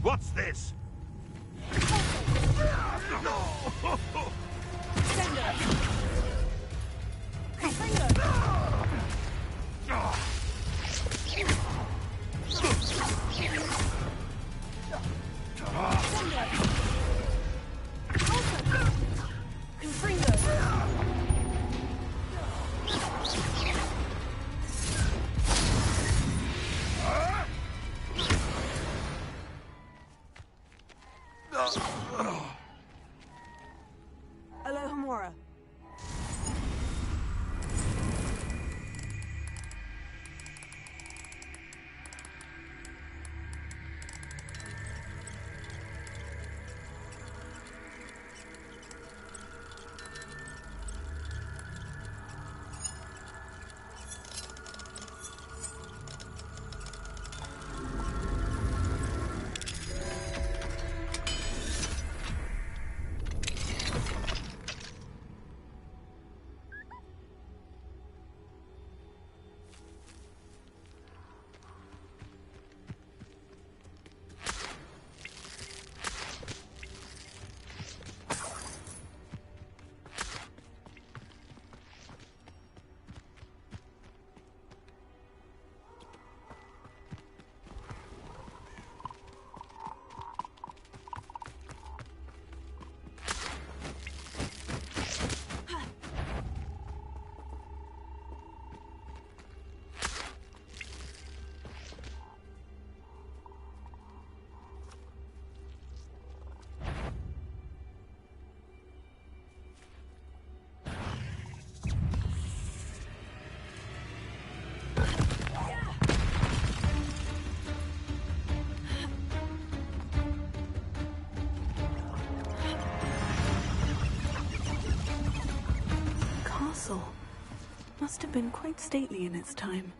What's this? Alohomora. Must have been quite stately in its time.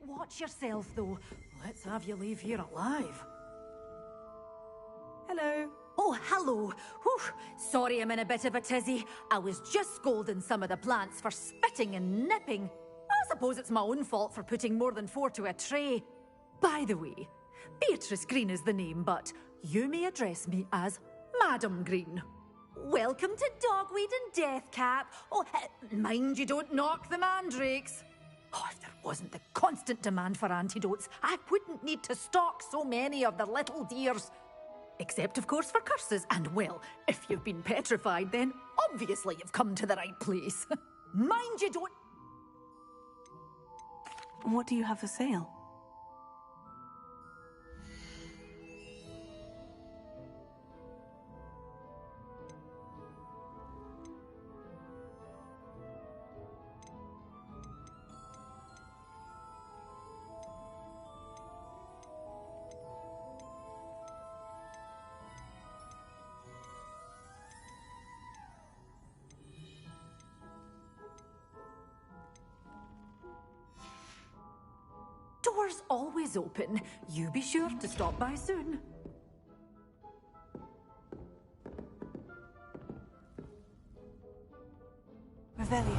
Watch yourself, though. Let's have you leave here alive. Hello. Oh, hello. Whew. Sorry I'm in a bit of a tizzy. I was just scolding some of the plants for spitting and nipping. I suppose it's my own fault for putting more than 4 to a tray. By the way, Beatrice Green is the name, but you may address me as Madam Green. Welcome to Dogweed and Deathcap. Oh, mind you don't knock the mandrakes. Oh, if there wasn't the constant demand for antidotes, I wouldn't need to stock so many of the little dears. Except, of course, for curses. And, well, if you've been petrified, then obviously you've come to the right place. Mind you don't... What do you have for sale? Doors always open. You be sure to stop by soon. Revelio.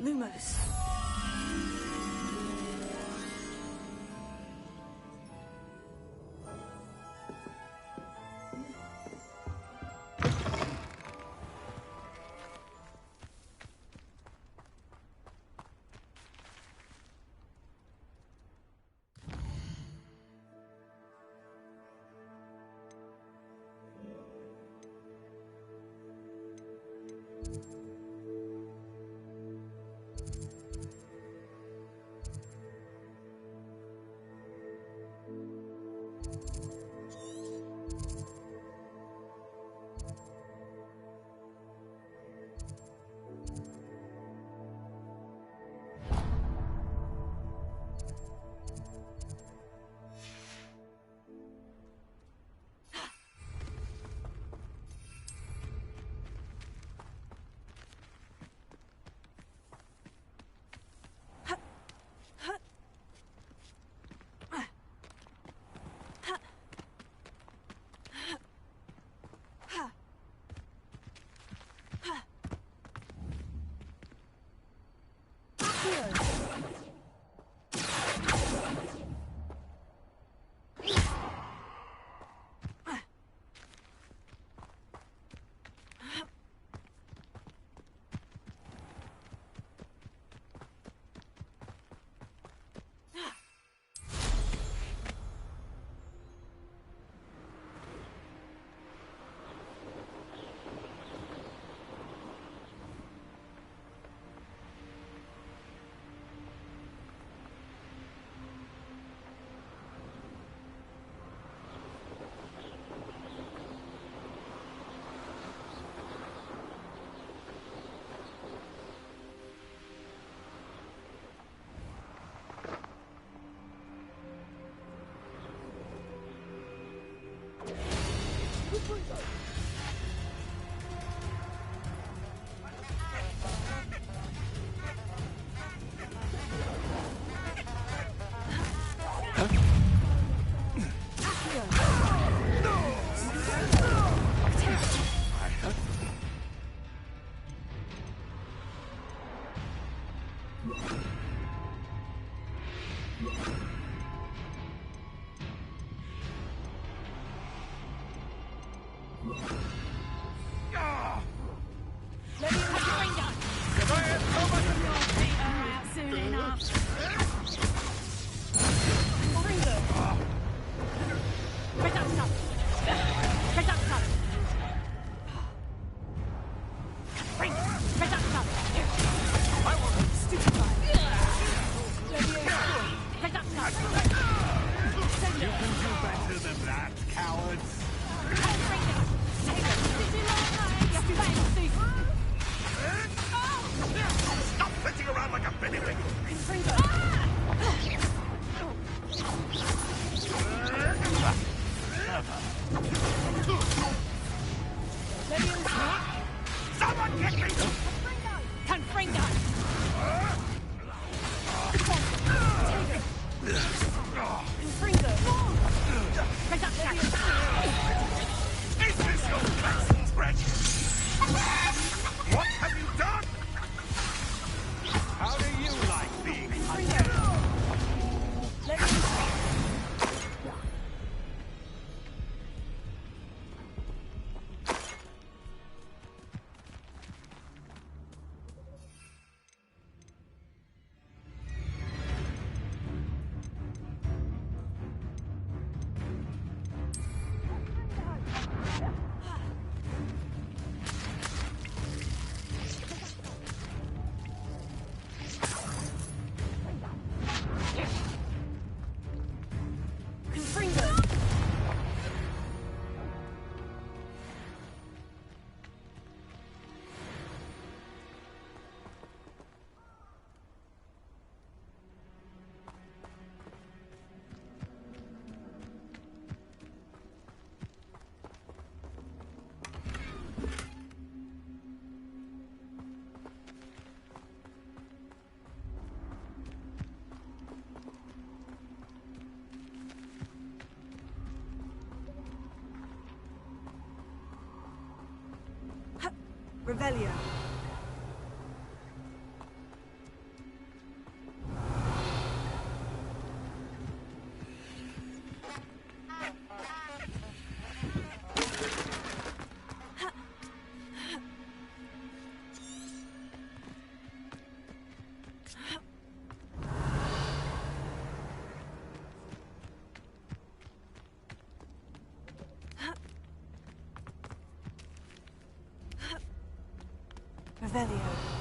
Lumos. Revelio. Revelio.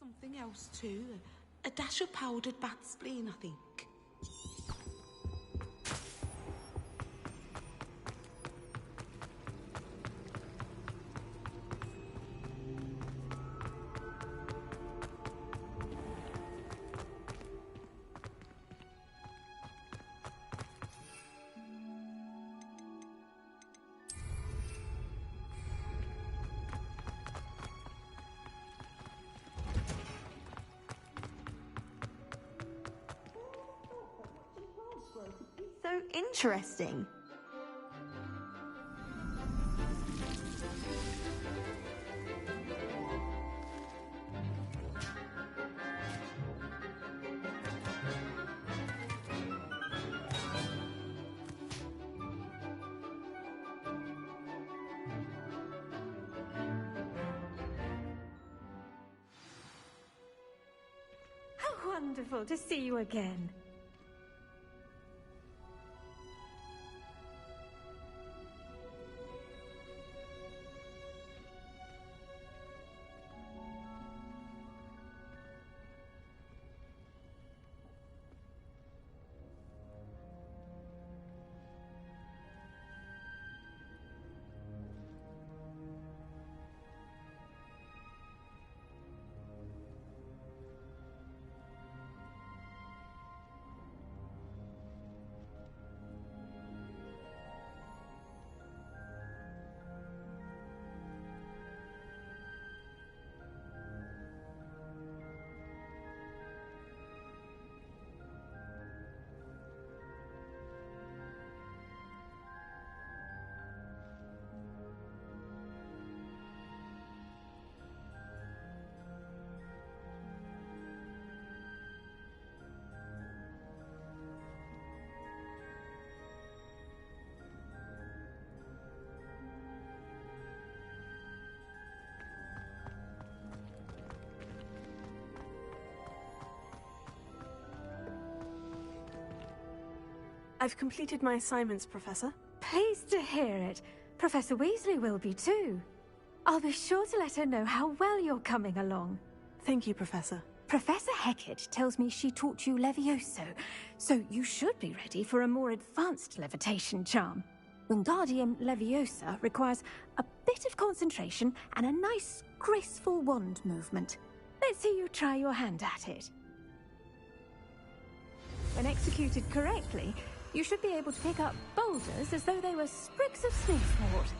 Something else too. A dash of powdered bat spleen, I think. so interesting. How wonderful to see you again. I've completed my assignments, Professor. Pleased to hear it. Professor Weasley will be too. I'll be sure to let her know how well you're coming along. Thank you, Professor. Professor Hecat tells me she taught you Levioso, so you should be ready for a more advanced levitation charm. Wingardium Leviosa requires a bit of concentration and a nice, graceful wand movement. Let's see you try your hand at it. When executed correctly, you should be able to pick up boulders as though they were sprigs of sniffwort.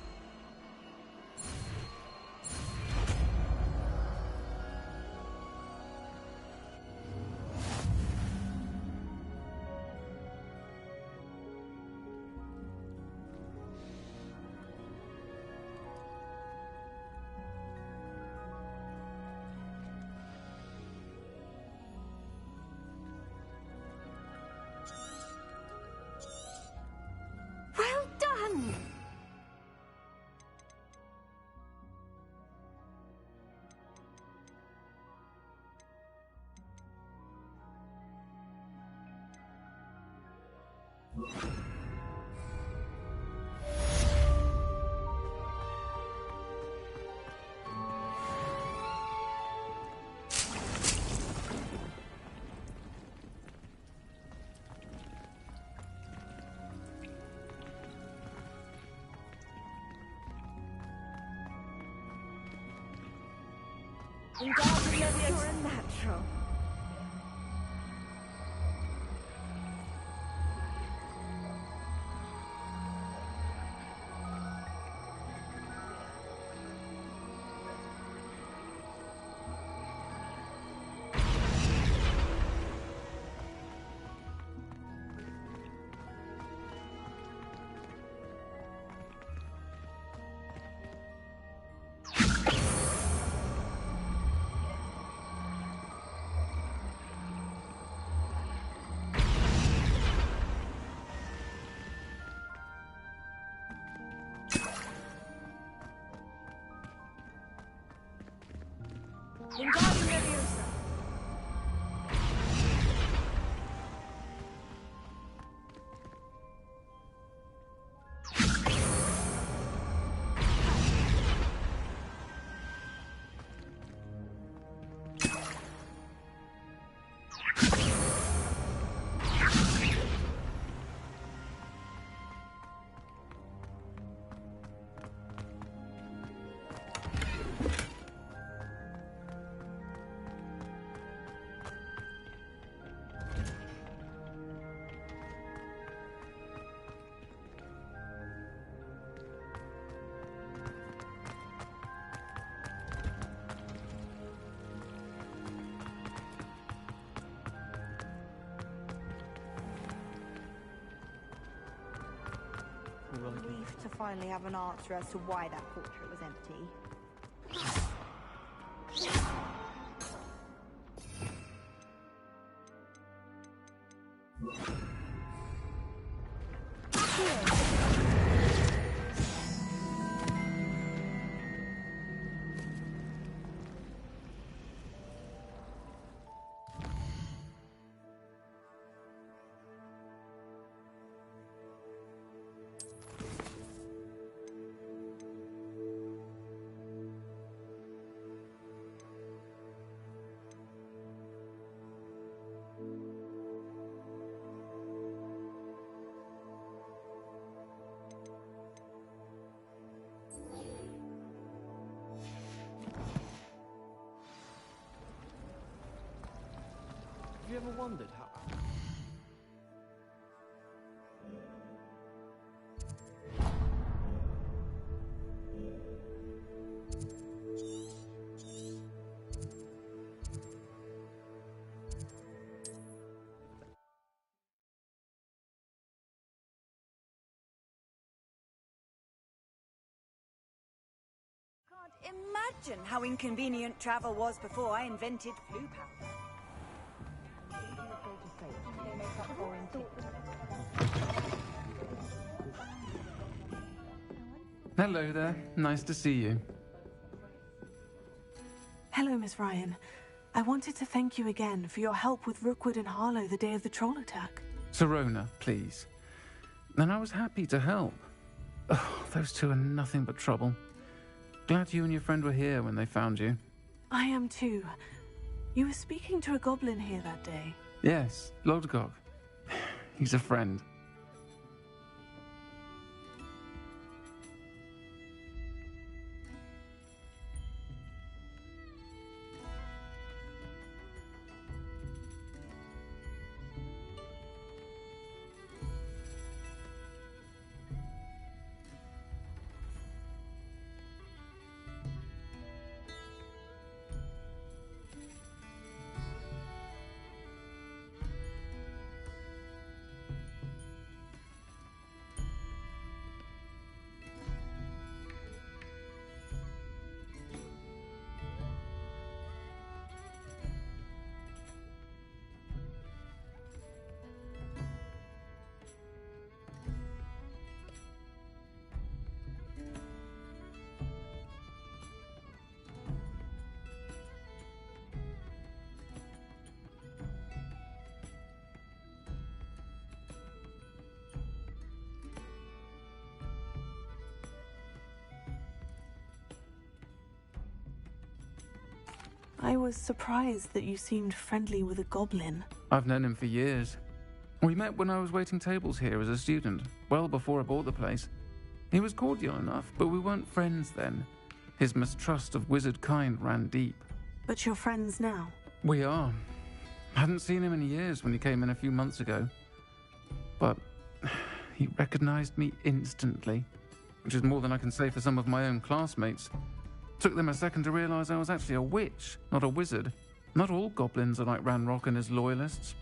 Well done! You're a natural. Wingardium Leviosa. finally have an answer as to why that portrait was empty. Have you ever wondered how... Can't imagine how inconvenient travel was before I invented flu powder. Hello there. Nice to see you. Hello, Miss Ryan. I wanted to thank you again for your help with Rookwood and Harlow the day of the troll attack. Serona, please. And I was happy to help. Oh, those two are nothing but trouble. Glad you and your friend were here when they found you. I am too. You were speaking to a goblin here that day. Yes, Lodgok. He's a friend. I was surprised that you seemed friendly with a goblin. I've known him for years. We met when I was waiting tables here as a student, well before I bought the place. He was cordial enough, but we weren't friends then. His mistrust of wizard kind ran deep. But you're friends now? We are. Hadn't seen him in years when he came in a few months ago. But he recognized me instantly, which is more than I can say for some of my own classmates. Took them a second to realize I was actually a witch, not a wizard. Not all goblins are like Ranrock and his loyalists.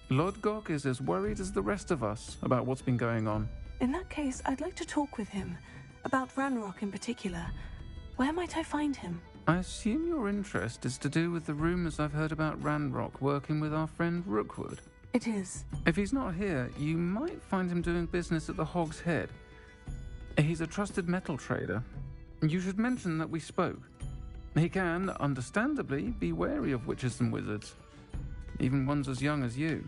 Lodgok is as worried as the rest of us about what's been going on. In that case, I'd like to talk with him. About Ranrock in particular. Where might I find him? I assume your interest is to do with the rumors I've heard about Ranrock working with our friend Rookwood. It is. If he's not here, you might find him doing business at the Hog's Head. He's a trusted metal trader. You should mention that we spoke. He can, understandably, be wary of witches and wizards, even ones as young as you.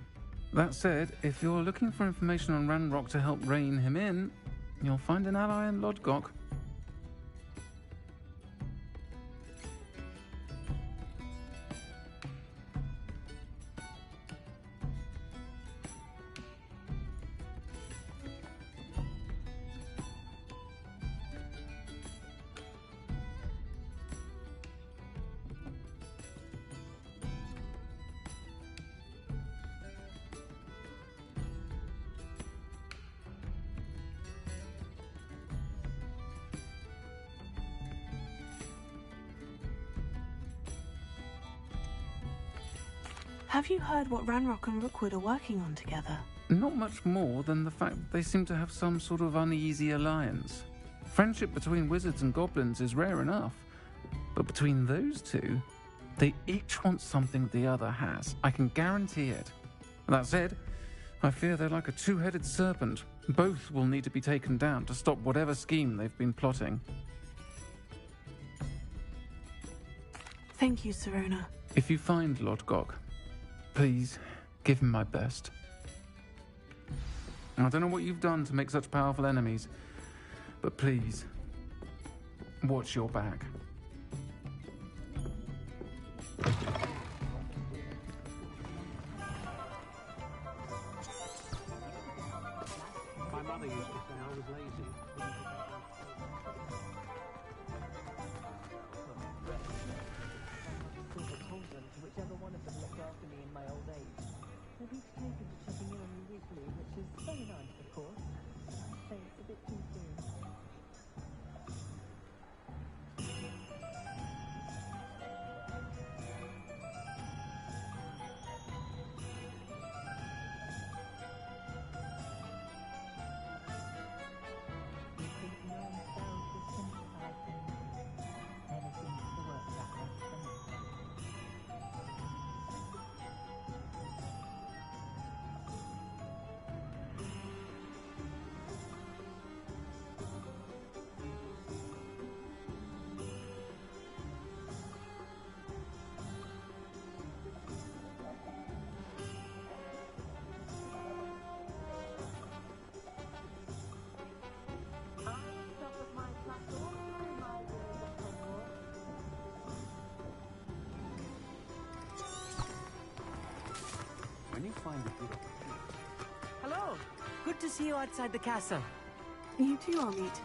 That said, if you're looking for information on Ranrock to help rein him in, you'll find an ally in Lodgok. Have you heard what Ranrock and Rookwood are working on together? Not much more than the fact that they seem to have some sort of uneasy alliance. Friendship between wizards and goblins is rare enough. But between those two, they each want something the other has. I can guarantee it. That said, I fear they're like a two-headed serpent. Both will need to be taken down to stop whatever scheme they've been plotting. Thank you, Sirona. If you find Lord Gok, please give him my best. I don't know what you've done to make such powerful enemies, but please, watch your back. My mother used to say I was lazy. Whichever one of them looked after me in my old age. They've each taken to checking in on me weekly, which is very nice, of course. I say it's a bit too soon. You think no one fails to simplify things? Never seems to work that way for me. When you find a good Hello! Good to see you outside the castle. You too, Amit.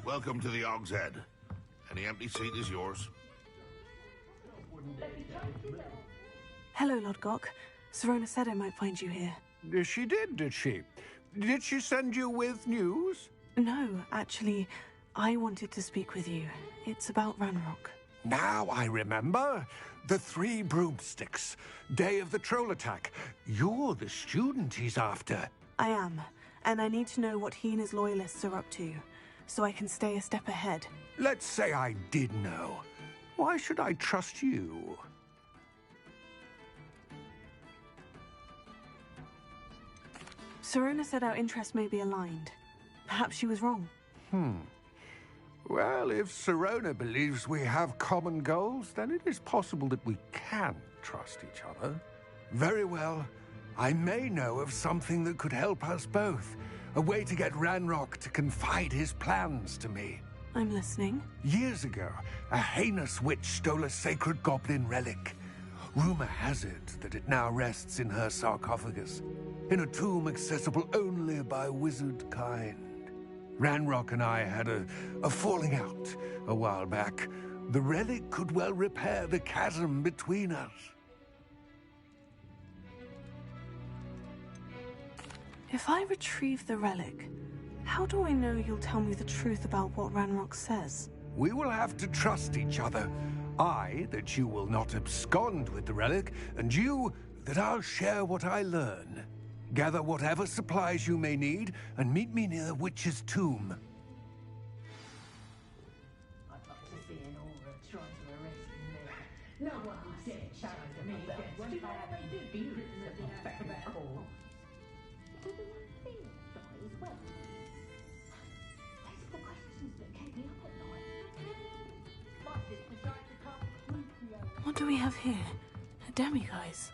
Welcome to the Og's Head. Any empty seat is yours. Hello, Lord Gok. Sirona said I might find you here. She did, did she? Did she send you with news? No, actually, I wanted to speak with you. It's about Ranrock. Now I remember. The 3 broomsticks. Day of the troll attack. You're the student he's after. I am, and I need to know what he and his loyalists are up to, so I can stay a step ahead. Let's say I did know. Why should I trust you? Sirona said our interests may be aligned. Perhaps she was wrong. Well, if Sirona believes we have common goals, then it is possible that we can trust each other. Very well. I may know of something that could help us both. A way to get Ranrock to confide his plans to me. I'm listening. Years ago, a heinous witch stole a sacred goblin relic. Rumor has it that it now rests in her sarcophagus, in a tomb accessible only by wizard kind. Ranrock and I had a falling out a while back. The relic could well repair the chasm between us. If I retrieve the relic, how do I know you'll tell me the truth about what Ranrock says? We will have to trust each other. I, that you will not abscond with the relic, and you, that I'll share what I learn. Gather whatever supplies you may need, and meet me near the witch's tomb. I'd like to see an aura trying to arrest me. No one said Shadow to me against you. They did be written at the back of our hall. What do we have here? A demiguise.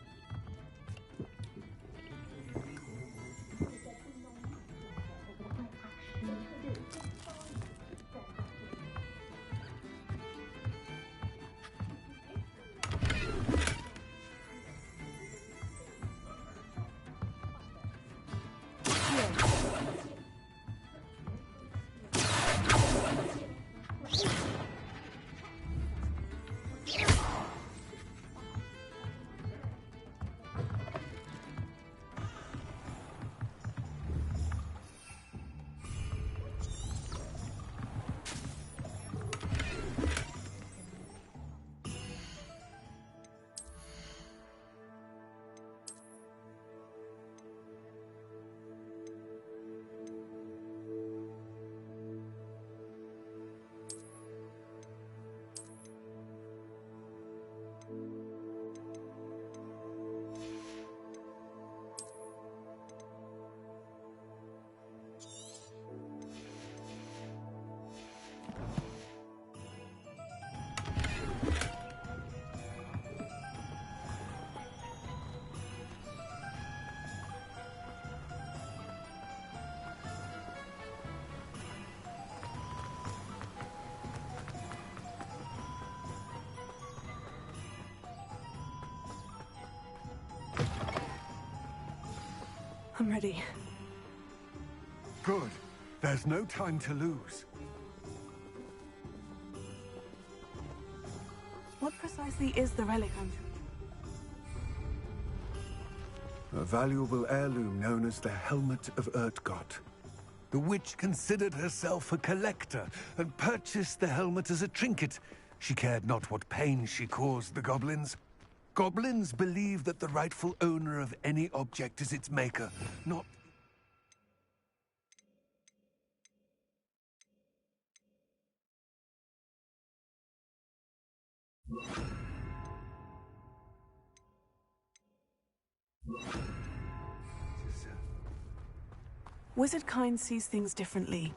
I'm ready. Good. There's no time to lose. What precisely is the relic I'm... A valuable heirloom known as the Helmet of Urtkot. The witch considered herself a collector and purchased the helmet as a trinket. She cared not what pain she caused the goblins. Goblins believe that the rightful owner of any object is its maker, not... Wizardkind sees things differently.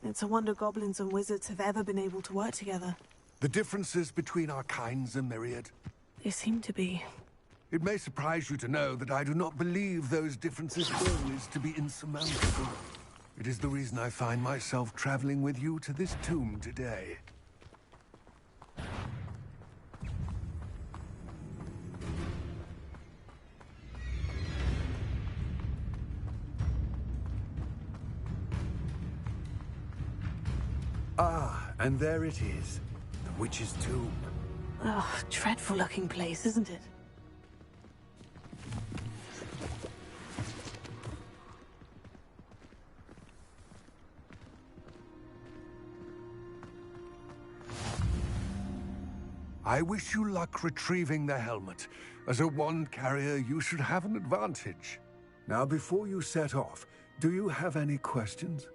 It's a wonder goblins and wizards have ever been able to work together. The differences between our kinds are myriad. They seem to be. It may surprise you to know that I do not believe those differences always to be insurmountable. It is the reason I find myself traveling with you to this tomb today. Ah, and there it is. The witch's tomb. Oh, dreadful looking place, isn't it? I wish you luck retrieving the helmet. As a wand carrier, you should have an advantage. Now, before you set off, do you have any questions?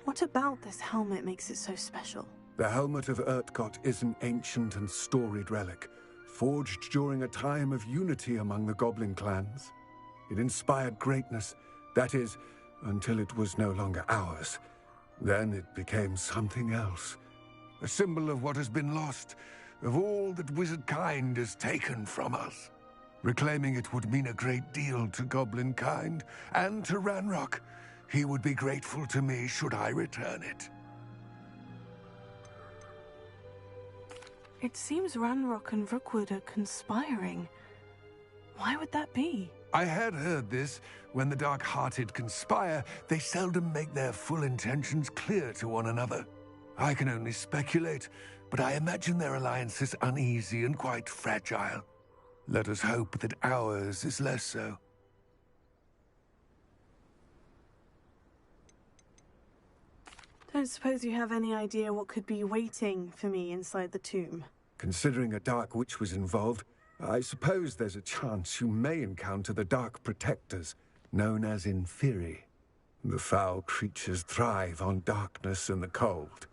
What about this helmet makes it so special? The Helmet of Urtkot is an ancient and storied relic, forged during a time of unity among the goblin clans. It inspired greatness, that is, until it was no longer ours. Then it became something else. A symbol of what has been lost, of all that wizardkind has taken from us. Reclaiming it would mean a great deal to goblin kind, and to Ranrock. He would be grateful to me should I return it. It seems Ranrock and Rookwood are conspiring. Why would that be? I had heard this. When the dark-hearted conspire, they seldom make their full intentions clear to one another. I can only speculate, but I imagine their alliance is uneasy and quite fragile. Let us hope that ours is less so. Don't suppose you have any idea what could be waiting for me inside the tomb? Considering a dark witch was involved, I suppose there's a chance you may encounter the Dark Protectors, known as Inferi. The foul creatures thrive on darkness and the cold.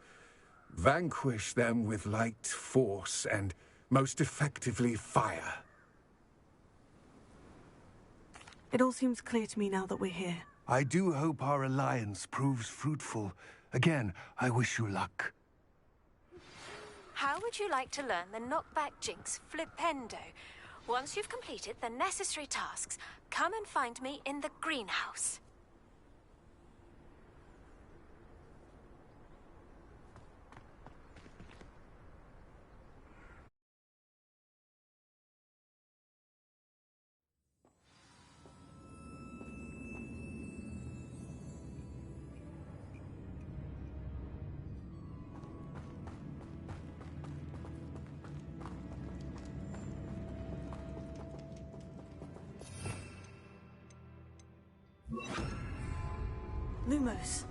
Vanquish them with light, force, and most effectively fire. It all seems clear to me now that we're here. I do hope our alliance proves fruitful. Again, I wish you luck. How would you like to learn the knockback jinx flipendo? Once you've completed the necessary tasks, come and find me in the greenhouse. Lumos.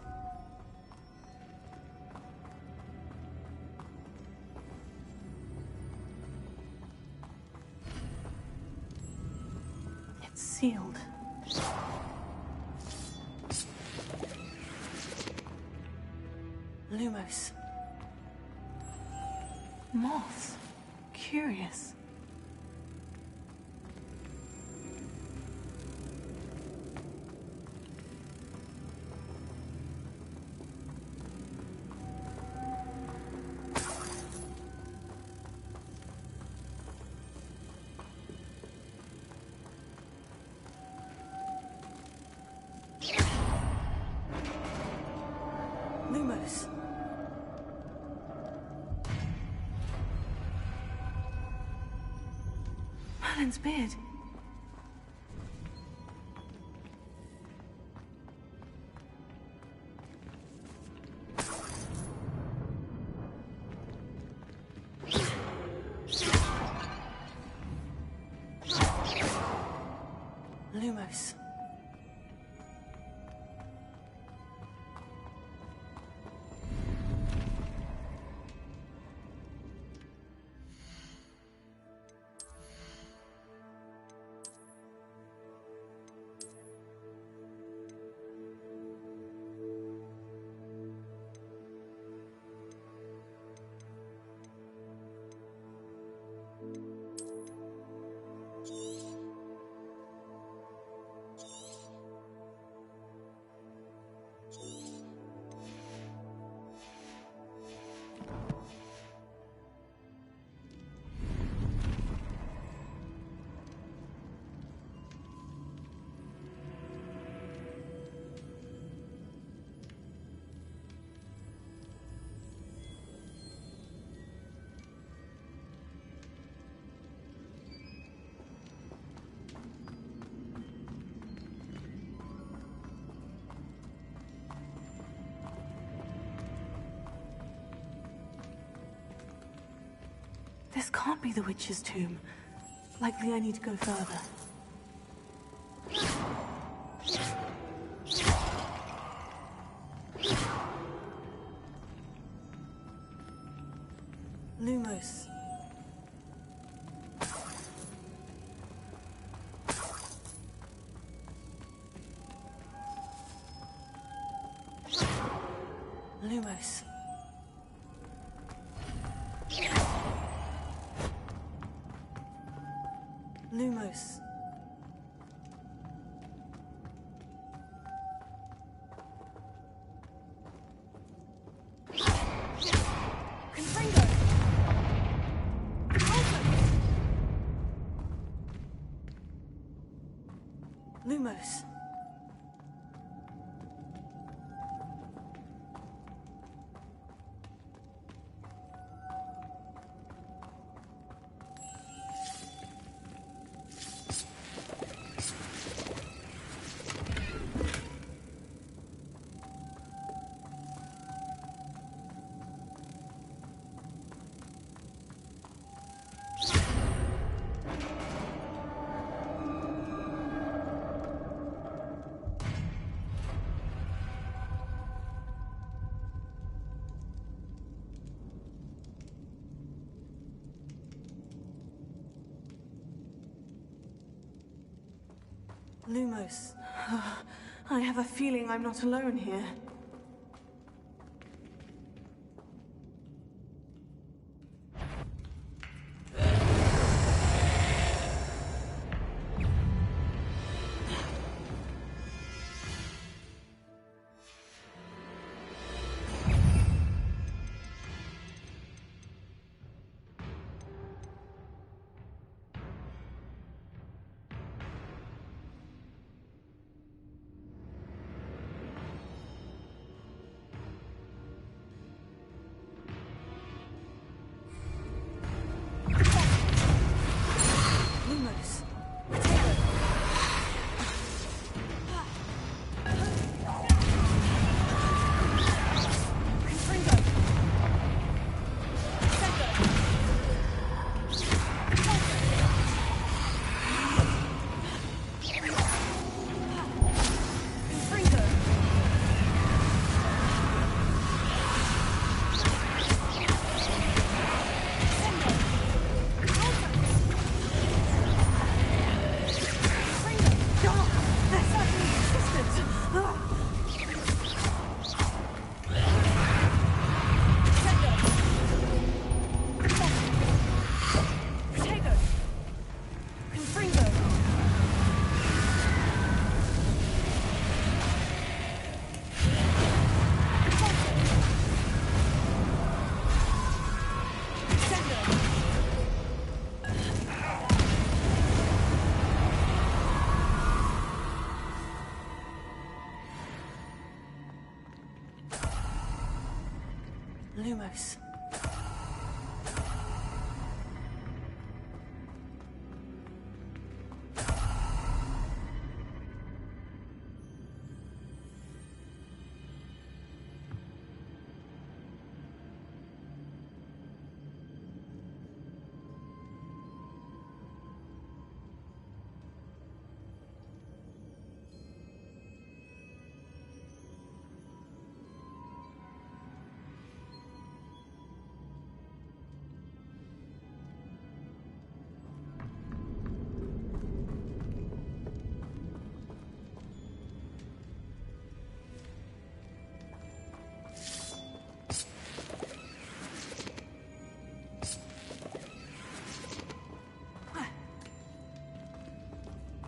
It's sealed. Lumos. Moths. Curious. Lumos. Merlin's beard. Lumos. This can't be the witch's tomb. Likely I need to go further. Lumos. Lumos. Lumos. Lumos. Lumos. I have a feeling I'm not alone here. Lumos.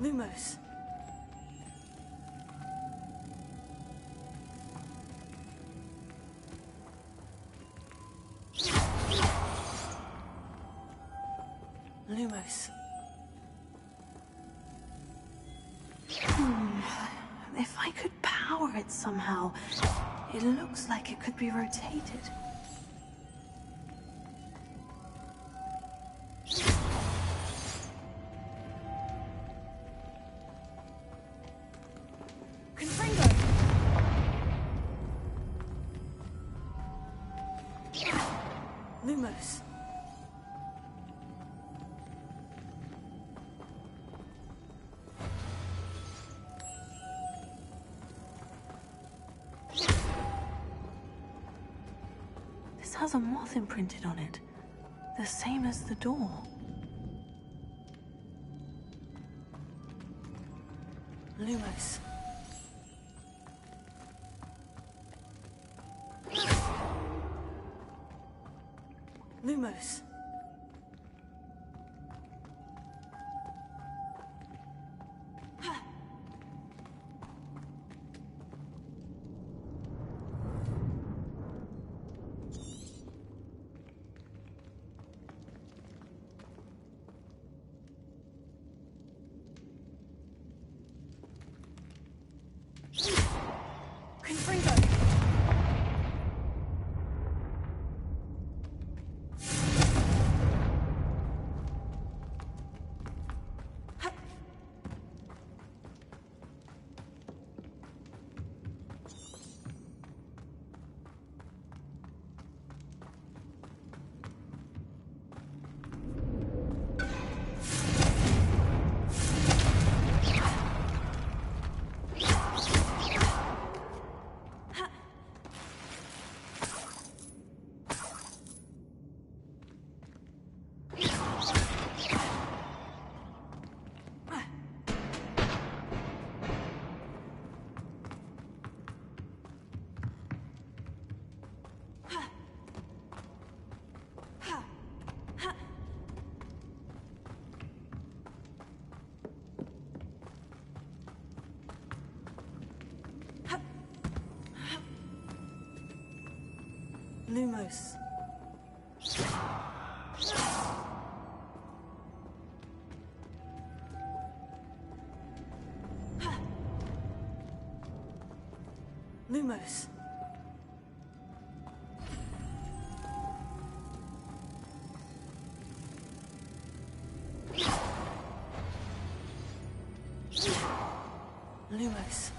Lumos. Lumos. If I could power it somehow, it looks like it could be rotated. Lumos. This has a moth imprinted on it, the same as the door. Lumos. Lumos. Lumos. Lumos. Lumos.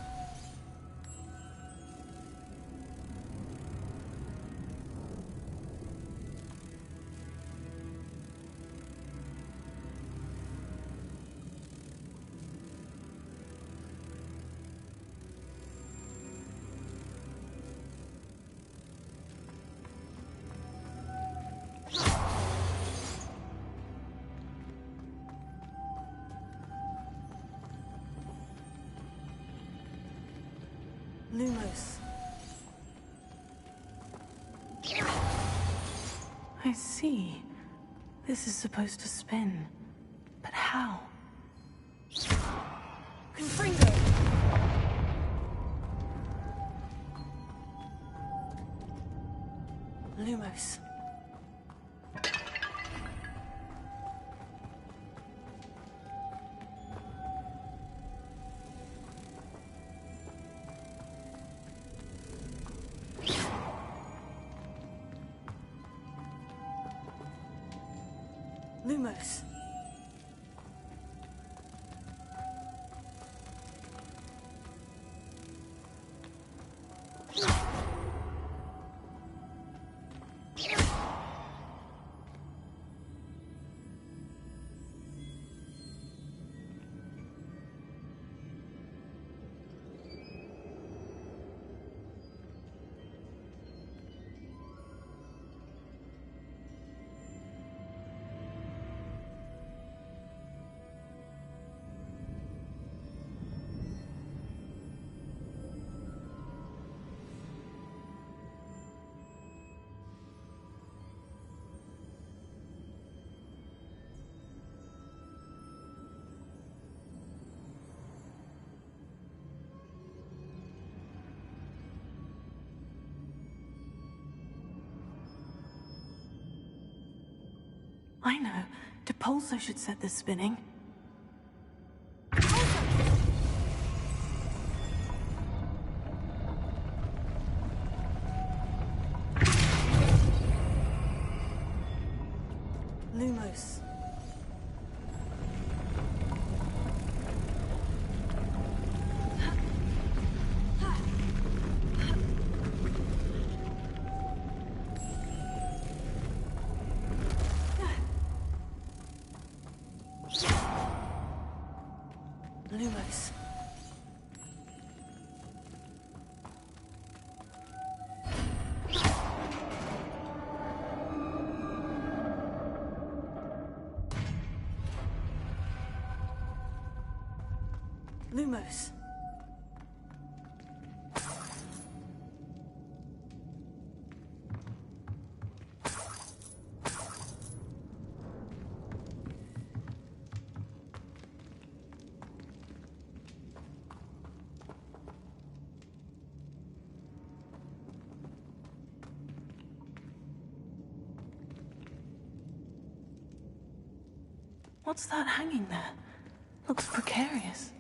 Lumos. I see. This is supposed to spin. But how? Confringo! Lumos. Lumos. I know. Depulso should set this spinning. Lumos. Lumos. Lumos. What's that hanging there? Looks precarious.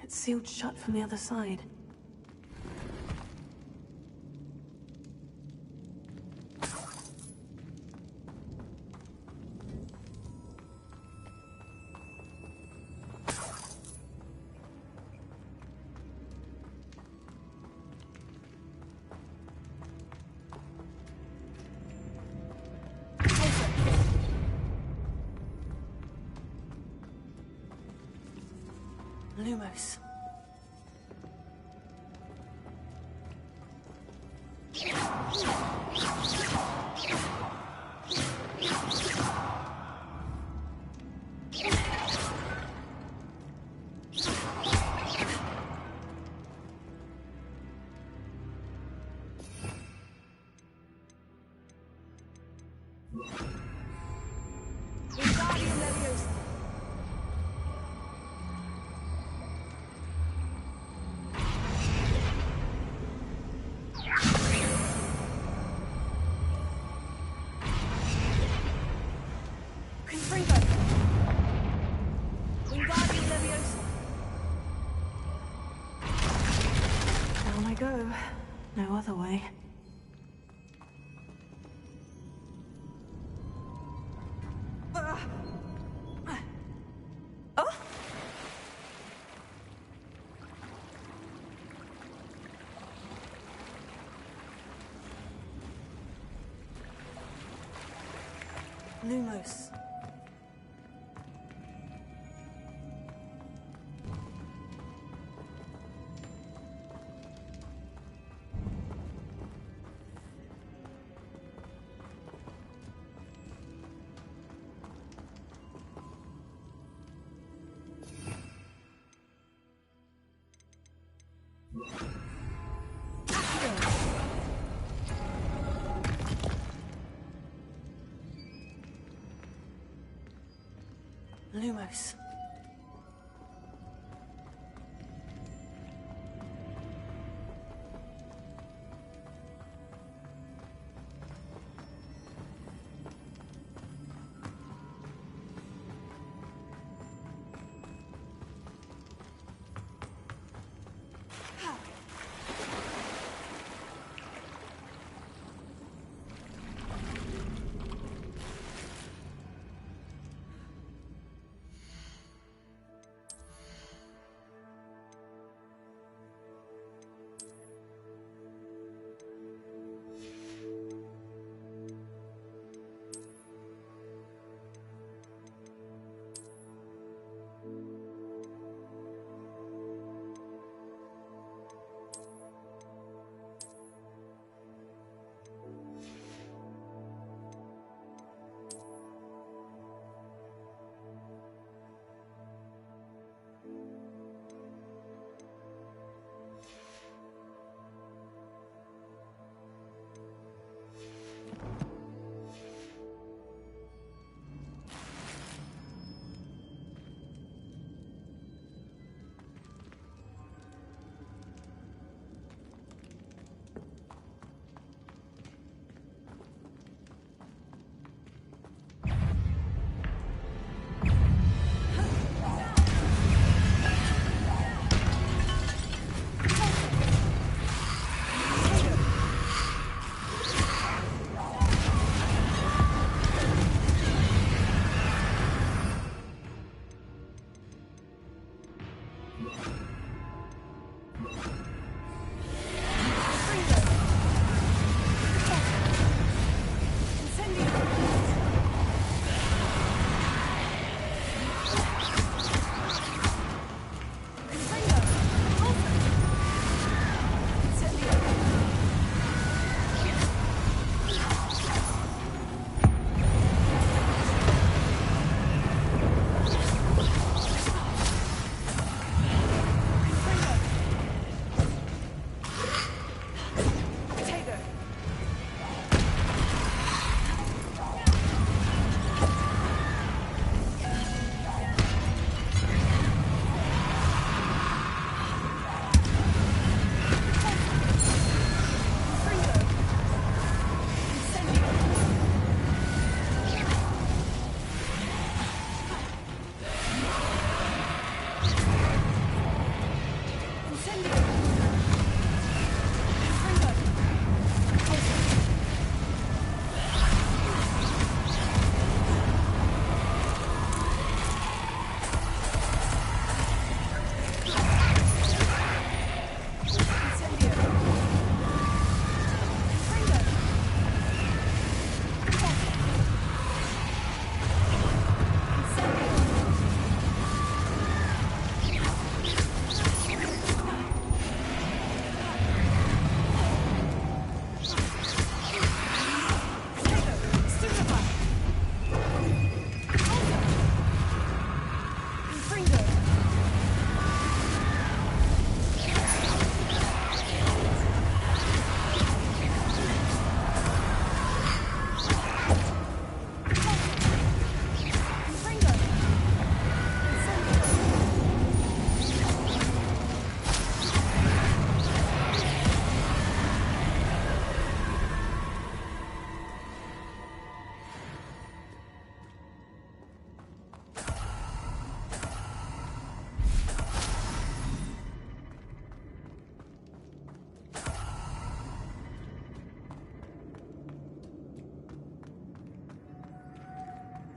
It's sealed shut from the other side. Lumos. Down I go. No other way. Lumos. Lumos.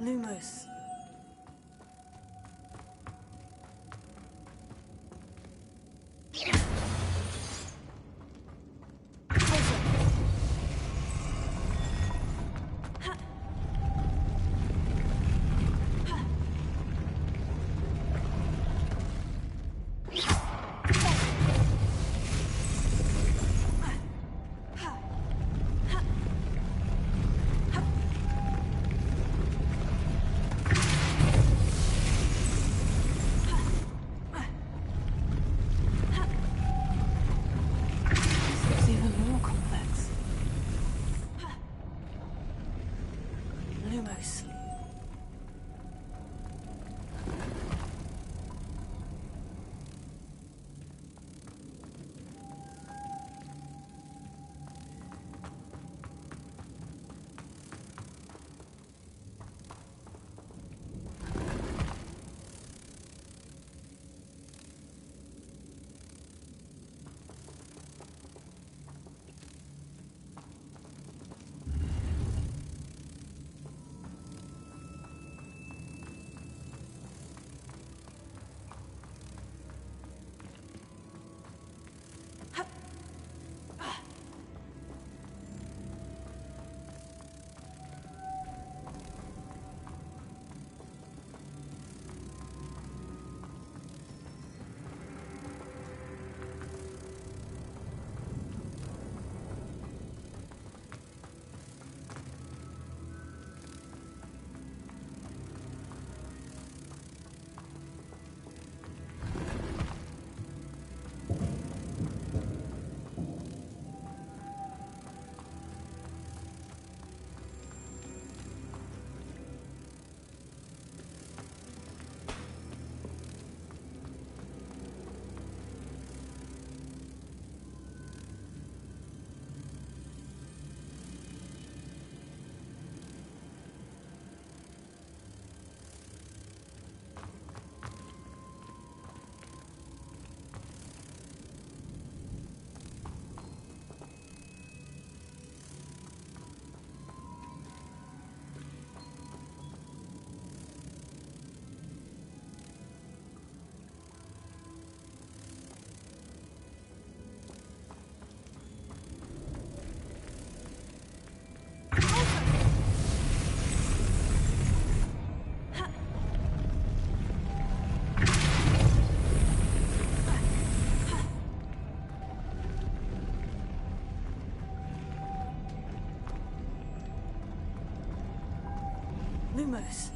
Lumos. Lumos.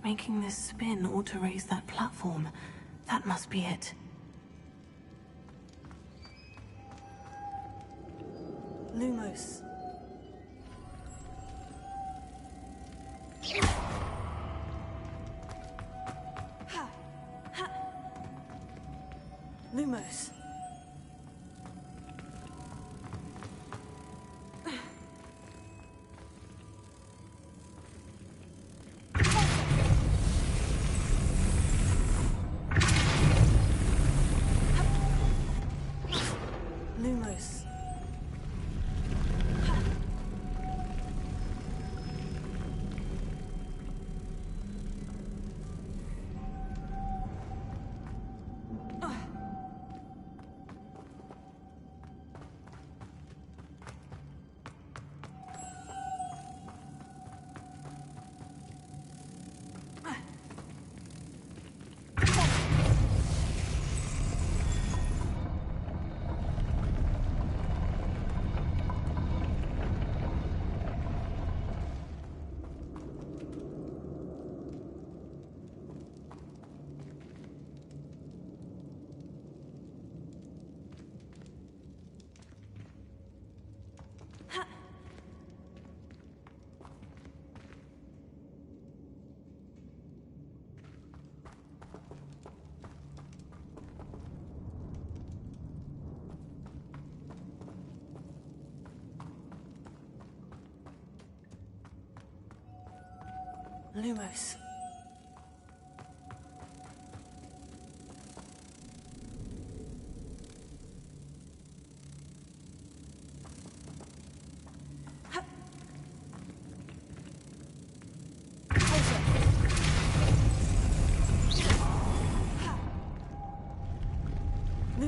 Making this spin ought to raise that platform. That must be it. Lumos. Lumos. Lumos. Lumos.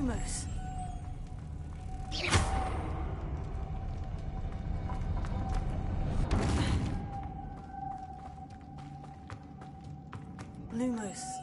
Lumos. Lumos.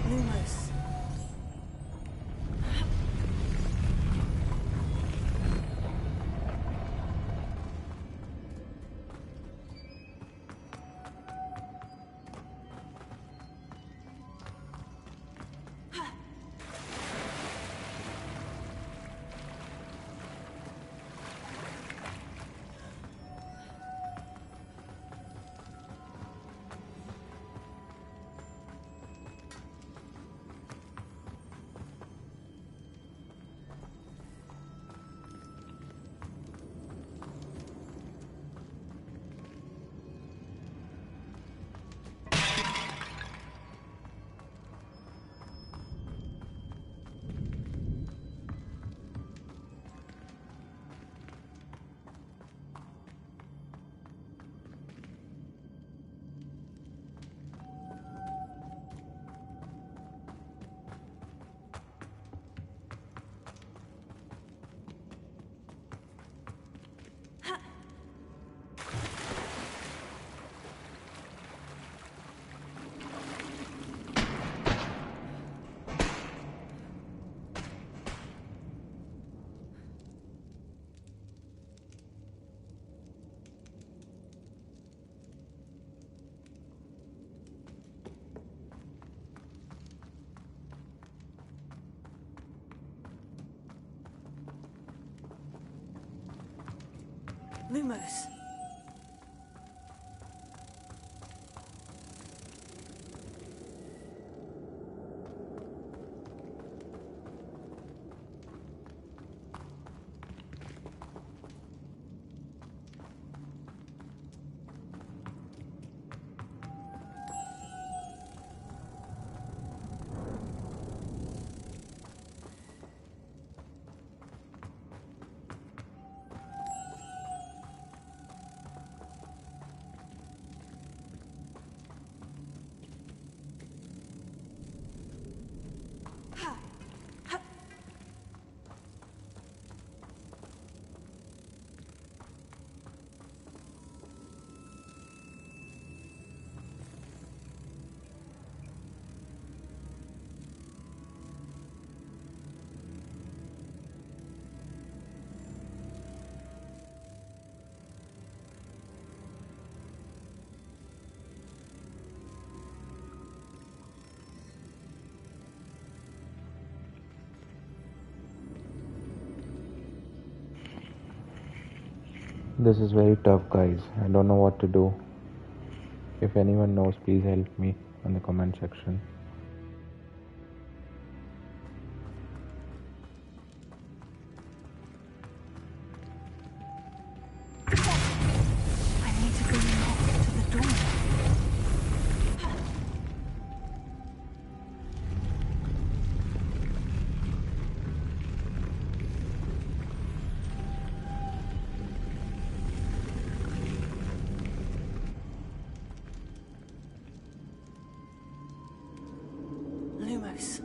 Lumos. Lumos. Lumos. This is very tough, guys. I don't know what to do. If anyone knows, please help me in the comment section. I need to bring him up to the door. Lumos.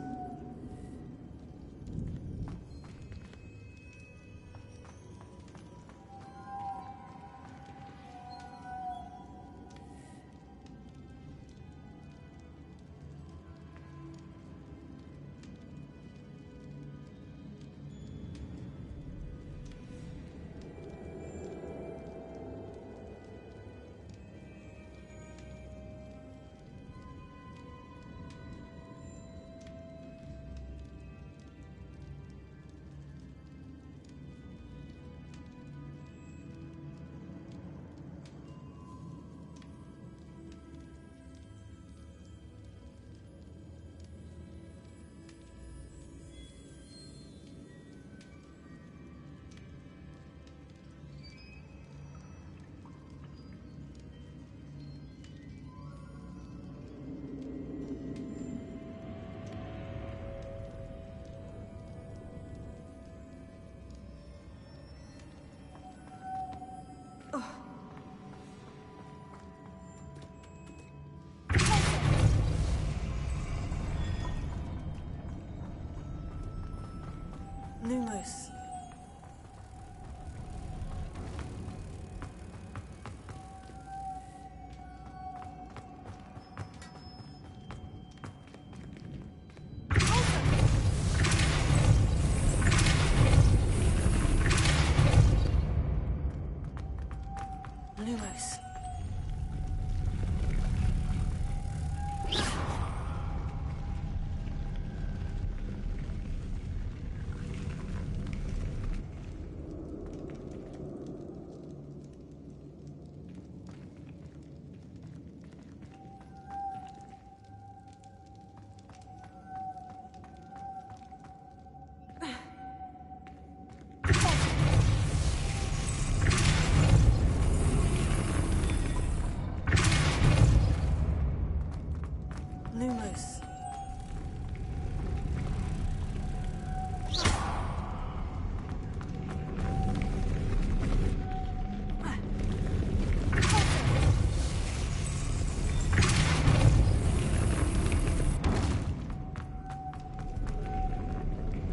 Lumos. Lumos. Lumos.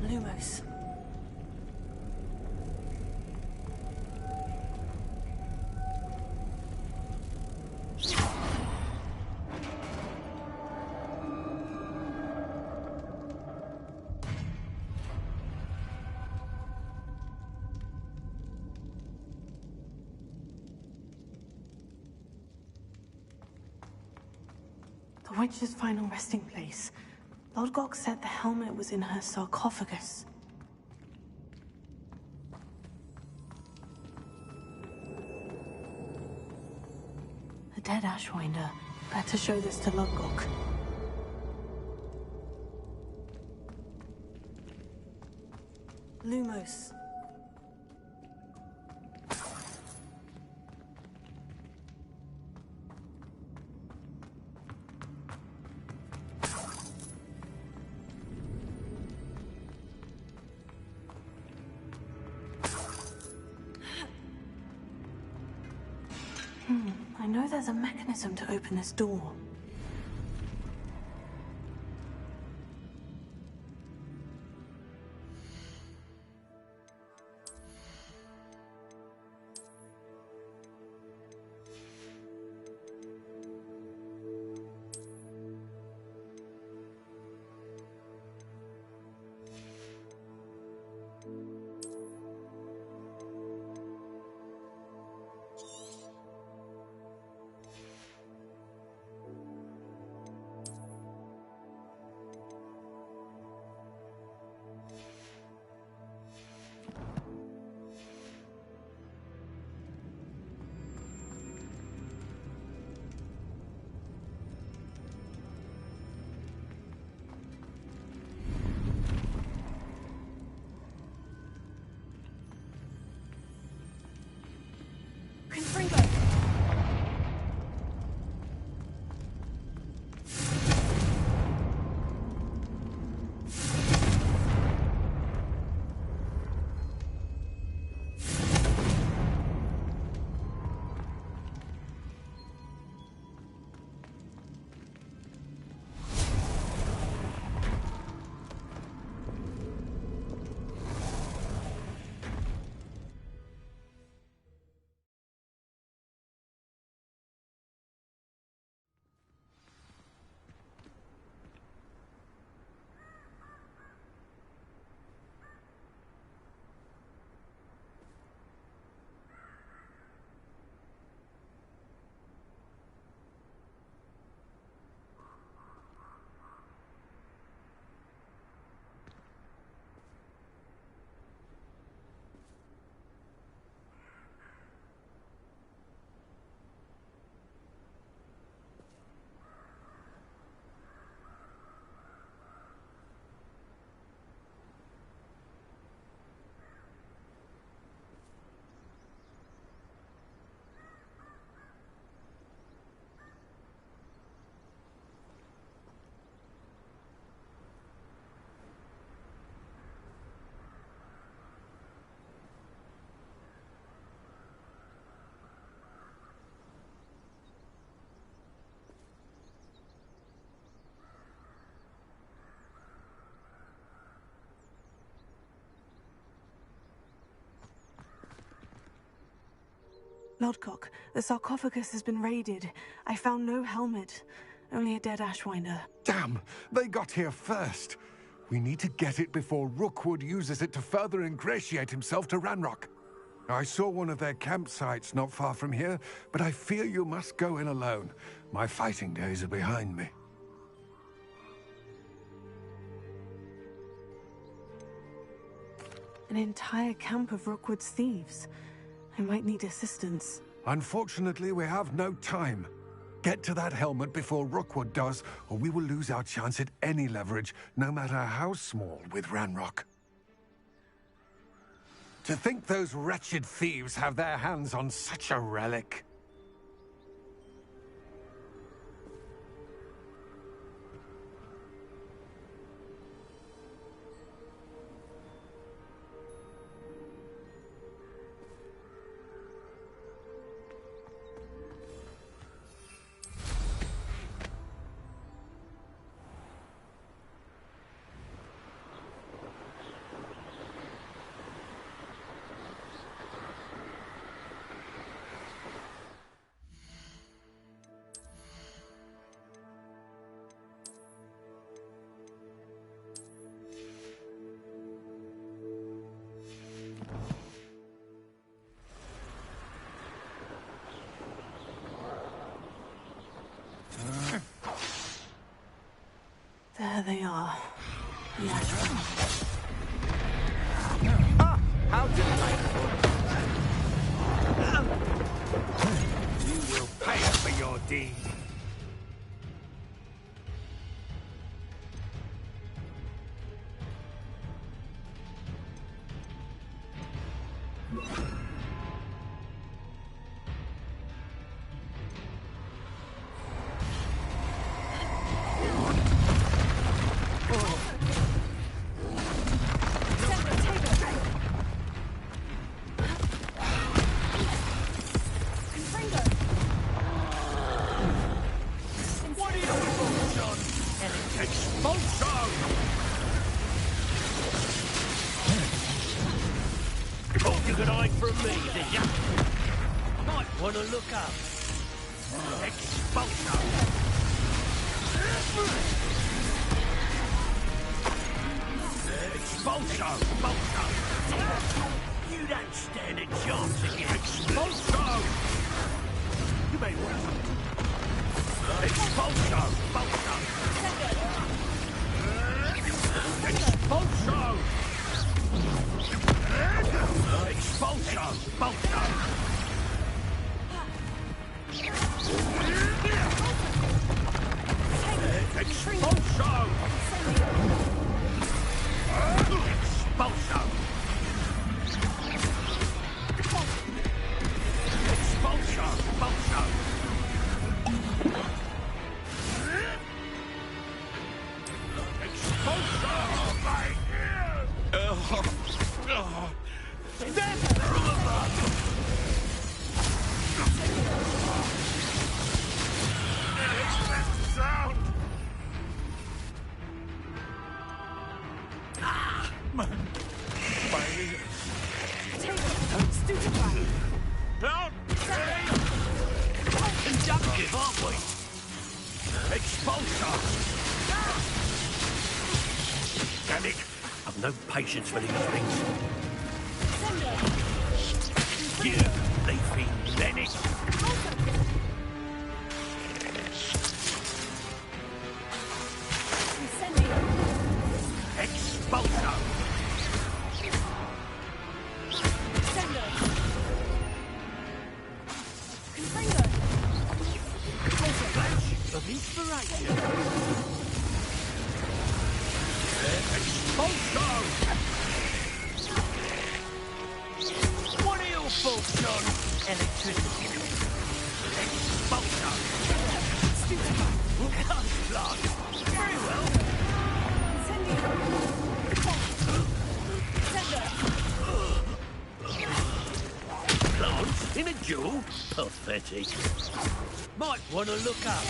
Lumos. The witch's final resting place. Lord Gok said the helmet was in her sarcophagus. A dead Ashwinder. Better show this to Lord Gok. Lumos. I know there's a mechanism to open this door. Lodcock, the sarcophagus has been raided. I found no helmet, only a dead Ashwinder. Damn! They got here first. We need to get it before Rookwood uses it to further ingratiate himself to Ranrock. I saw one of their campsites not far from here, but I fear you must go in alone. My fighting days are behind me. An entire camp of Rookwood's thieves. I might need assistance. Unfortunately, we have no time. Get to that helmet before Rookwood does, or we will lose our chance at any leverage, no matter how small, with Ranrock. To think those wretched thieves have their hands on such a relic. There they are. The Ashwinders. Ah! How delightful! You will pay for your deed. Patience for these things. You leafy Lennox. Expulso. Flash of inspiration. Expulso. What are your thoughts on electricity? Expulso. Ghost blood. Very well. Plants in a duel? Pathetic. Might want to look up.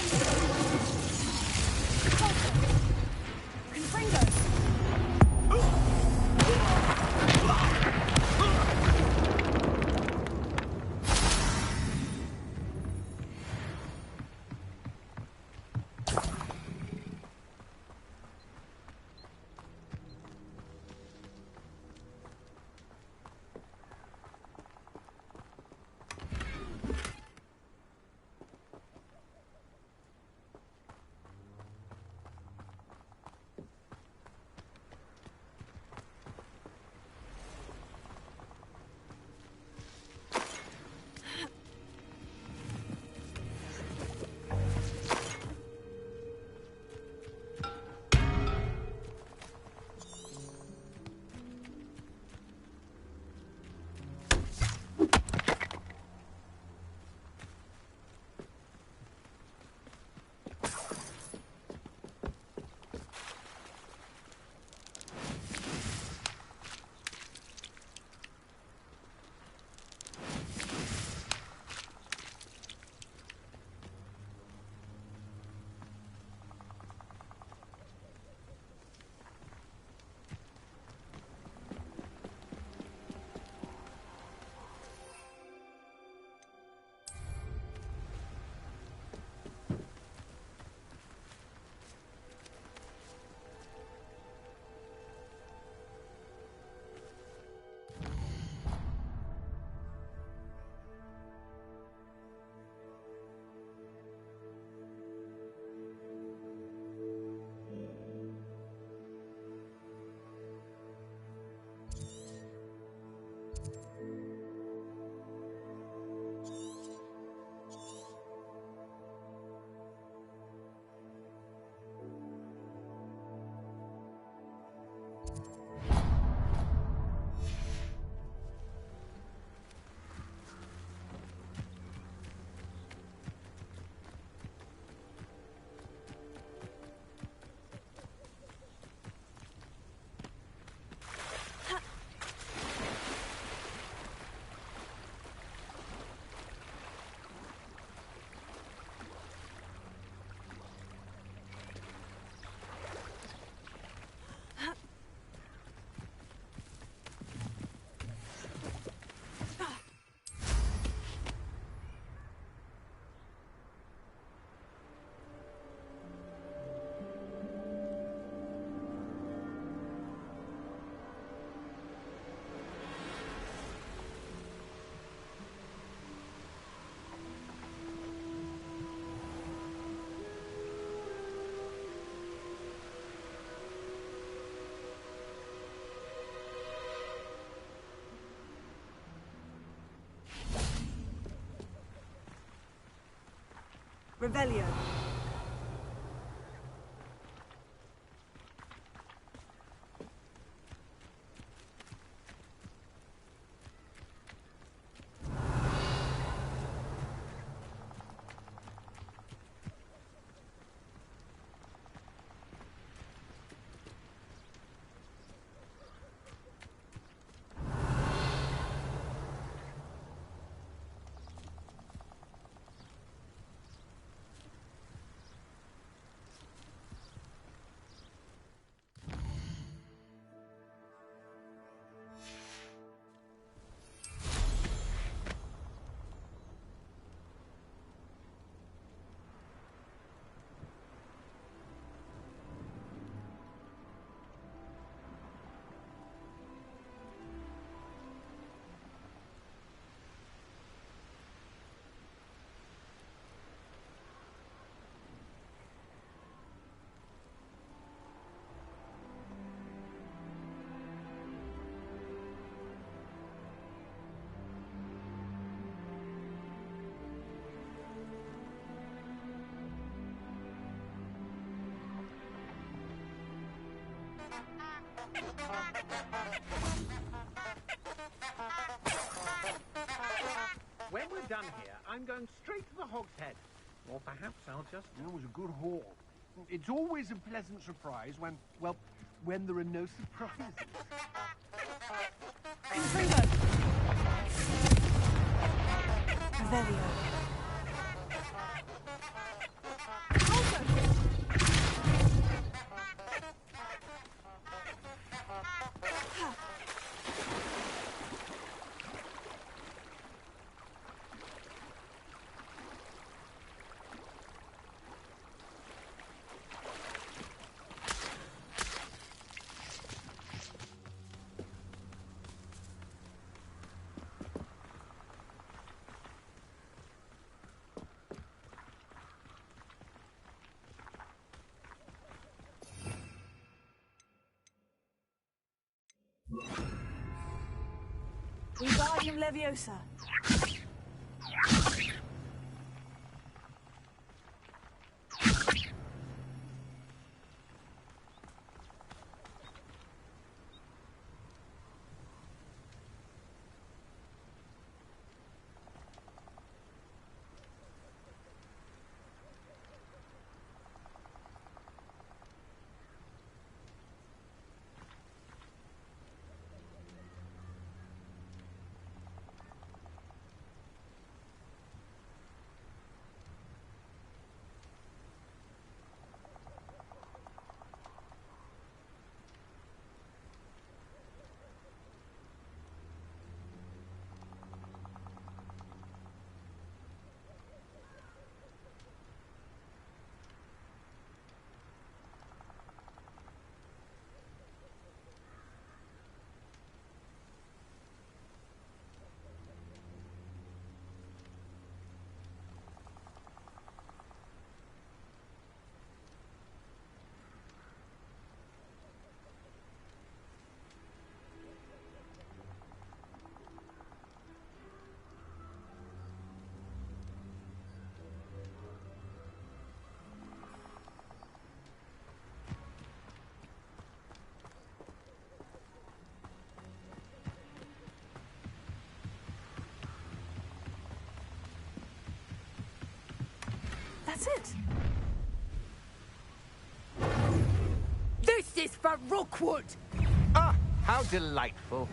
Revelio. When we're done here, I'm going straight to the Hog's Head. Or perhaps I'll just... That was a good haul. It's always a pleasant surprise when, well, when there are no surprises. Revelio. Wingardium Leviosa. That's it. This is for Rookwood! Ah, how delightful.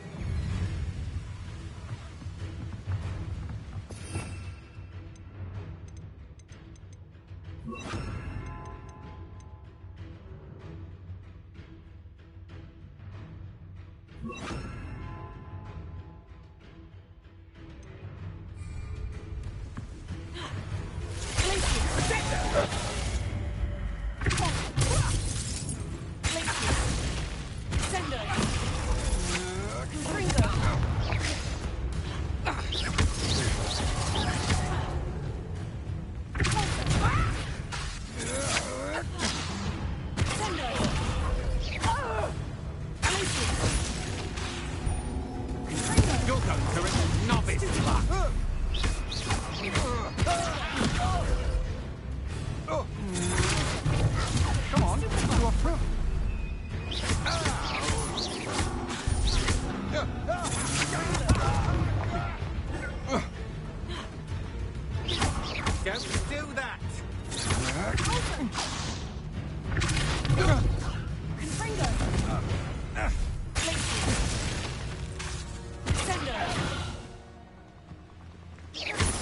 Don't do that!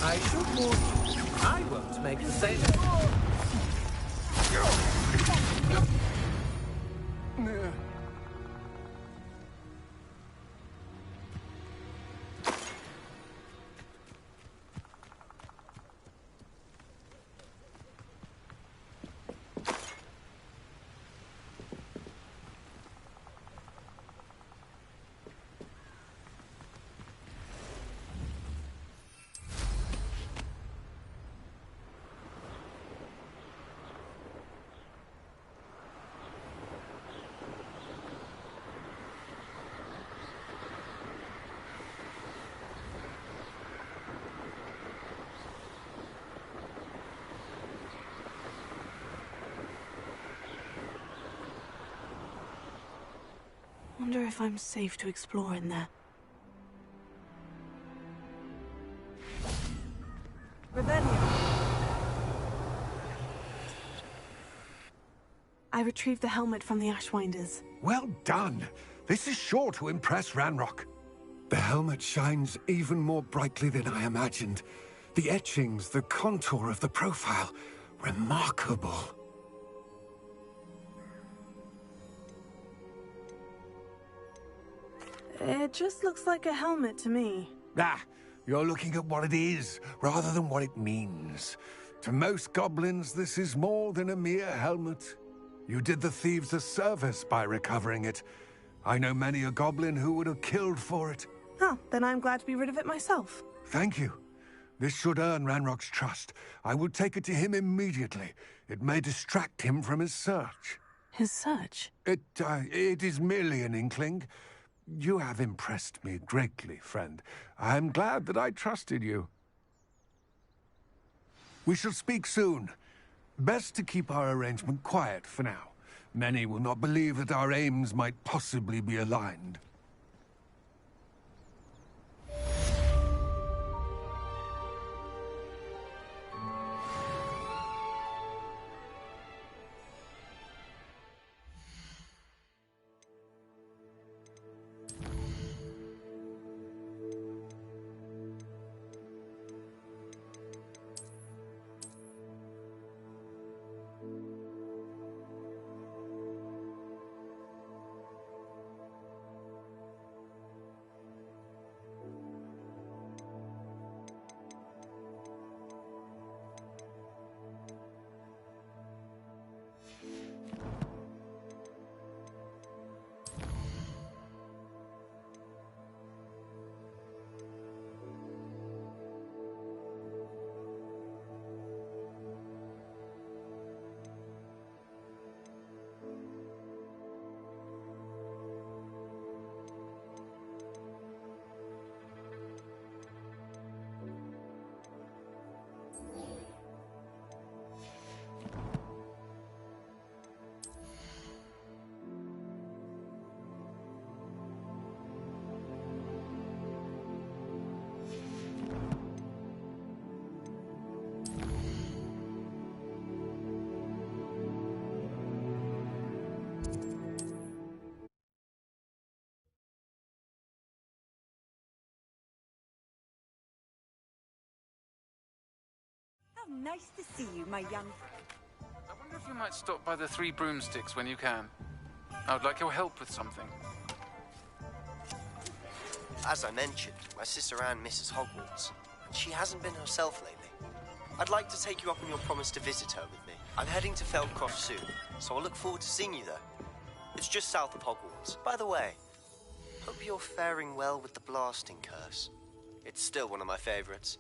I should warn you, I won't make the same. Wonder if I'm safe to explore in there. I retrieved the helmet from the Ashwinders. Well done. This is sure to impress Ranrock. The helmet shines even more brightly than I imagined. The etchings, the contour of the profile, remarkable. It just looks like a helmet to me. Ah, you're looking at what it is, rather than what it means. To most goblins, this is more than a mere helmet. You did the thieves a service by recovering it. I know many a goblin who would have killed for it. Oh, then I'm glad to be rid of it myself. Thank you. This should earn Ranrock's trust. I will take it to him immediately. It may distract him from his search. His search? It is merely an inkling. You have impressed me greatly, friend. I am glad that I trusted you. We shall speak soon. Best to keep our arrangement quiet for now. Many will not believe that our aims might possibly be aligned. Nice to see you, my young... I wonder if you might stop by the Three Broomsticks when you can. I would like your help with something. As I mentioned, my sister Anne misses Hogwarts, and she hasn't been herself lately. I'd like to take you up on your promise to visit her with me. I'm heading to Feldcroft soon, so I'll look forward to seeing you there. It's just south of Hogwarts. By the way, hope you're faring well with the blasting curse. It's still one of my favorites.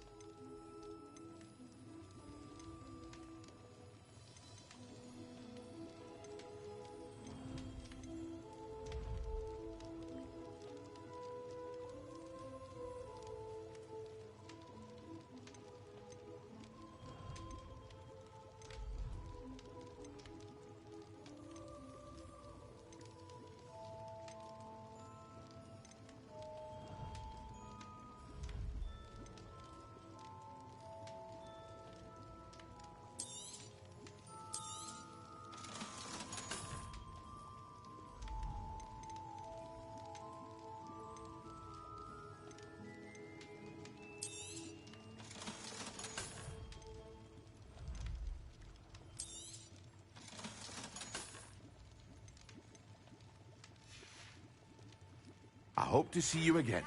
hope to see you again.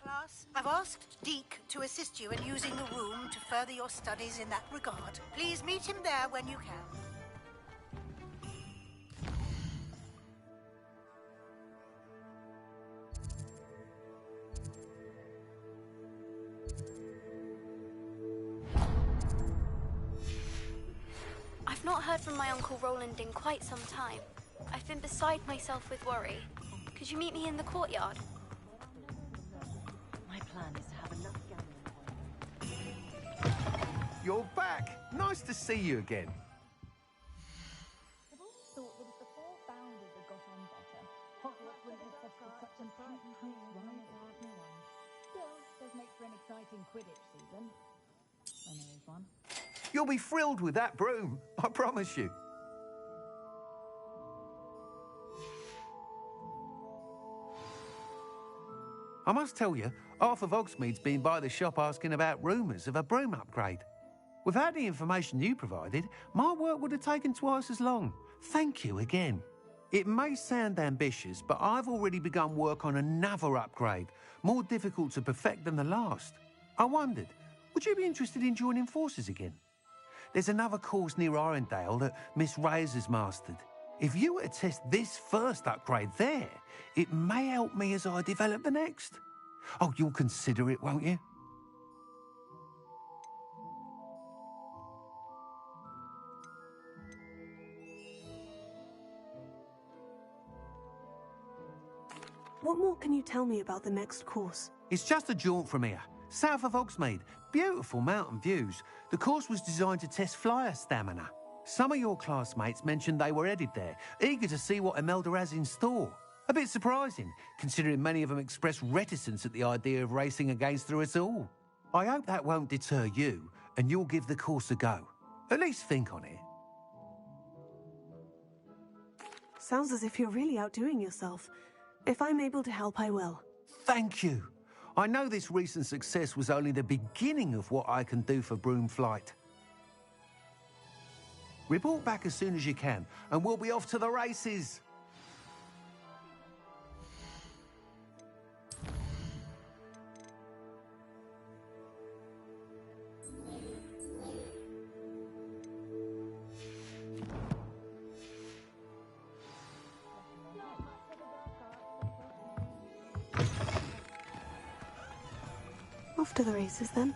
Class, I've asked Deke to assist you in using the room to further your studies in that regard. Please meet him there when you can. I've not heard from my Uncle Roland in quite some time. I've been beside myself with worry. Could you meet me in the courtyard? My plan is to have enough gathering points. You're back. Nice to see you again. I've always thought that if the four founders had got on better, Hogwarts wouldn't have fostered such an intense rivalry. Still, does make for an exciting Quidditch season. I know there's one. You'll be thrilled with that broom, I promise you. I must tell you, half of Hogsmeade's been by the shop asking about rumours of a broom upgrade. Without the information you provided, my work would have taken twice as long. Thank you again. It may sound ambitious, but I've already begun work on another upgrade, more difficult to perfect than the last. I wondered, would you be interested in joining forces again? There's another course near Arendelle that Miss Reyes has mastered. If you were to test this first upgrade there, it may help me as I develop the next. Oh, you'll consider it, won't you? What more can you tell me about the next course? It's just a jaunt from here, south of Hogsmeade. Beautiful mountain views. The course was designed to test flyer stamina. Some of your classmates mentioned they were headed there, eager to see what Imelda has in store. A bit surprising, considering many of them expressed reticence at the idea of racing against her at all. I hope that won't deter you, and you'll give the course a go. At least think on it. Sounds as if you're really outdoing yourself. If I'm able to help, I will. Thank you. I know this recent success was only the beginning of what I can do for Broomflight. Report back as soon as you can, and we'll be off to the races. Off to the races, then.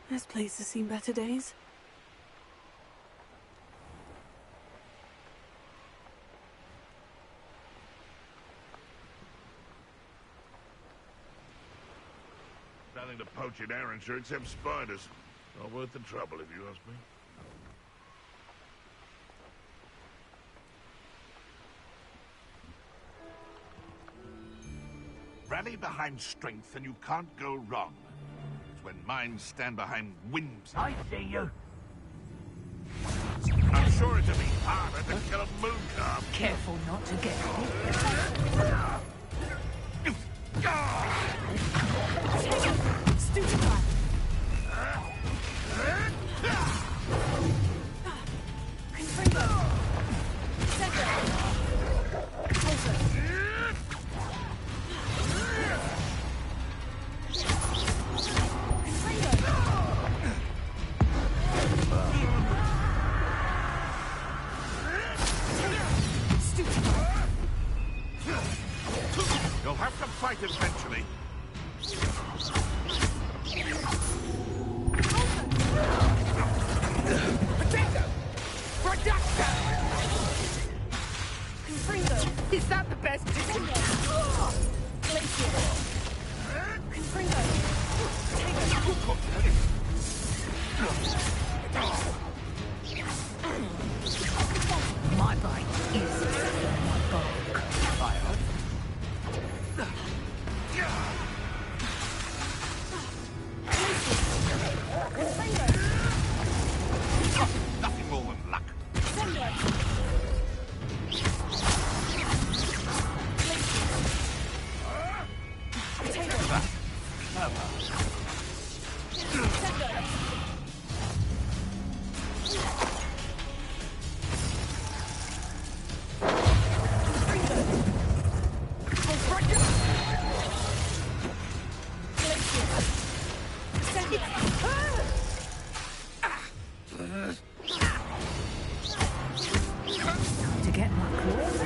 This place has seen better days. to poach in Arrynshire except spiders. Not worth the trouble, if you ask me. Rally behind strength and you can't go wrong. It's when minds stand behind whims. I see you. I'm sure it'll be harder to kill a moon calf. Careful not to get hit. Stupefy. Confringo. Center. Closer. You'll have to fight eventually. Potato! Producto! Confringo! Is that the best chicken? Glacier! Confringo! My bite is my bulk. Fire. Nothing more than luck. To get my claws.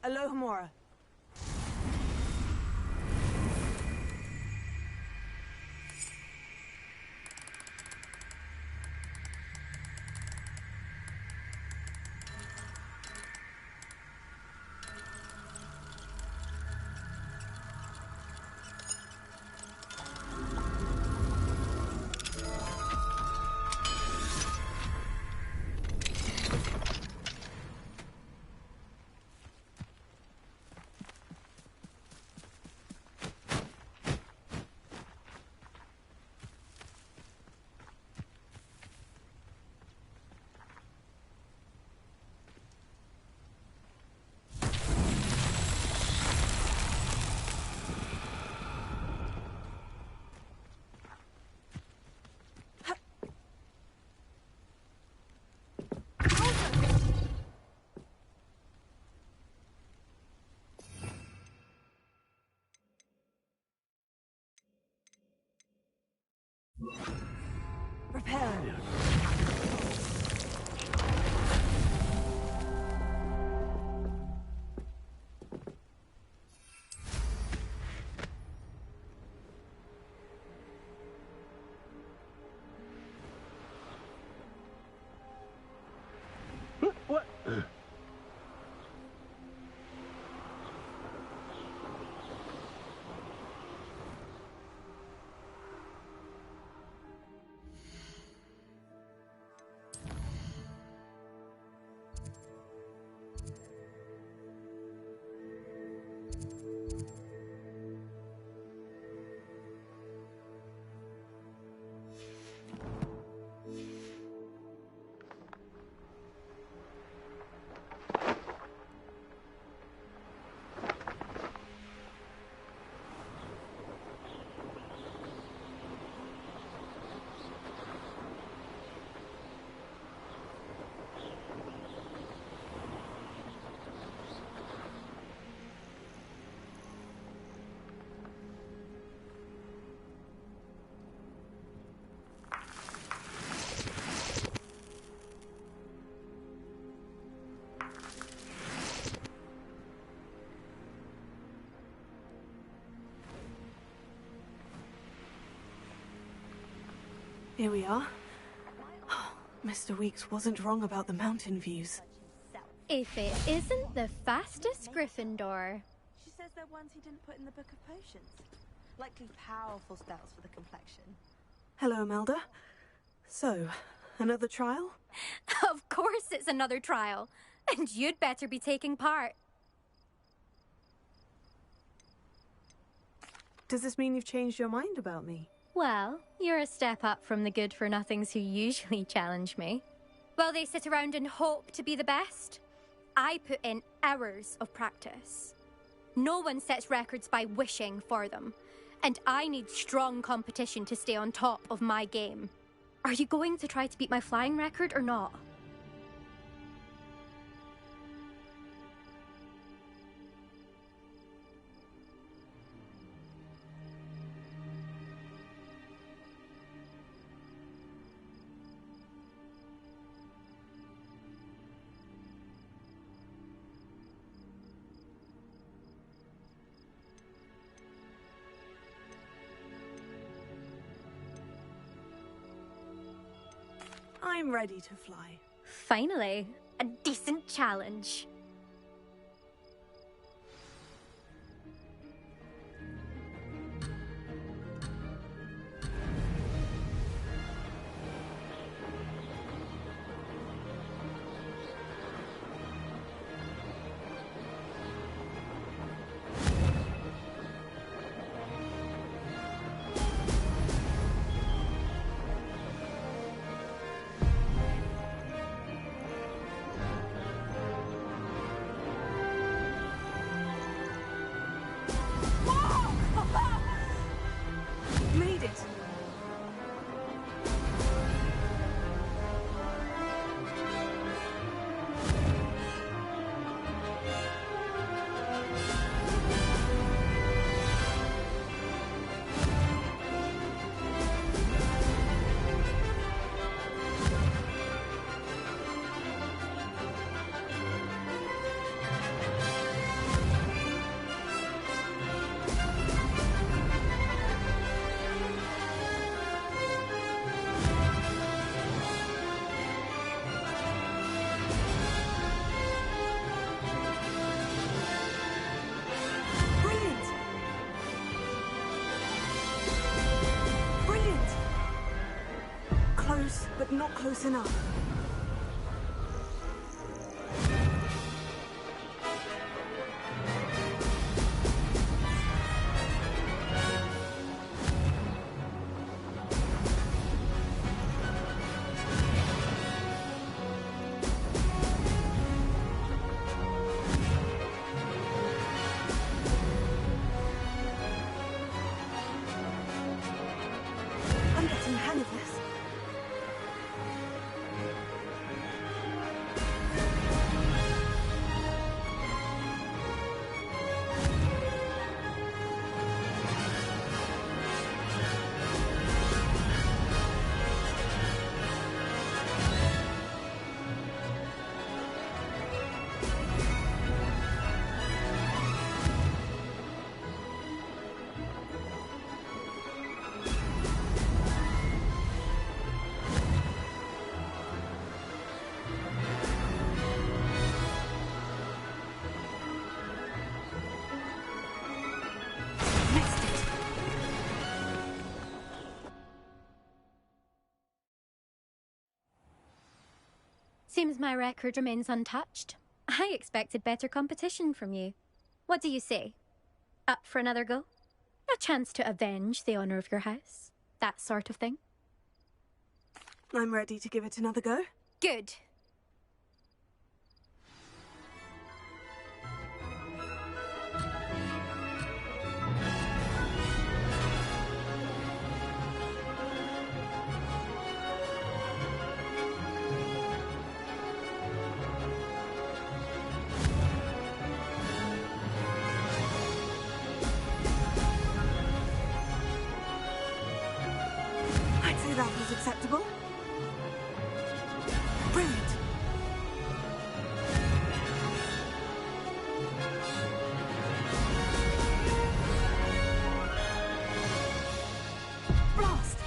Alohomora. Prepare. Here we are. Mr. Weeks wasn't wrong about the mountain views. If it isn't the fastest Gryffindor. She says they're ones he didn't put in the Book of Potions. Likely powerful spells for the complexion. Hello, Imelda. So, another trial? Of course it's another trial. And you'd better be taking part. Does this mean you've changed your mind about me? Well, you're a step up from the good-for-nothings who usually challenge me. While they sit around and hope to be the best, I put in hours of practice. No one sets records by wishing for them, and I need strong competition to stay on top of my game. Are you going to try to beat my flying record or not? I'm ready to fly. Finally, a decent challenge. Made it! Close, but not close enough. I'm getting the hang of this. Seems my record remains untouched. I expected better competition from you. What do you say? Up for another go? A chance to avenge the honor of your house? That sort of thing? I'm ready to give it another go. Good. I'd say that was acceptable. Brilliant. Blast!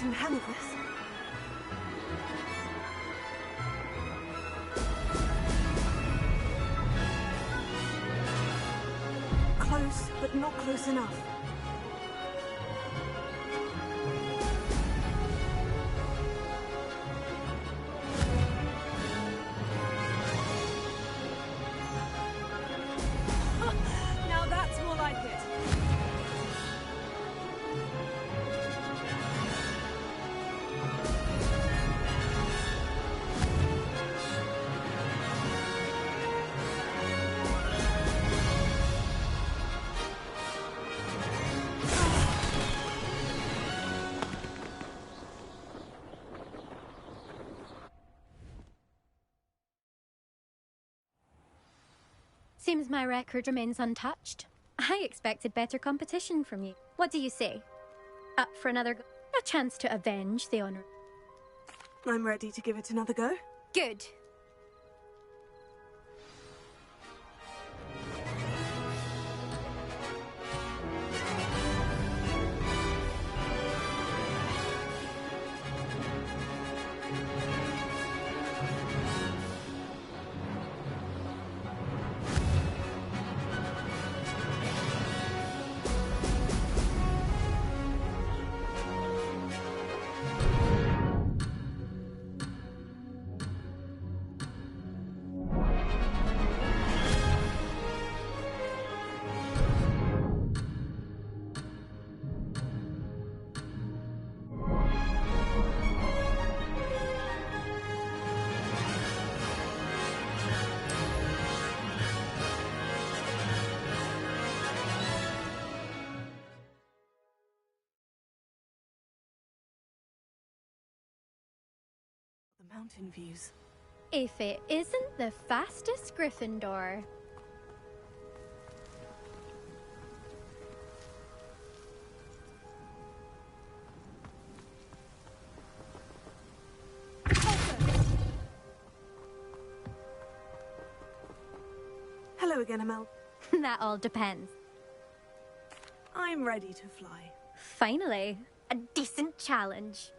getting the hang of this. Close, but not close enough. Now that's more like it. Seems my record remains untouched. I expected better competition from you. What do you say? Up for another go? A chance to avenge the honor. I'm ready to give it another go. Good. The mountain views. If it isn't the fastest Gryffindor. Hello again, Amel. That all depends. I'm ready to fly. Finally, a decent challenge.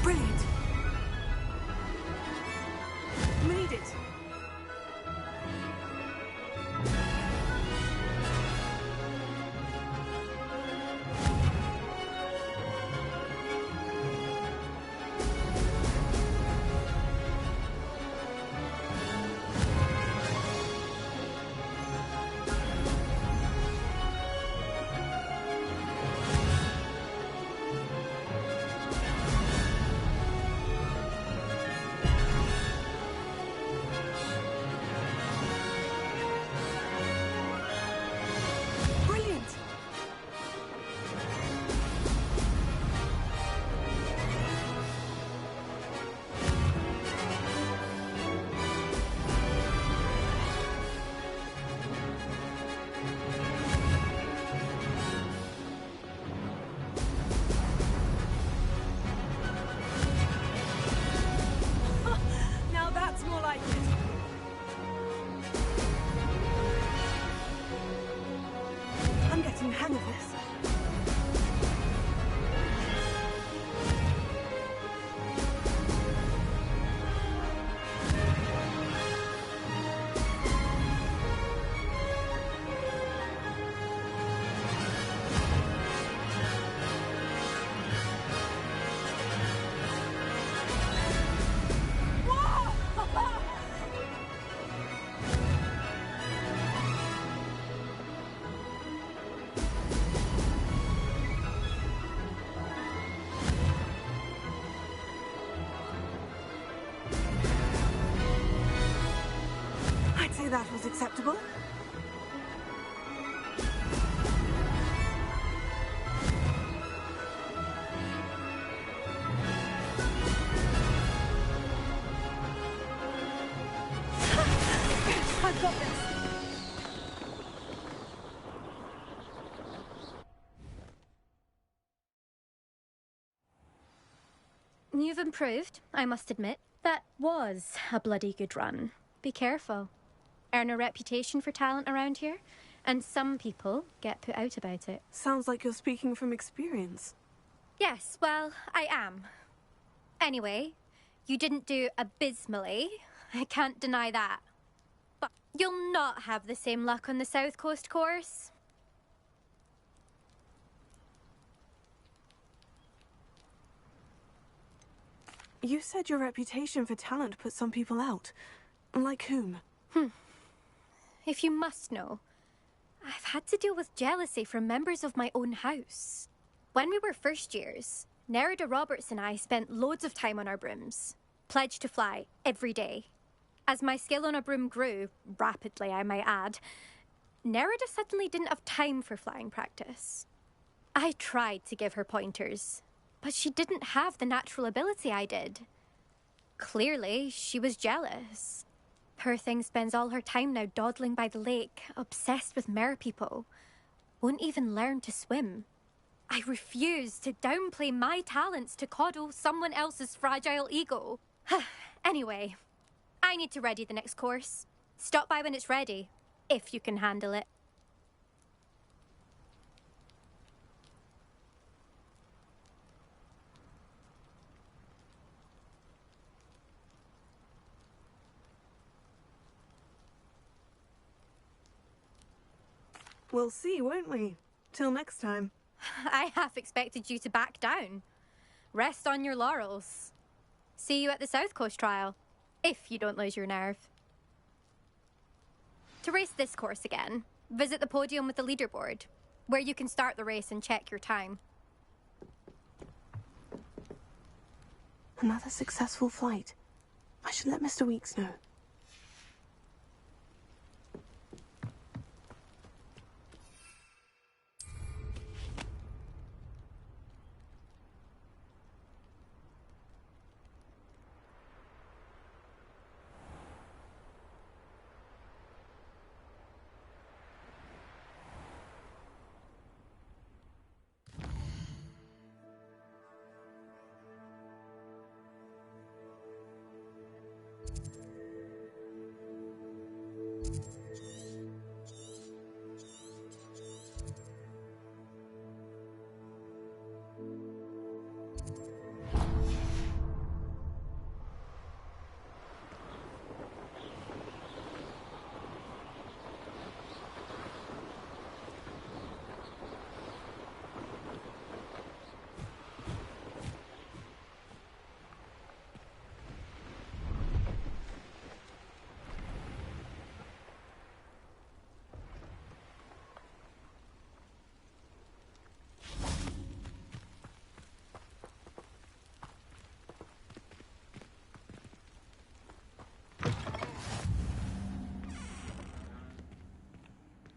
Brilliant. Made it. Now that's more like it. I'm getting the hang of this. I'd say that was acceptable. I've got this. you've improved, I must admit. That was a bloody good run. Be careful. Earn a reputation for talent around here, and some people get put out about it. Sounds like you're speaking from experience. Yes, well, I am. Anyway, you didn't do abysmally. I can't deny that. But you'll not have the same luck on the South Coast course. You said your reputation for talent put some people out. Like whom? If you must know, I've had to deal with jealousy from members of my own house. When we were first years, Nerida Roberts and I spent loads of time on our brooms, pledged to fly every day. As my skill on a broom grew, rapidly I might add, Nerida suddenly didn't have time for flying practice. I tried to give her pointers, but she didn't have the natural ability I did. Clearly, she was jealous. Poor thing spends all her time now dawdling by the lake, obsessed with merpeople. Won't even learn to swim. I refuse to downplay my talents to coddle someone else's fragile ego. Anyway, I need to ready the next course. Stop by when it's ready, if you can handle it. We'll see, won't we? Till next time. I half expected you to back down. Rest on your laurels. See you at the South Coast trial, if you don't lose your nerve. To race this course again, visit the podium with the leaderboard, where you can start the race and check your time. Another successful flight. I should let Mr. Weeks know.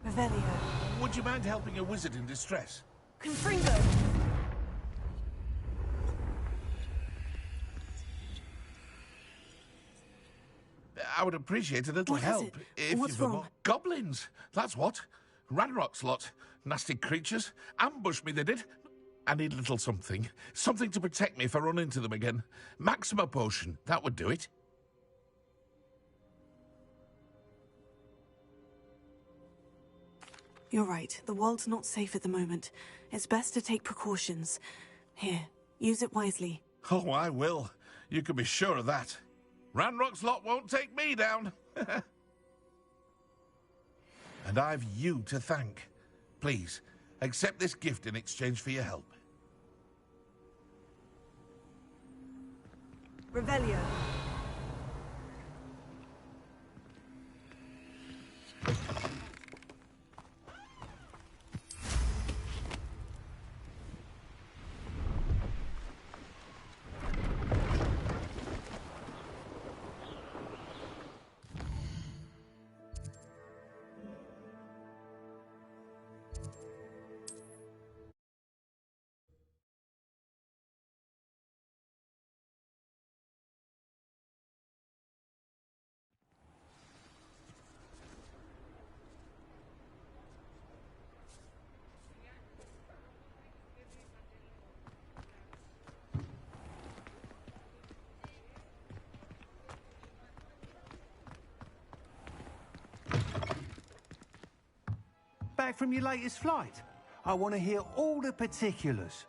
Revelio. Would you mind helping a wizard in distress? Confringo! I would appreciate a little What is help. it? If What's you've wrong? Goblins, that's what. Ranrock's lot. Nasty creatures. Ambushed me, they did. I need a little something. Something to protect me if I run into them again. Maxima potion, that would do it. You're right. The world's not safe at the moment. It's best to take precautions. Here, use it wisely. Oh, I will. You can be sure of that. Ranrock's lot won't take me down. And I've you to thank. Please, accept this gift in exchange for your help. Revelio. back from your latest flight? I want to hear all the particulars.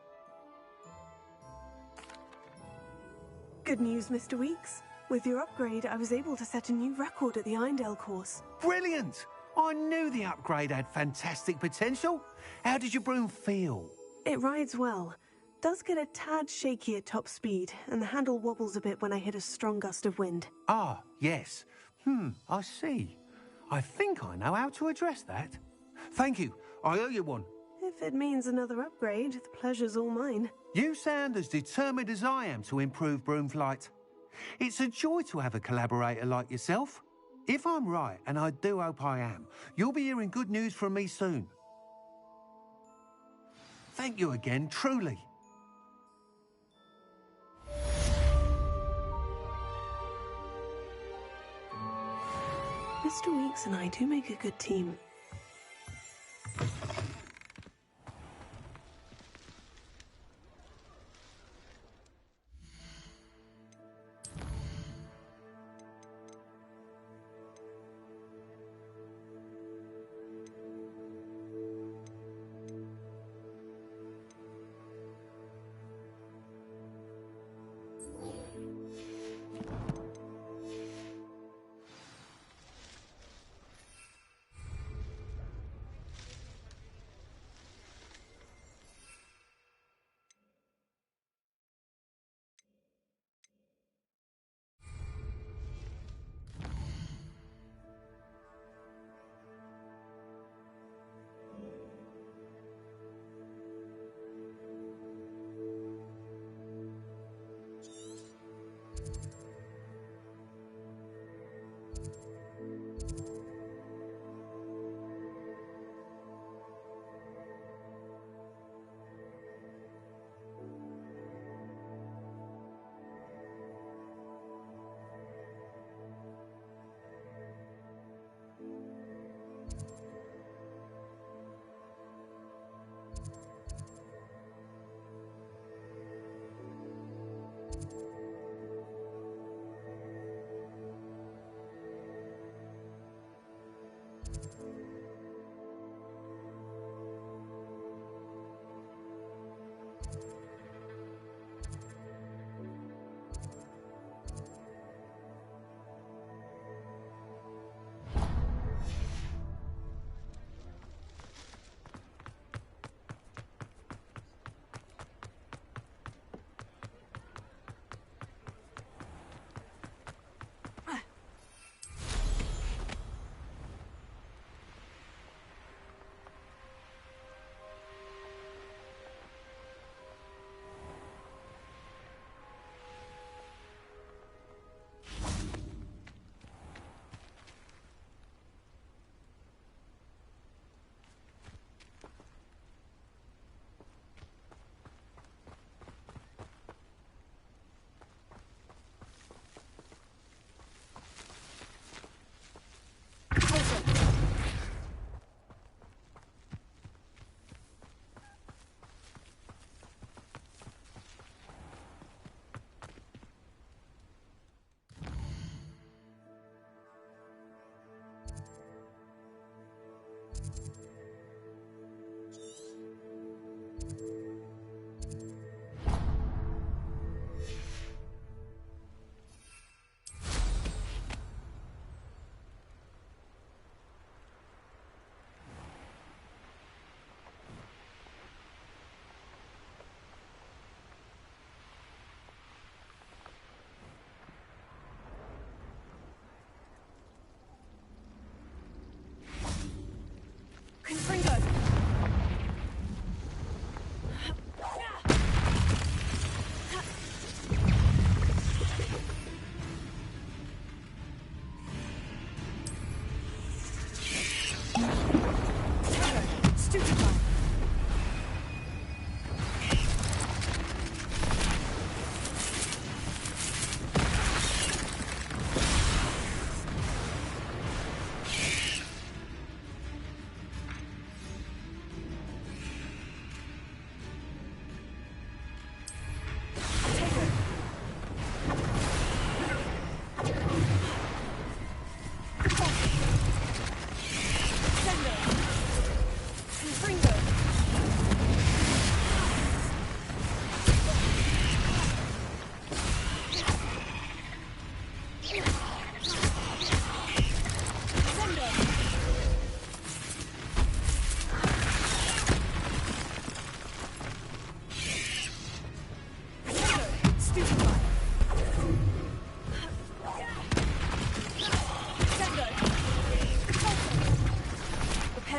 Good news, Mr. Weeks. With your upgrade, I was able to set a new record at the Irondale course. Brilliant! I knew the upgrade had fantastic potential. How did your broom feel? It rides well. Does get a tad shaky at top speed, and the handle wobbles a bit when I hit a strong gust of wind. Ah, yes. I see. I think I know how to address that. Thank you. I owe you one. If it means another upgrade, the pleasure's all mine. You sound as determined as I am to improve broom flight. It's a joy to have a collaborator like yourself. If I'm right, and I do hope I am, you'll be hearing good news from me soon. Thank you again, truly. Mr. Weeks and I do make a good team.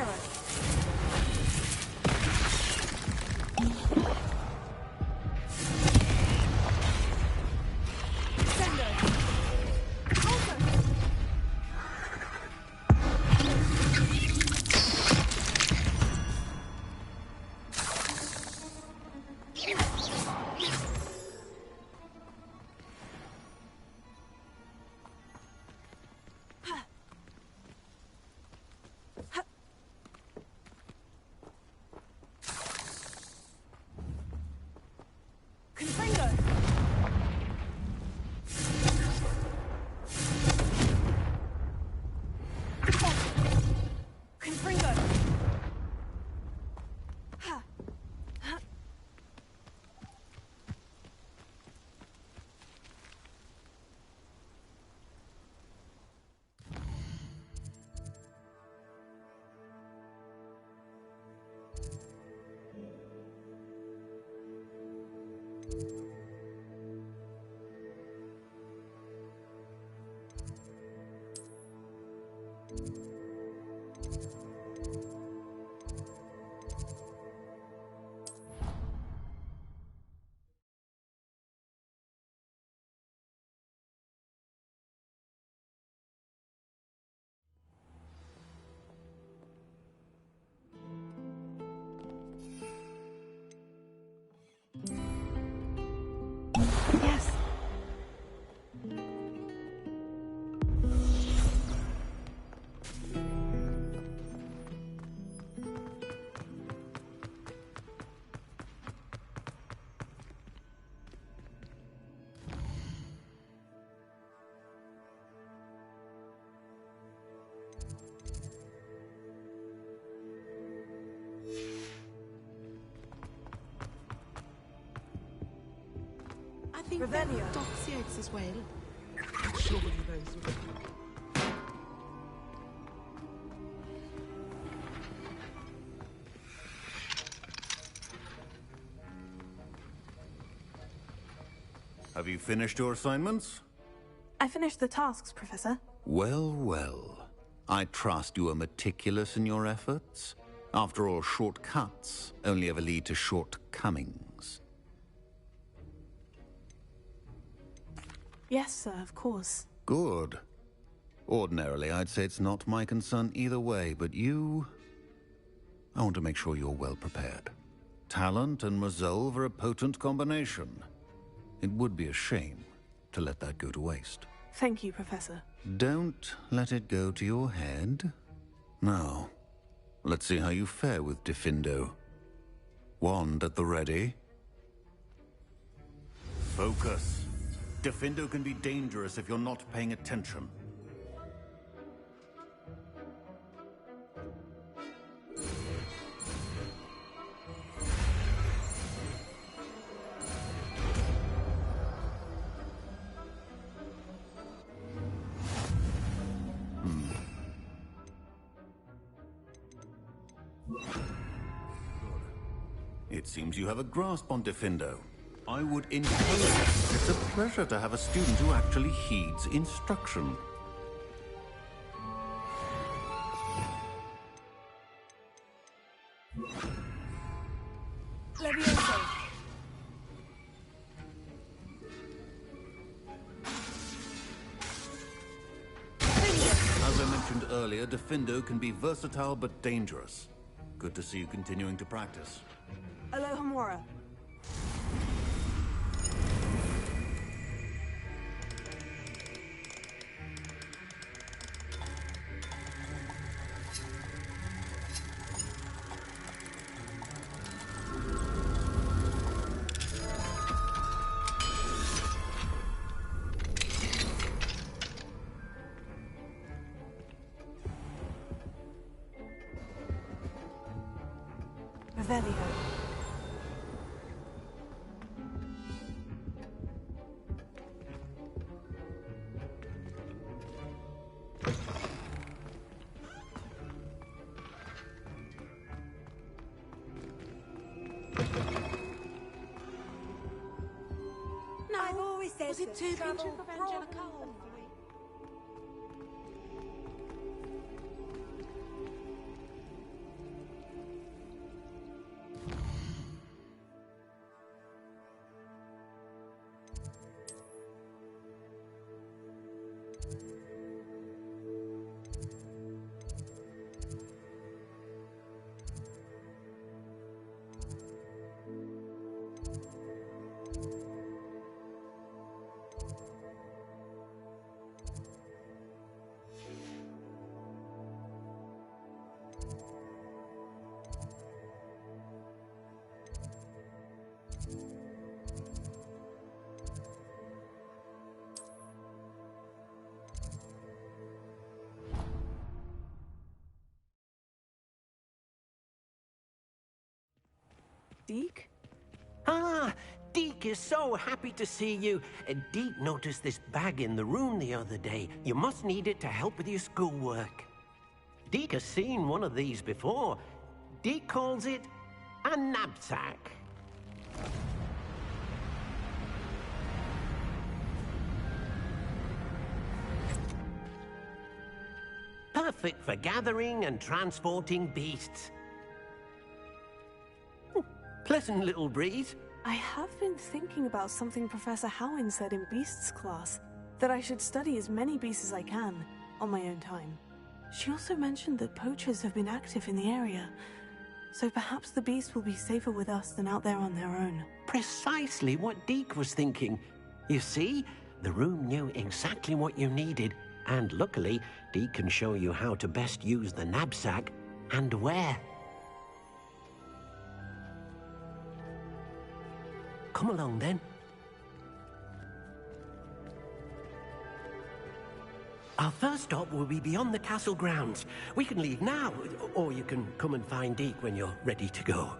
arrow. Yes. I think Revelio. Doxiates as well. Have you finished your assignments? I finished the tasks, Professor. Well, well. I trust you are meticulous in your efforts. After all, shortcuts only ever lead to shortcomings. Yes, sir, of course. Good. Ordinarily, I'd say it's not my concern either way, but you... I want to make sure you're well prepared. Talent and resolve are a potent combination. It would be a shame to let that go to waste. Thank you, Professor. Don't let it go to your head. Now, let's see how you fare with Gryffindor. Wand at the ready. Focus. Gryffindor can be dangerous if you're not paying attention. It seems you have a grasp on Gryffindor. I would encourage it. It's a pleasure to have a student who actually heeds instruction. Levioso. As I mentioned earlier, Gryffindor can be versatile but dangerous. Good to see you continuing to practice. Alohomora. Revelio. No, I've always said was it that too travel pinch of broadens Angelica? Deke? Ah, Deke is so happy to see you. Deke noticed this bag in the room the other day. You must need it to help with your schoolwork. Deke has seen one of these before. Deke calls it a knapsack. Perfect for gathering and transporting beasts. Pleasant little breeze. I have been thinking about something Professor Howin said in Beasts class, that I should study as many beasts as I can, on my own time. She also mentioned that poachers have been active in the area, so perhaps the beasts will be safer with us than out there on their own. Precisely what Deke was thinking. You see, the room knew exactly what you needed, and luckily, Deke can show you how to best use the knapsack and where. Come along, then. Our first stop will be beyond the castle grounds. We can leave now, or you can come and find Deke when you're ready to go.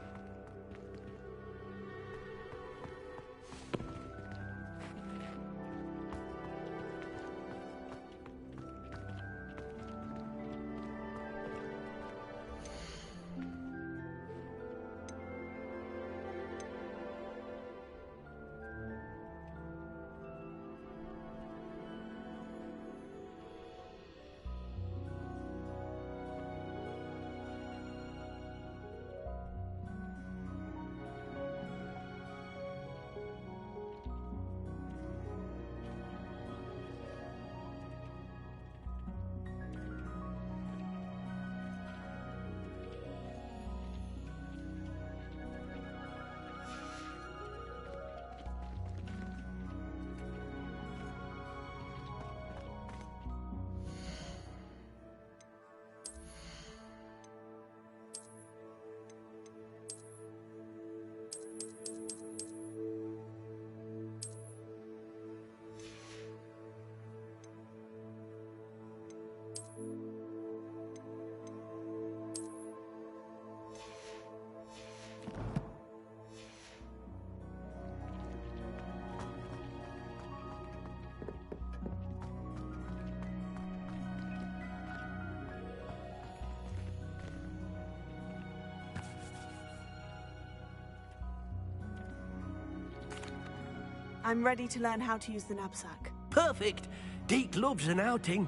I'm ready to learn how to use the knapsack. Perfect! Deke loves an outing.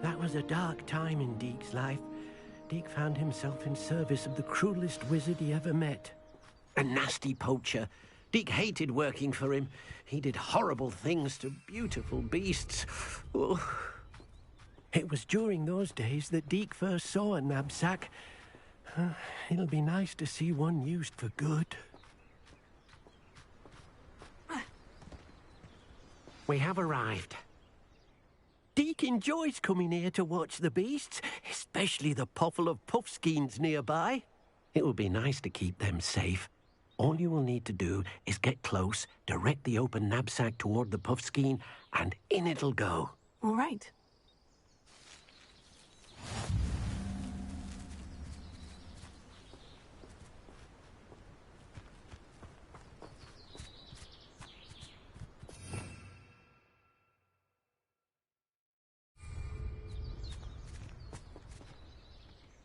That was a dark time in Deke's life. Deke found himself in service of the cruelest wizard he ever met. A nasty poacher. Deke hated working for him. He did horrible things to beautiful beasts. Oh. It was during those days that Deke first saw a knapsack. It'll be nice to see one used for good. We have arrived. Deke enjoys coming here to watch the beasts, especially the puffle of puffskeins nearby. It will be nice to keep them safe. All you will need to do is get close, direct the open knapsack toward the puffskein, and in it'll go. All right.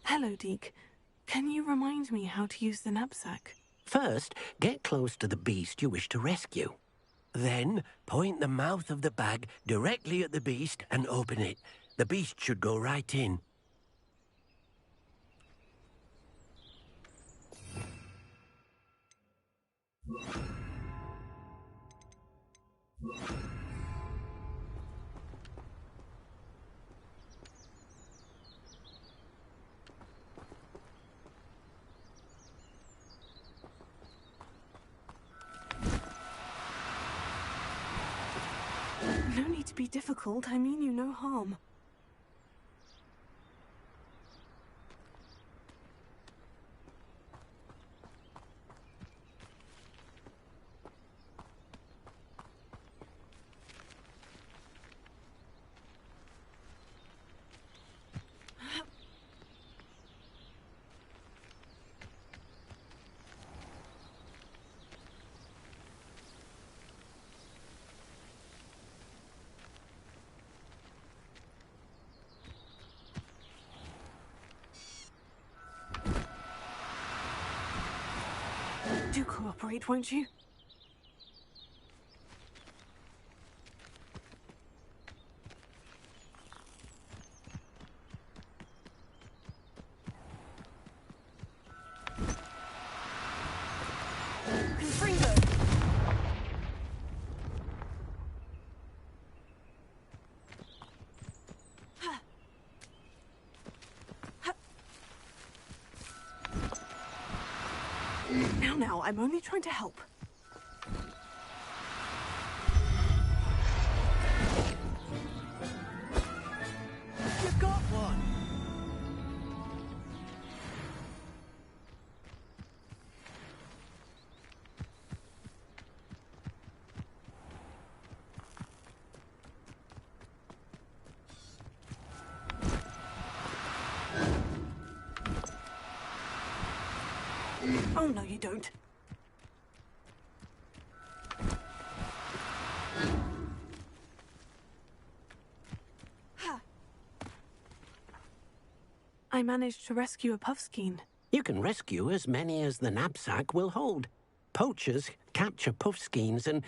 Hello, Deke. Can you remind me how to use the knapsack? First, get close to the beast you wish to rescue. Then, point the mouth of the bag directly at the beast and open it. The beast should go right in. No need to be difficult. I mean you no harm. Do cooperate, won't you? Now, I'm only trying to help. You got one! Oh, no, you don't. I managed to rescue a puffskein. You can rescue as many as the knapsack will hold. Poachers capture puffskeins and,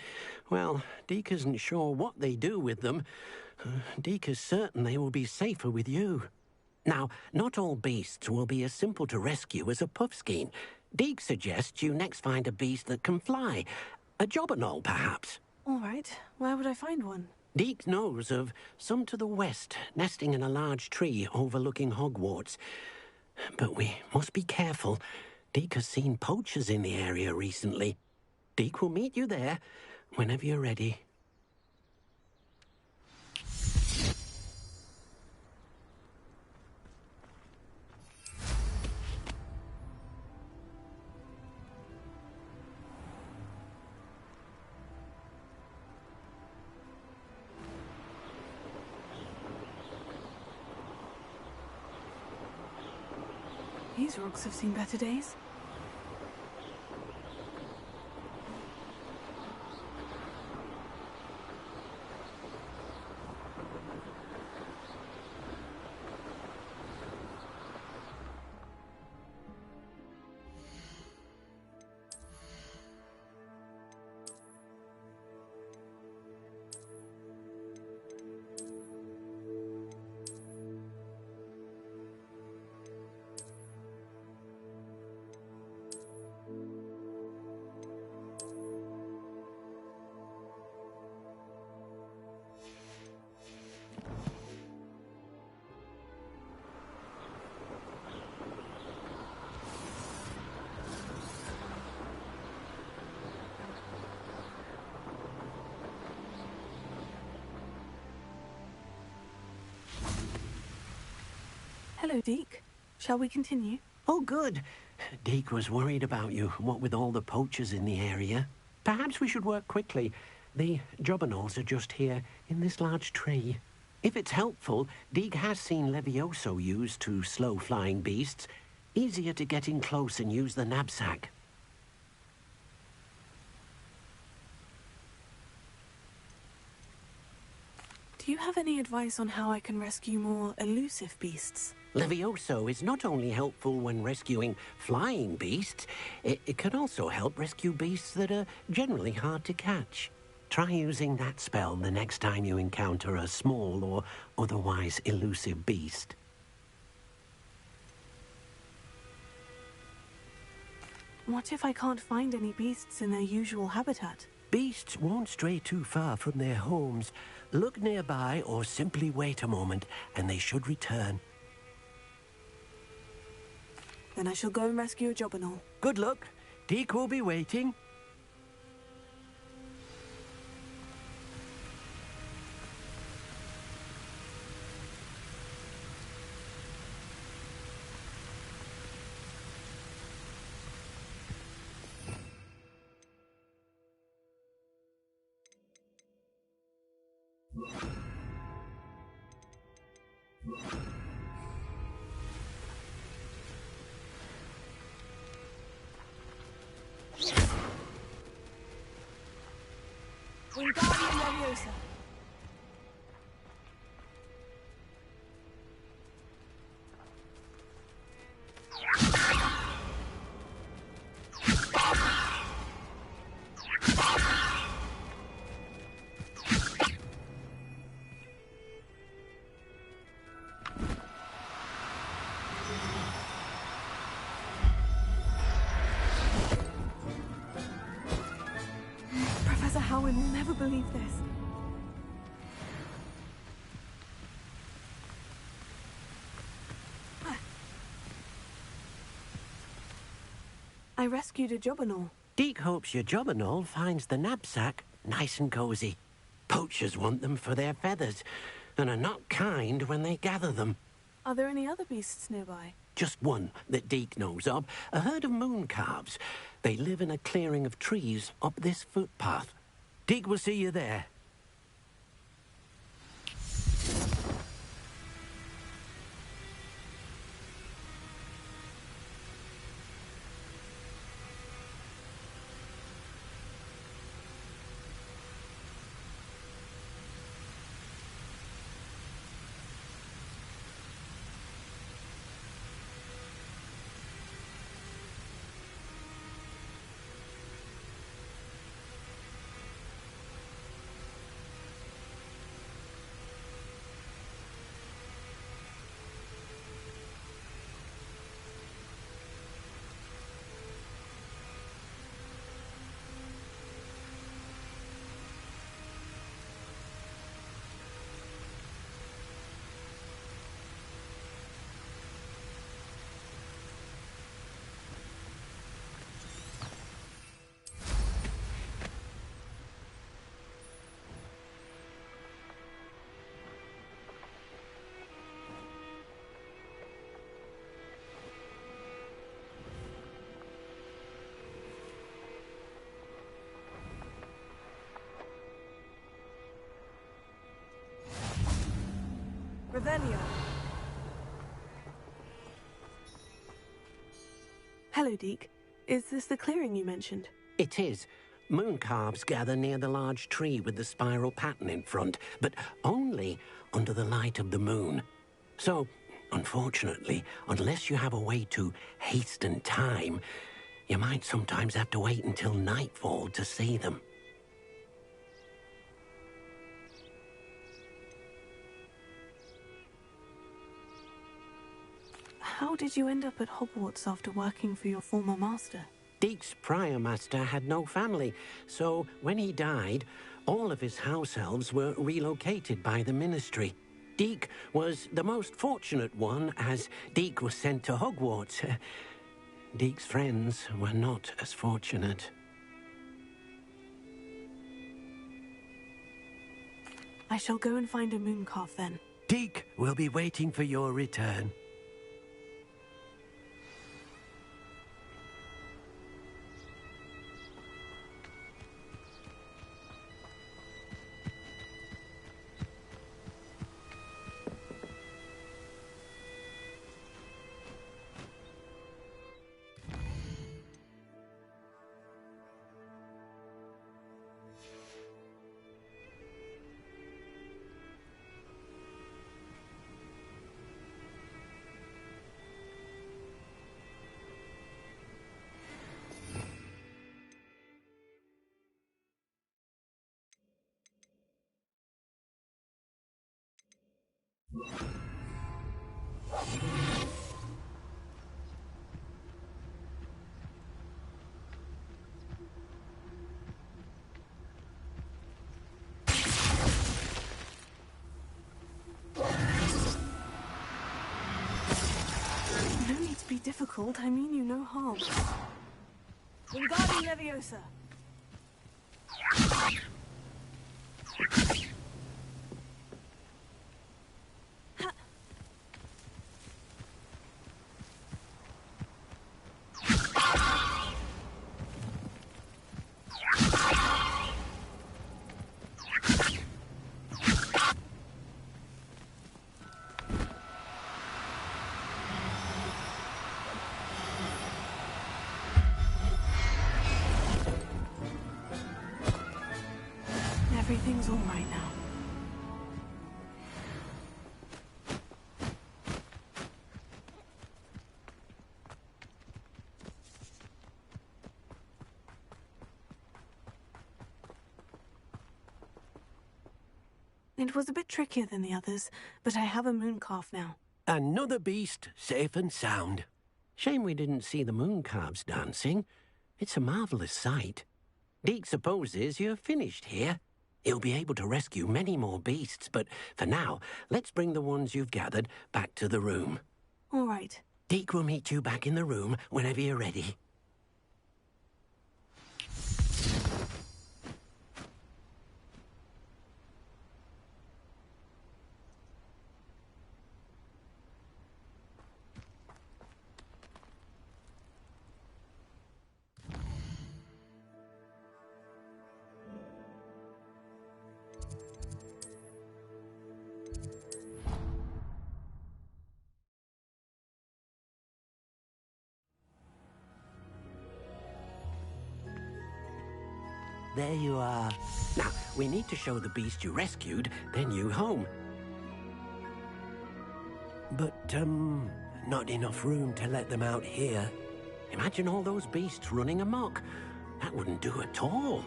well, Deke isn't sure what they do with them. Deke is certain they will be safer with you. Now, not all beasts will be as simple to rescue as a puffskein. Deke suggests you next find a beast that can fly. A jobberknoll, perhaps. All right. Where would I find one? Deke knows of some to the west, nesting in a large tree overlooking Hogwarts. But we must be careful. Deke has seen poachers in the area recently. Deke will meet you there whenever you're ready. These rocks have seen better days. Hello, Deke. Shall we continue? Oh, good. Deke was worried about you, what with all the poachers in the area. Perhaps we should work quickly. The jobberknolls are just here, in this large tree. If it's helpful, Deke has seen Levioso used to slow flying beasts. Easier to get in close and use the knapsack. Do you have any advice on how I can rescue more elusive beasts? Levioso is not only helpful when rescuing flying beasts, it can also help rescue beasts that are generally hard to catch. Try using that spell the next time you encounter a small or otherwise elusive beast. What if I can't find any beasts in their usual habitat? Beasts won't stray too far from their homes. Look nearby or simply wait a moment, and they should return. Then I shall go and rescue a jobberknoll. Good luck. Deke will be waiting. Wingardium Leviosa. Howin will never believe this. I rescued a jobberknoll. Deke hopes your jobberknoll finds the knapsack nice and cozy. Poachers want them for their feathers, and are not kind when they gather them. Are there any other beasts nearby? Just one that Deke knows of, a herd of moon calves. They live in a clearing of trees up this footpath. Deke will see you there. Revelio. Hello, Deke. Is this the clearing you mentioned? It is. Moon calves gather near the large tree with the spiral pattern in front, but only under the light of the moon. So, unfortunately, unless you have a way to hasten time, you might sometimes have to wait until nightfall to see them. How did you end up at Hogwarts after working for your former master? Deke's prior master had no family, so when he died, all of his house elves were relocated by the ministry. Deke was the most fortunate one, as Deke was sent to Hogwarts. Deke's friends were not as fortunate. I shall go and find a mooncalf then. Deke will be waiting for your return. No need to be difficult. I mean you no harm. Wingardium Leviosa. Everything's all right now. It was a bit trickier than the others, but I have a mooncalf now. Another beast, safe and sound. Shame we didn't see the moon calves dancing. It's a marvelous sight. Deke supposes you're finished here. He'll be able to rescue many more beasts, but for now, let's bring the ones you've gathered back to the room. All right. Deke will meet you back in the room whenever you're ready. There you are. Now, we need to show the beast you rescued their new home. But, not enough room to let them out here. Imagine all those beasts running amok. That wouldn't do at all.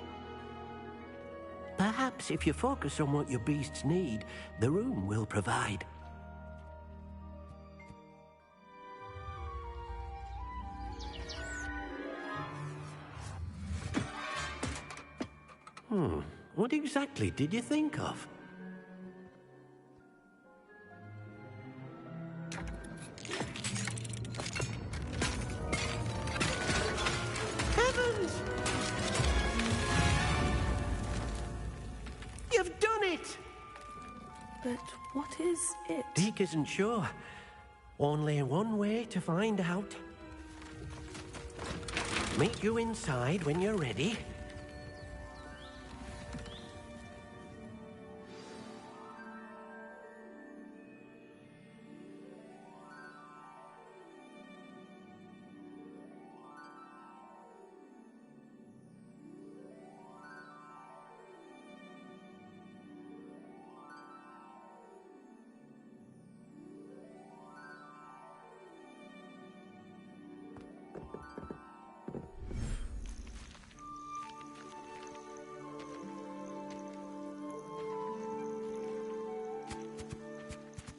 Perhaps if you focus on what your beasts need, the room will provide. What exactly did you think of? Heavens! You've done it! But what is it? Deke isn't sure. Only one way to find out. Meet you inside when you're ready.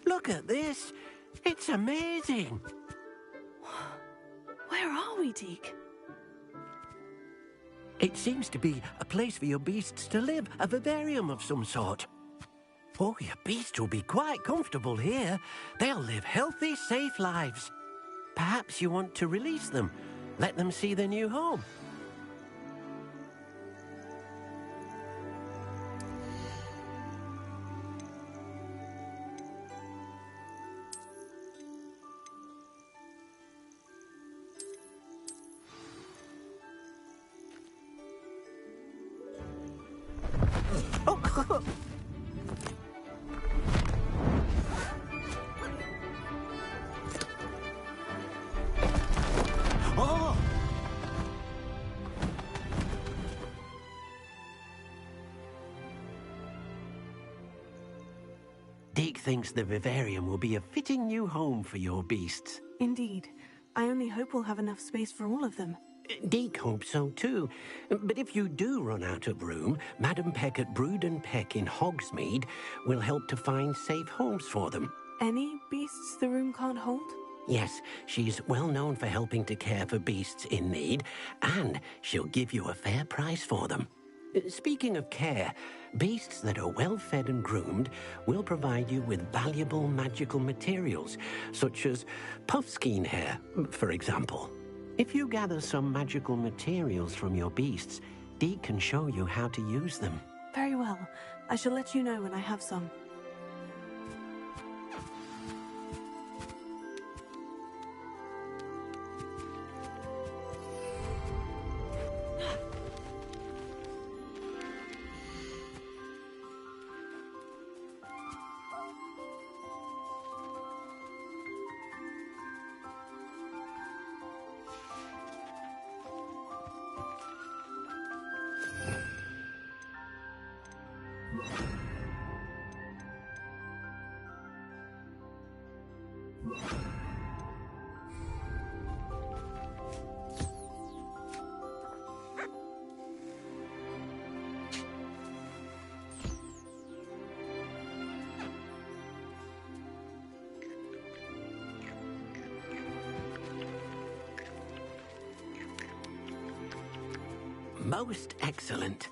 Look at this. It's amazing. Where are we, Deke? It seems to be a place for your beasts to live, a vivarium of some sort. Oh, your beasts will be quite comfortable here. They'll live healthy, safe lives. Perhaps you want to release them, let them see their new home. Deke thinks the vivarium will be a fitting new home for your beasts. Indeed. I only hope we'll have enough space for all of them. Deke hopes so too. But if you do run out of room, Madam Peck at Brood and Peck in Hogsmeade will help to find safe homes for them. Any beasts the room can't hold? Yes, she's well known for helping to care for beasts in need, and she'll give you a fair price for them. Speaking of care, beasts that are well fed and groomed will provide you with valuable magical materials, such as puffskein hair, for example. If you gather some magical materials from your beasts, Deke can show you how to use them. Very well. I shall let you know when I have some. Most excellent.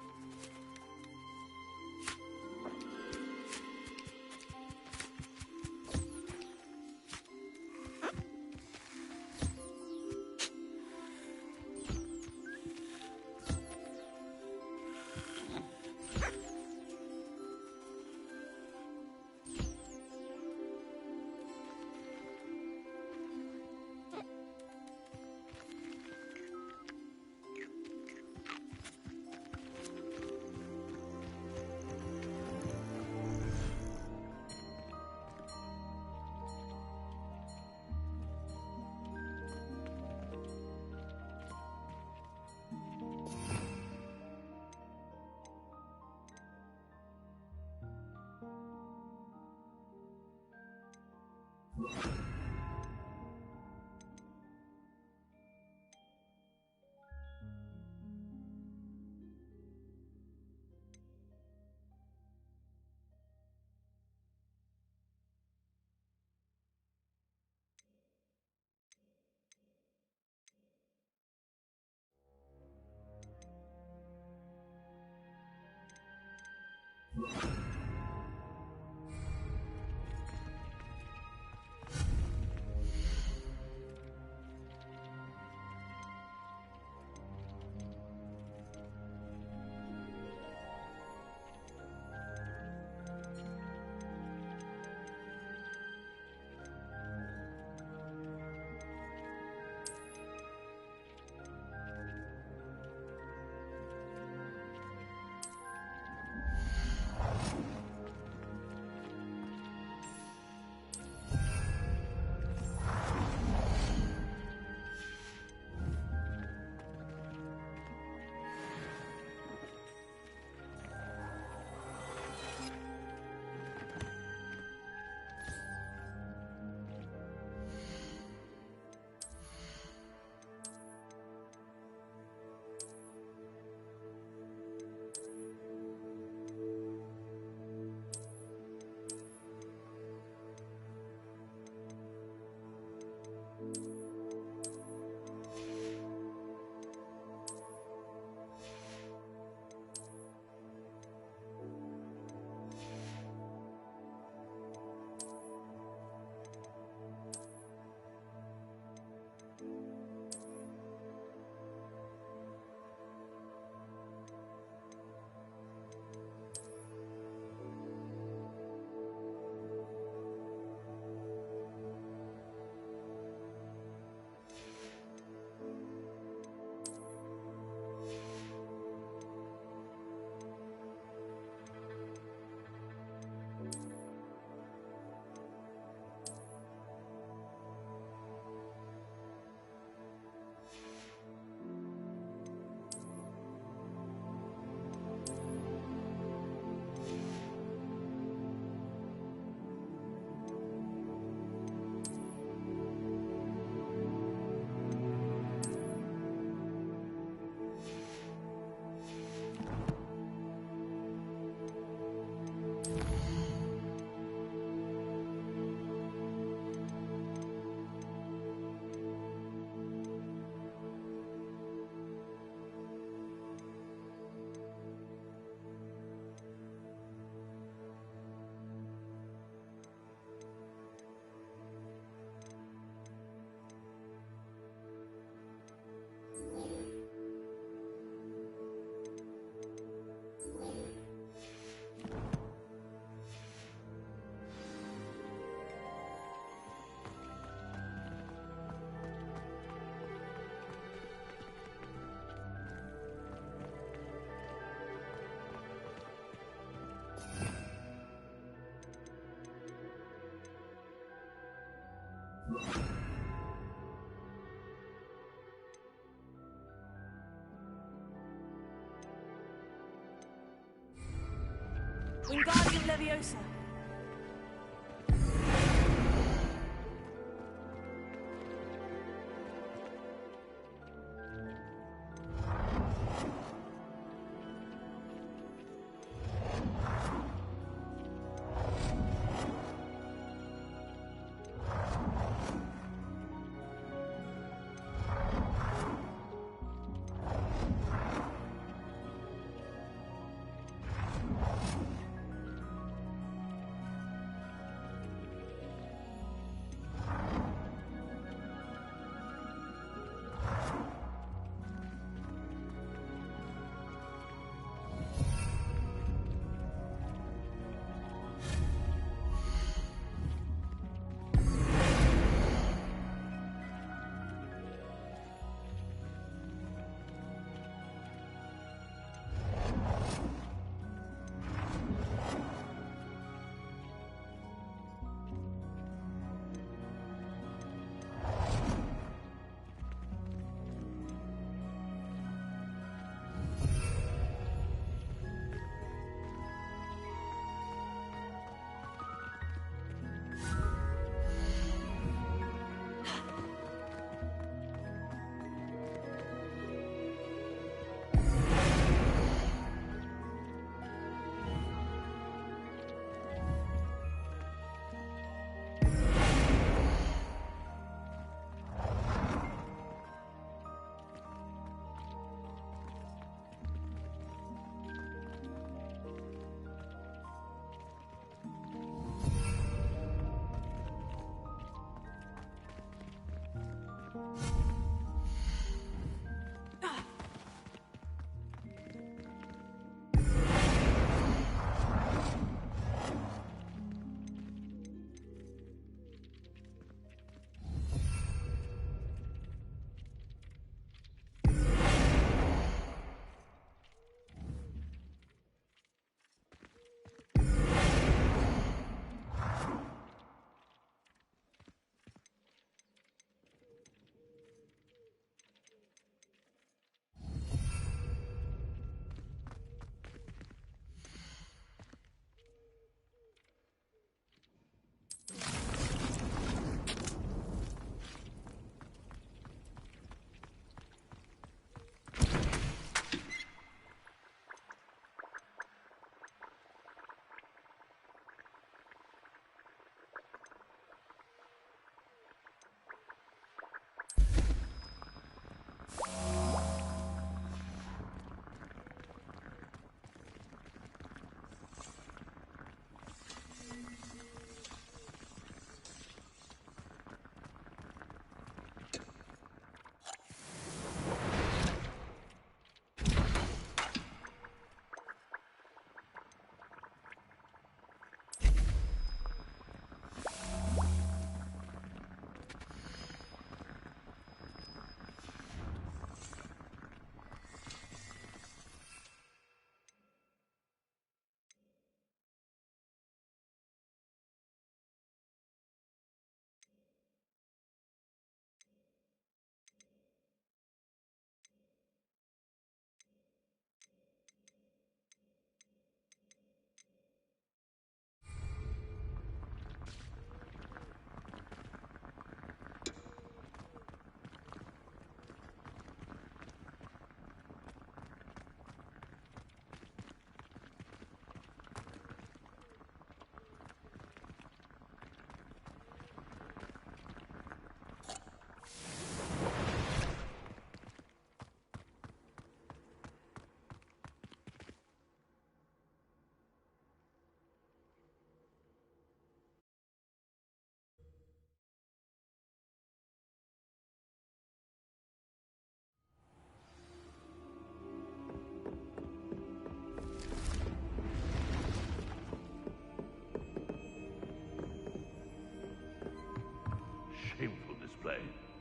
Wingardium Leviosa.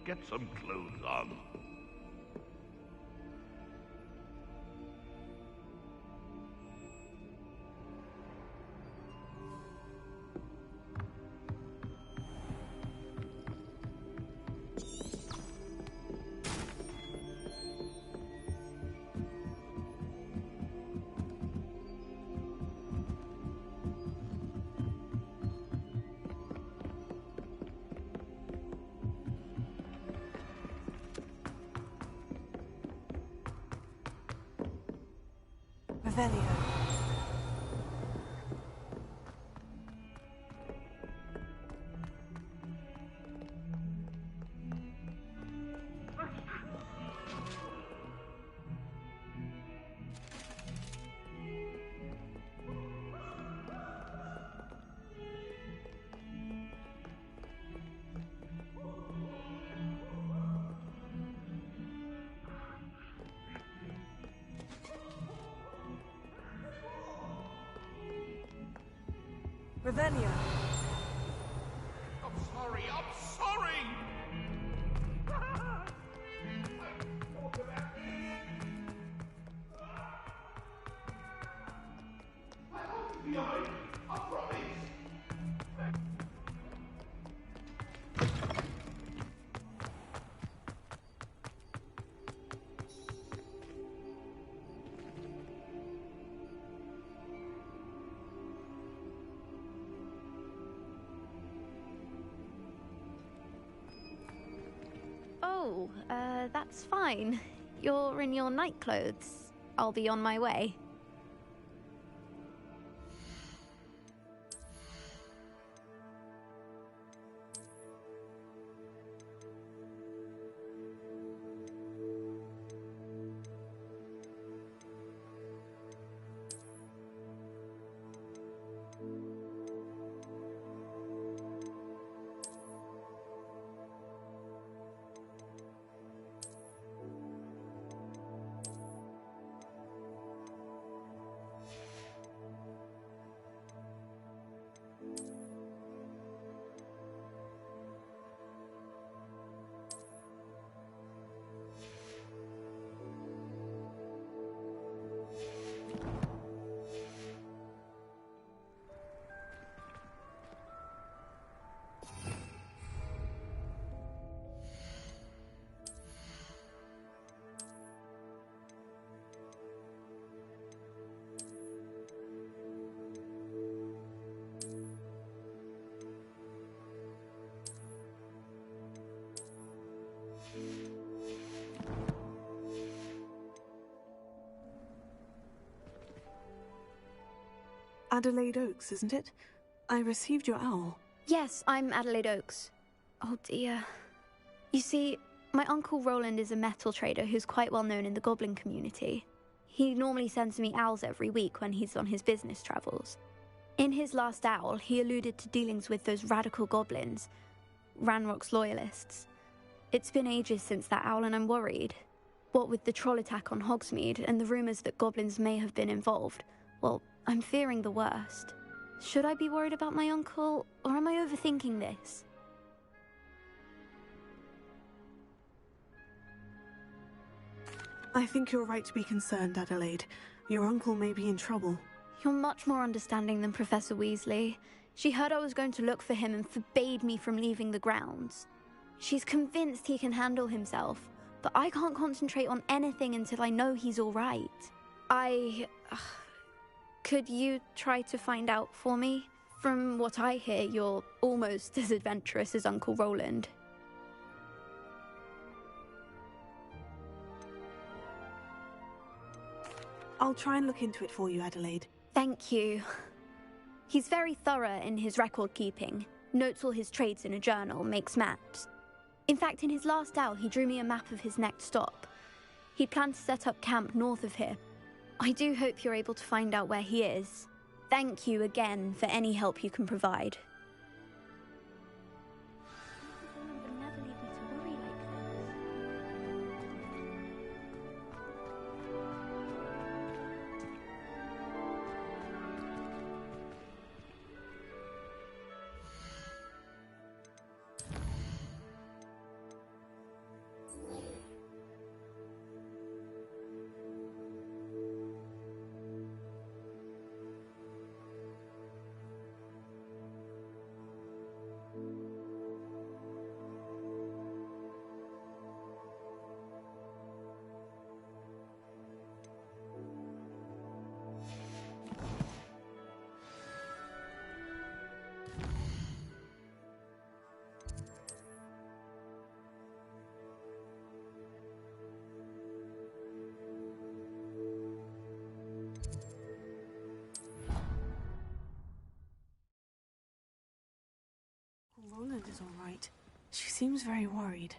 Get some clothes on. Revelio. Revelio. I'm sorry, I'm sorry! Behind, I promise. Oh, that's fine. You're in your night clothes. I'll be on my way. Adelaide Oaks, isn't it? I received your owl. Yes, I'm Adelaide Oaks. Oh dear. You see, my Uncle Roland is a metal trader who's quite well known in the goblin community. He normally sends me owls every week when he's on his business travels. In his last owl, he alluded to dealings with those radical goblins, Ranrock's loyalists. It's been ages since that owl and I'm worried. What with the troll attack on Hogsmeade and the rumours that goblins may have been involved, well, I'm fearing the worst. Should I be worried about my uncle, or am I overthinking this? I think you're right to be concerned, Adelaide. Your uncle may be in trouble. You're much more understanding than Professor Weasley. She heard I was going to look for him and forbade me from leaving the grounds. She's convinced he can handle himself, but I can't concentrate on anything until I know he's all right. Could you try to find out for me? From what I hear, you're almost as adventurous as Uncle Roland. I'll try and look into it for you, Adelaide. Thank you. He's very thorough in his record keeping, notes all his trades in a journal, makes maps. In fact, in his last owl, he drew me a map of his next stop. He planned to set up camp north of here. I do hope you're able to find out where he is. Thank you again for any help you can provide. She seems very worried.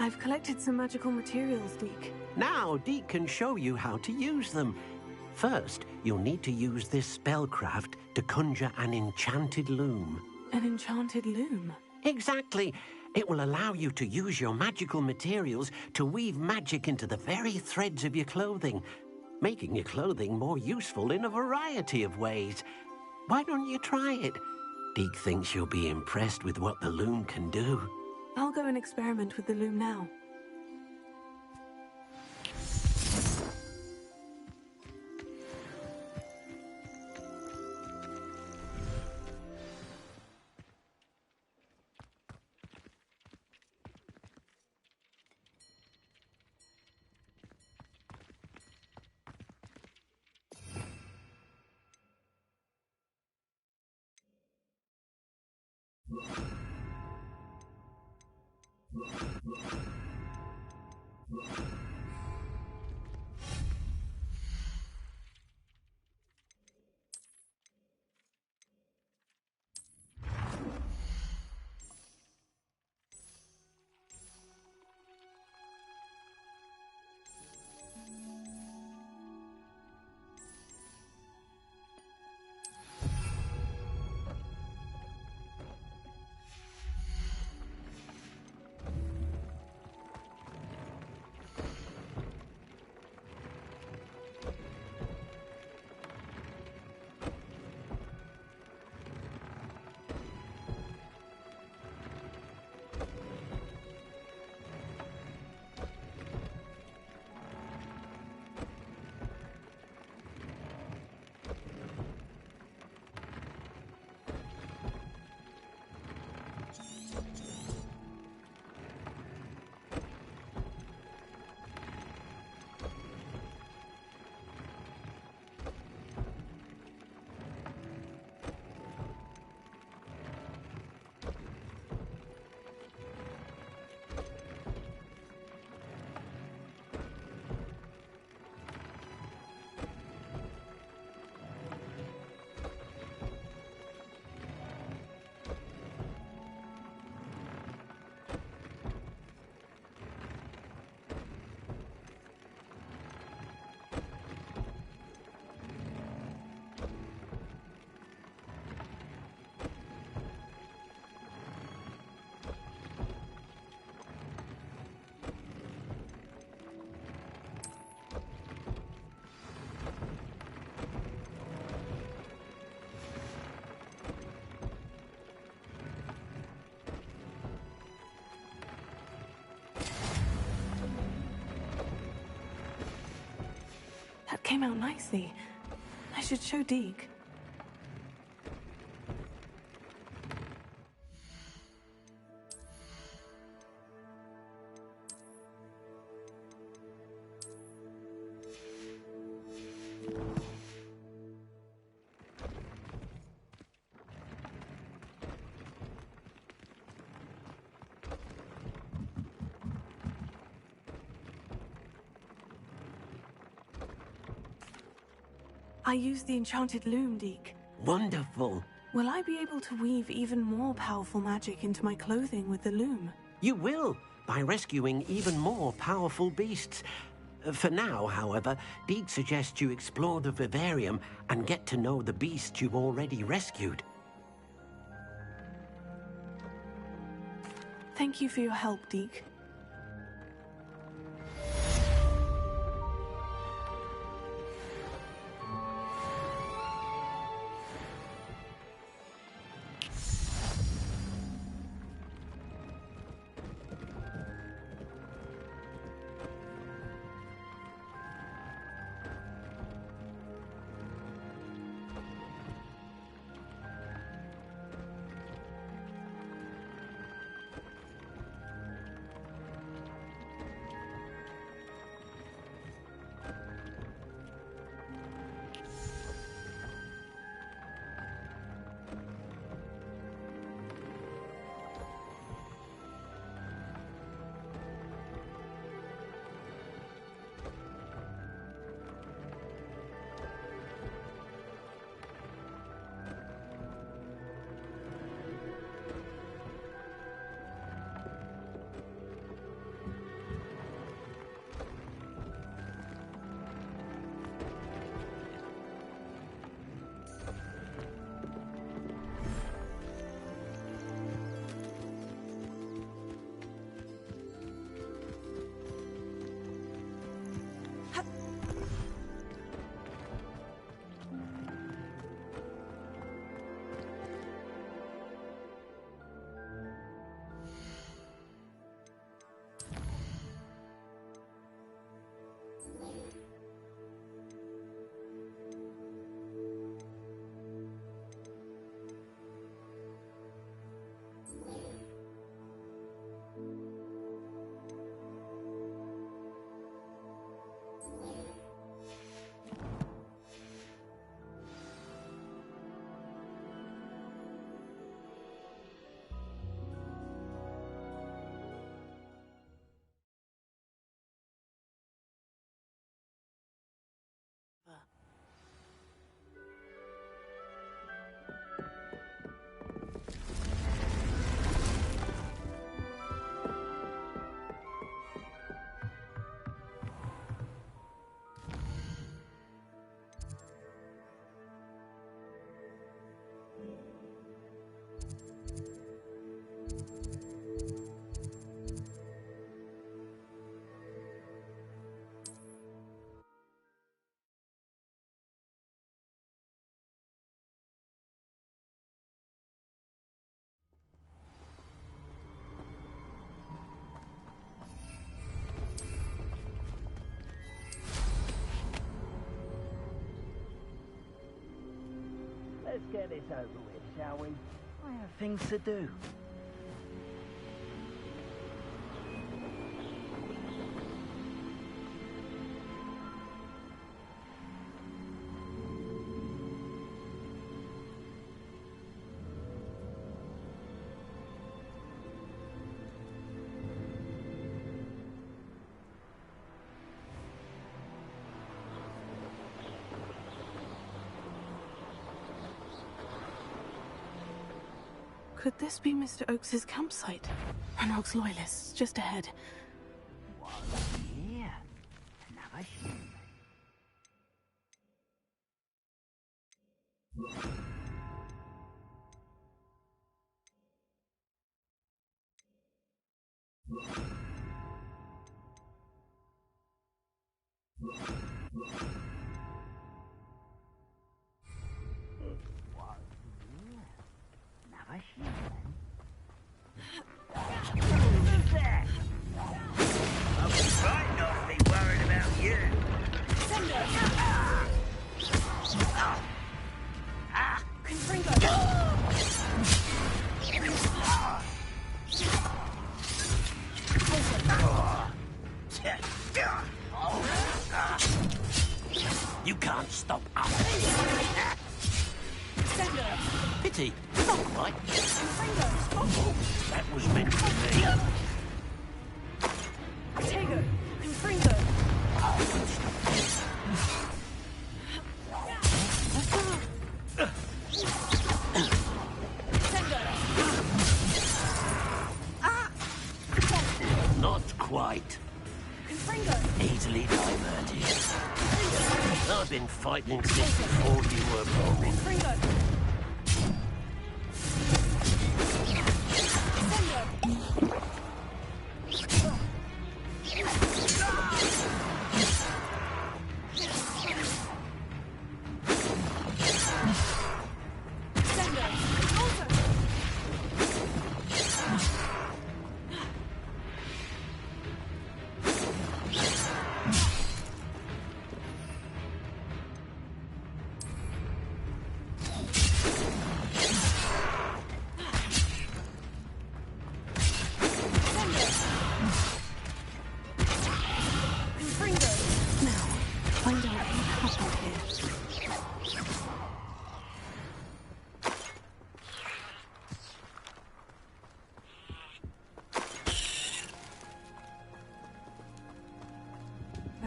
I've collected some magical materials, Deke. Now, Deke can show you how to use them. First, you'll need to use this spellcraft to conjure an enchanted loom. An enchanted loom? Exactly. It will allow you to use your magical materials to weave magic into the very threads of your clothing, making your clothing more useful in a variety of ways. Why don't you try it? Deke thinks you'll be impressed with what the loom can do. I'll go and experiment with the loom now. That came out nicely. I should show Deke. I used the enchanted loom, Deke. Wonderful. Will I be able to weave even more powerful magic into my clothing with the loom? You will, by rescuing even more powerful beasts. For now, however, Deke suggests you explore the vivarium and get to know the beast you've already rescued. Thank you for your help, Deke. Let's get this over with, shall we? I have things to do. Could this be Mr. Oakes's campsite? Ranrock's loyalists, just ahead. Yeah. Another human. You can't stop us. Pity, not quite. That was meant for me. Potato, Confringo. Not quite. Easily done. been fighting since before you were born.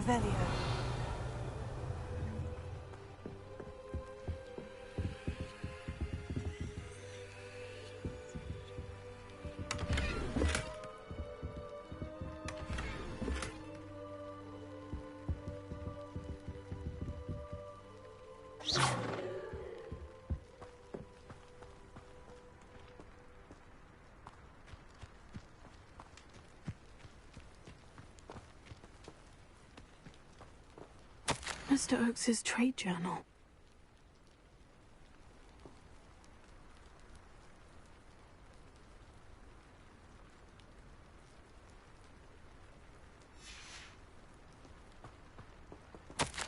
Revelio. Mr. Oakes's trade journal.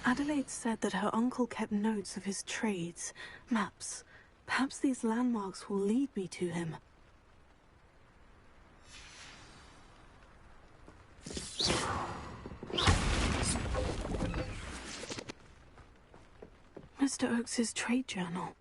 Adelaide said that her uncle kept notes of his trades, maps. Perhaps these landmarks will lead me to him. Mr. Oakes's trade journal.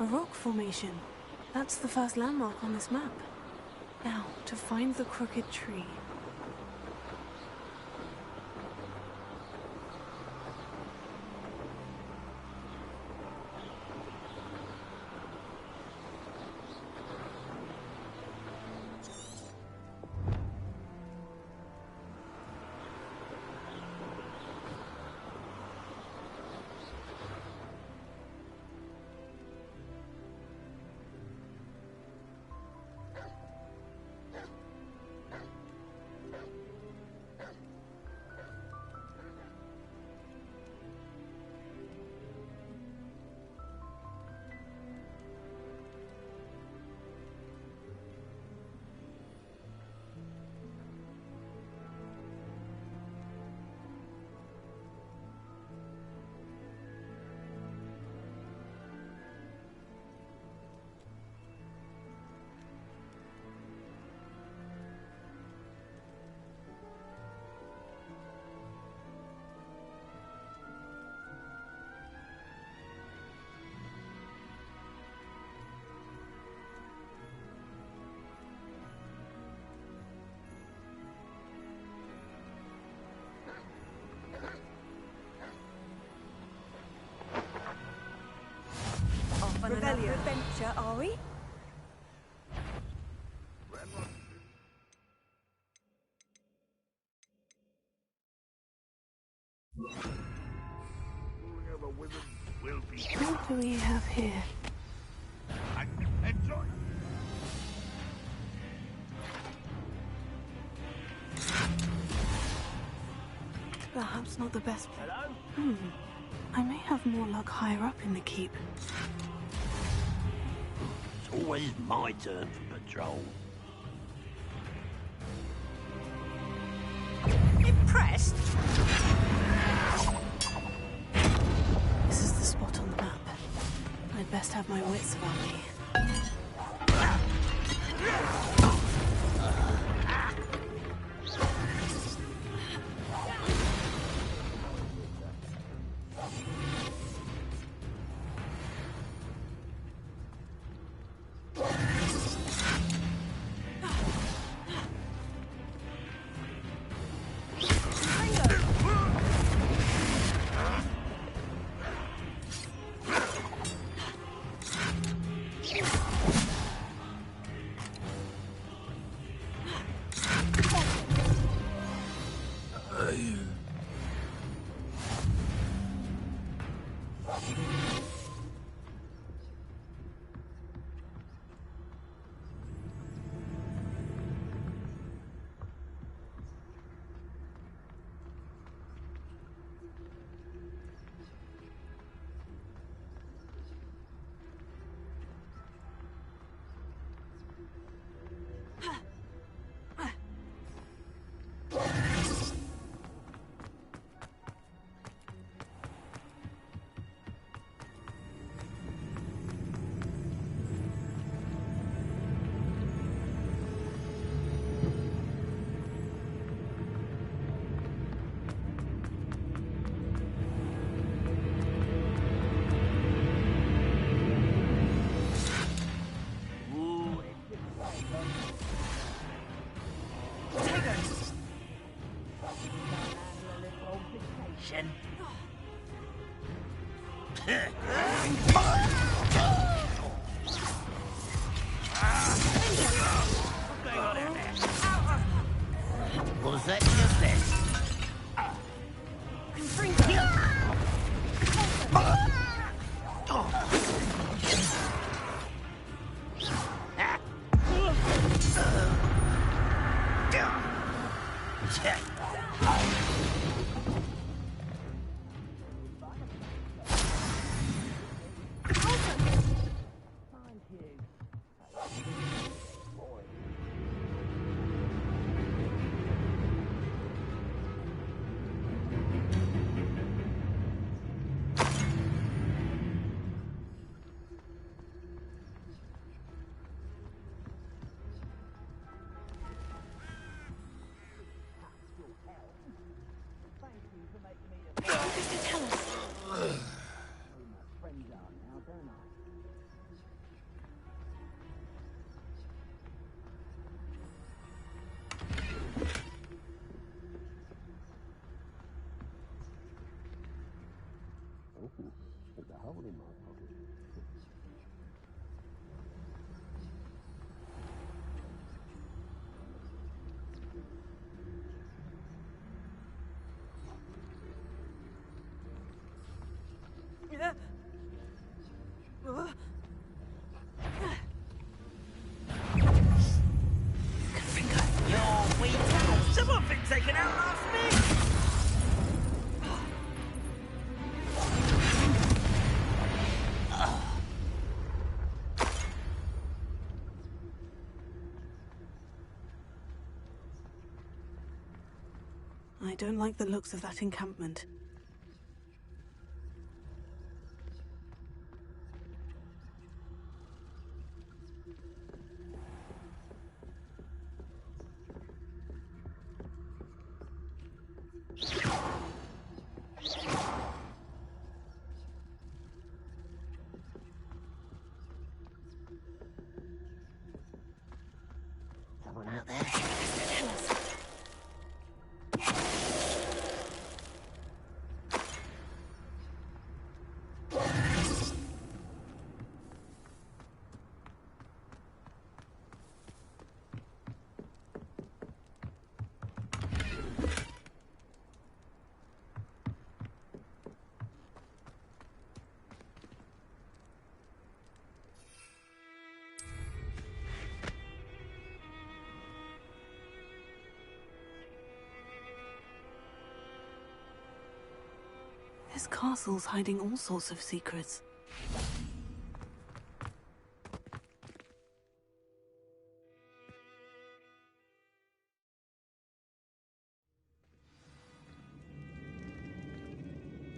A rock formation. That's the first landmark on this map. Now, to find the crooked tree. on another adventure, are we? What do we have here? Enjoy. Perhaps not the best place. I may have more luck higher up in the keep. It's always my turn for patrol. Impressed? This is the spot on the map. I'd best have my wits about me. Was that just then? There's a hole in my pocket. You're weak. Someone been taken out last minute. I don't like the looks of that encampment. Someone out there? This castle's hiding all sorts of secrets.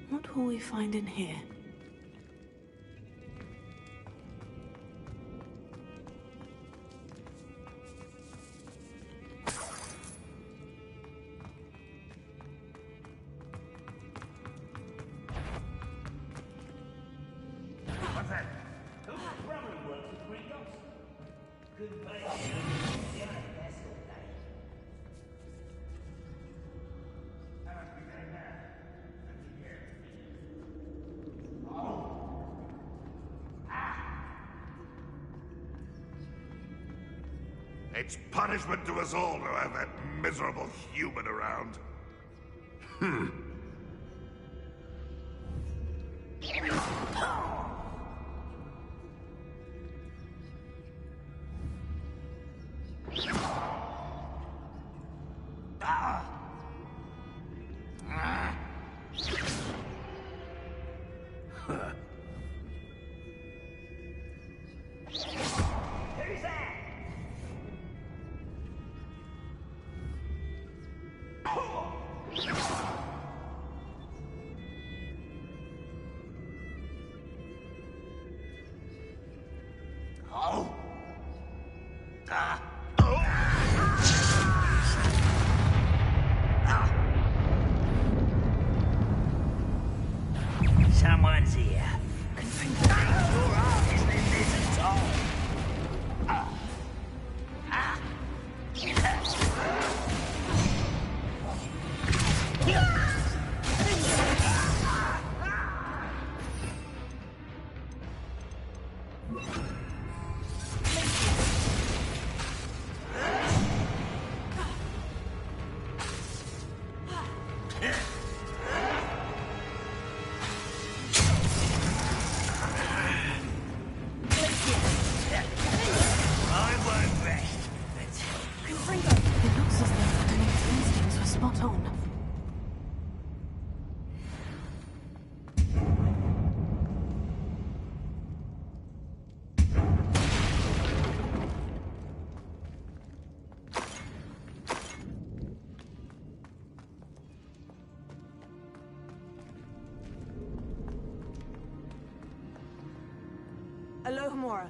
What will we find in here? It's punishment to us all to have that miserable human around. Someone's here. Your arm is in this at all. Alohomora.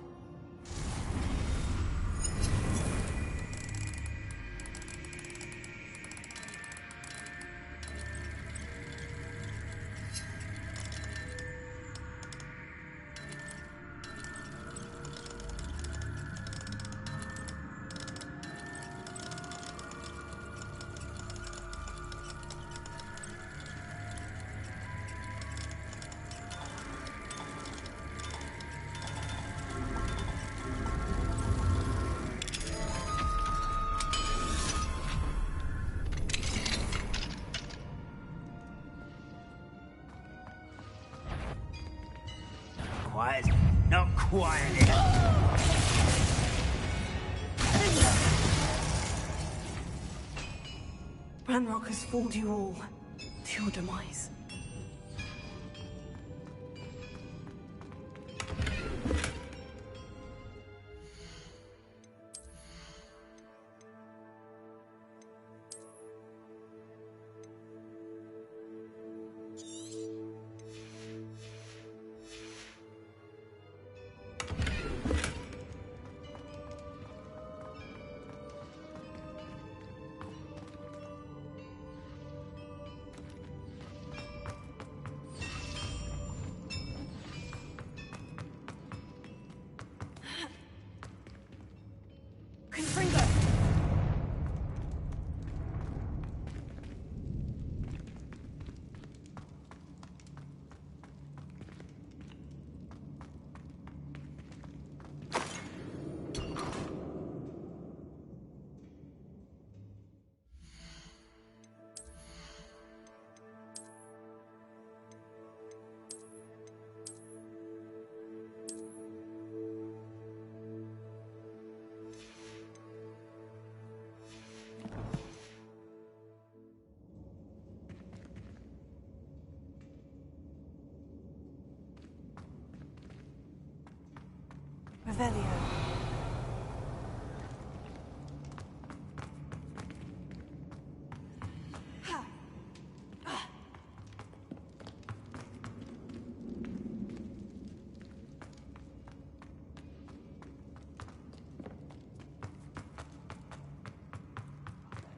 Quiet. Not quiet. Ranrock has fooled you all to your demise. Revelio.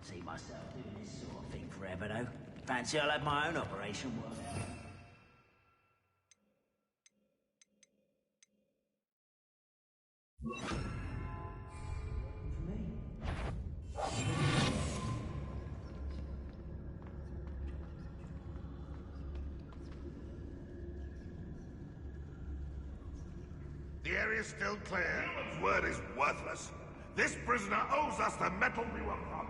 See myself doing this sort of thing forever, though. Fancy I'll have my own operation worked out. The area's still clear. His word is worthless. This prisoner owes us the metal we were promised.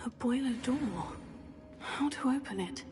A boiler door. How to open it?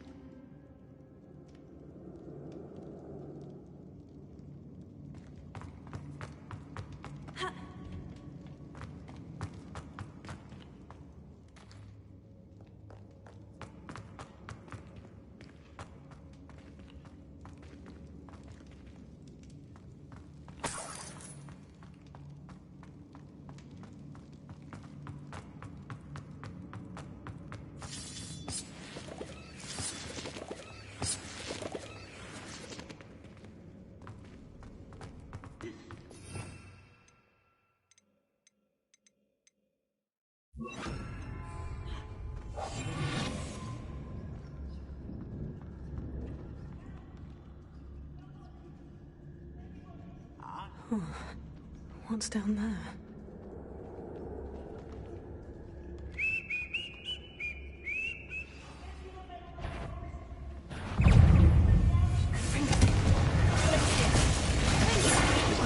What's down there?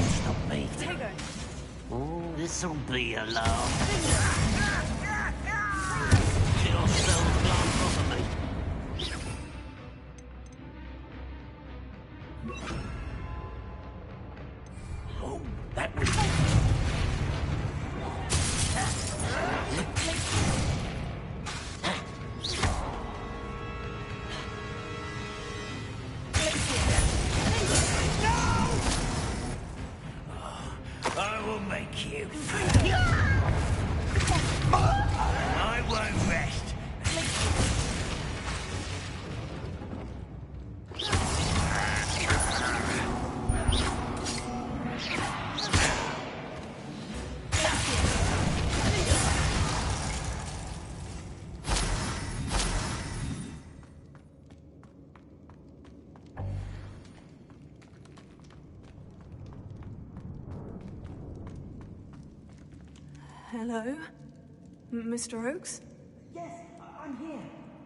Stop me. Oh, this'll be a laugh. Your soul's gone off of me. Oh, that was... I will make you. I won't rest. Hello? Mr. Oakes? Yes, I'm here.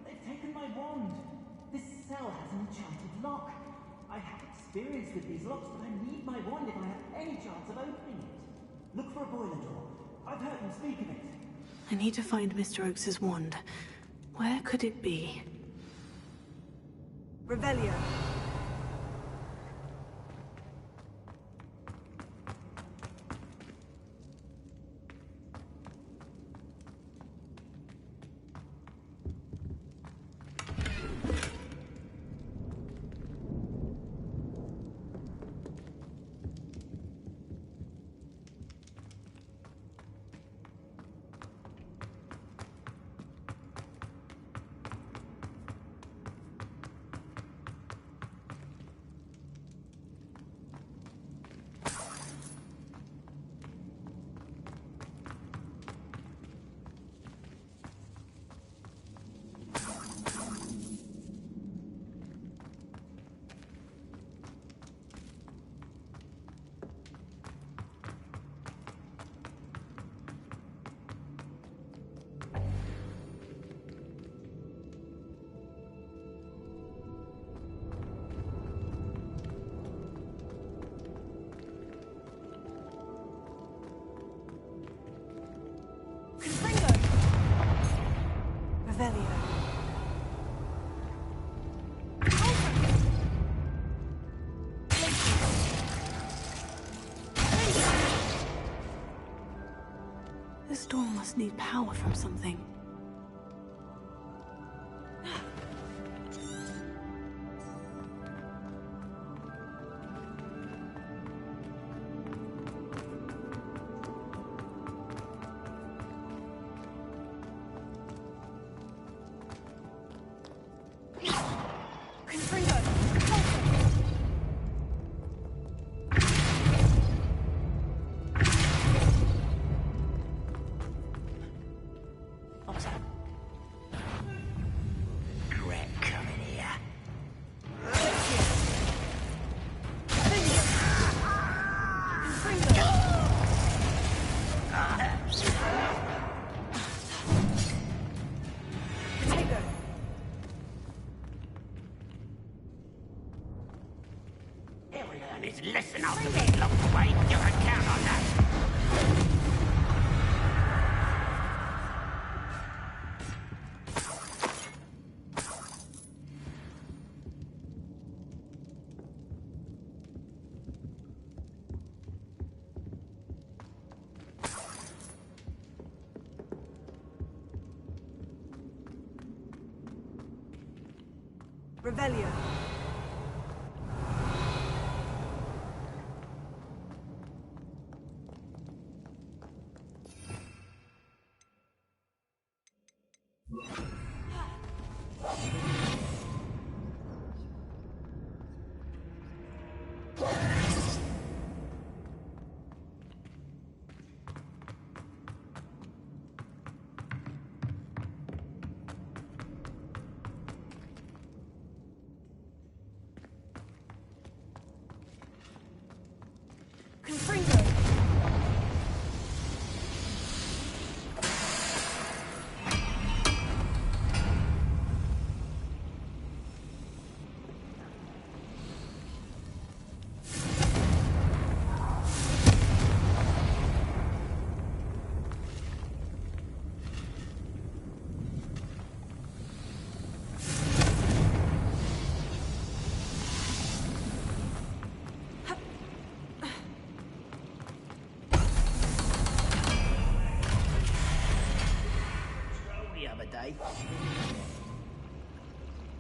They've taken my wand. This cell has an enchanted lock. I have experience with these locks, but I need my wand if I have any chance of opening it. Look for a boiler door. I've heard him speak of it. I need to find Mr. Oakes's wand. Where could it be? Revelio. This door must need power from something. Listen out to me, look away. You can count on that. Revelio.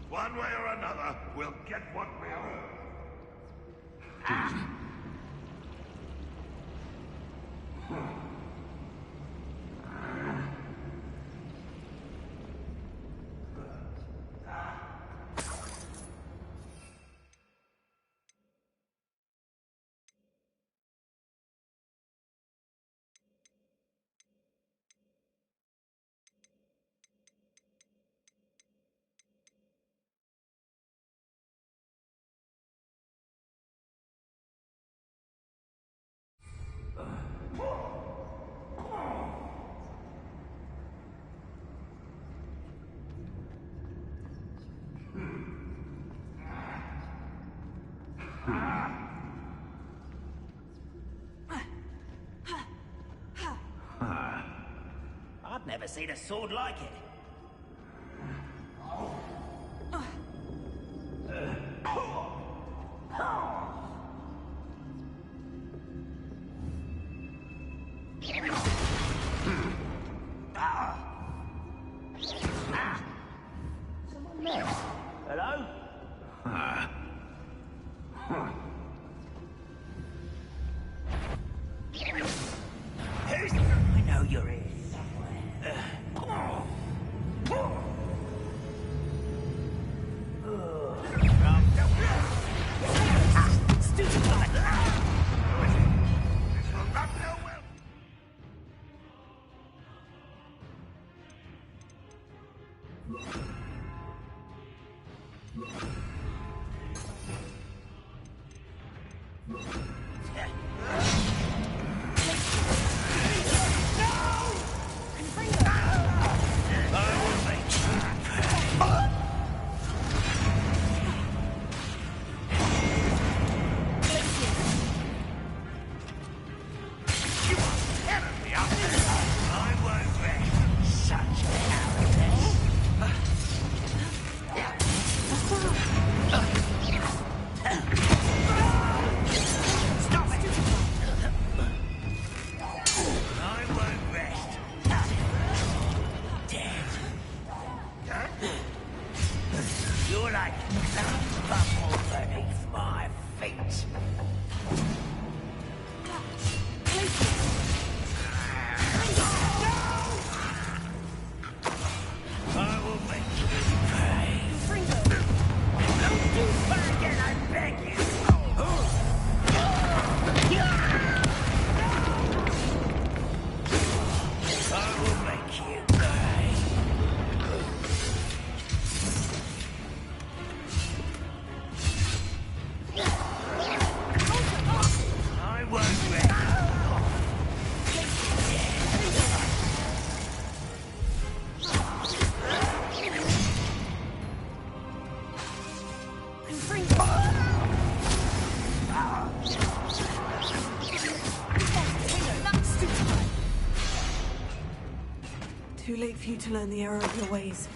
One way or another, we'll get what we earn. Never seen a sword like it. Someone there? Hello? I know you're here somewhere. You're like bubble beneath my feet. I will make you pay. Don't do that again, I beg you. I will make you pay. I won't let Too late for you to learn the error of your ways.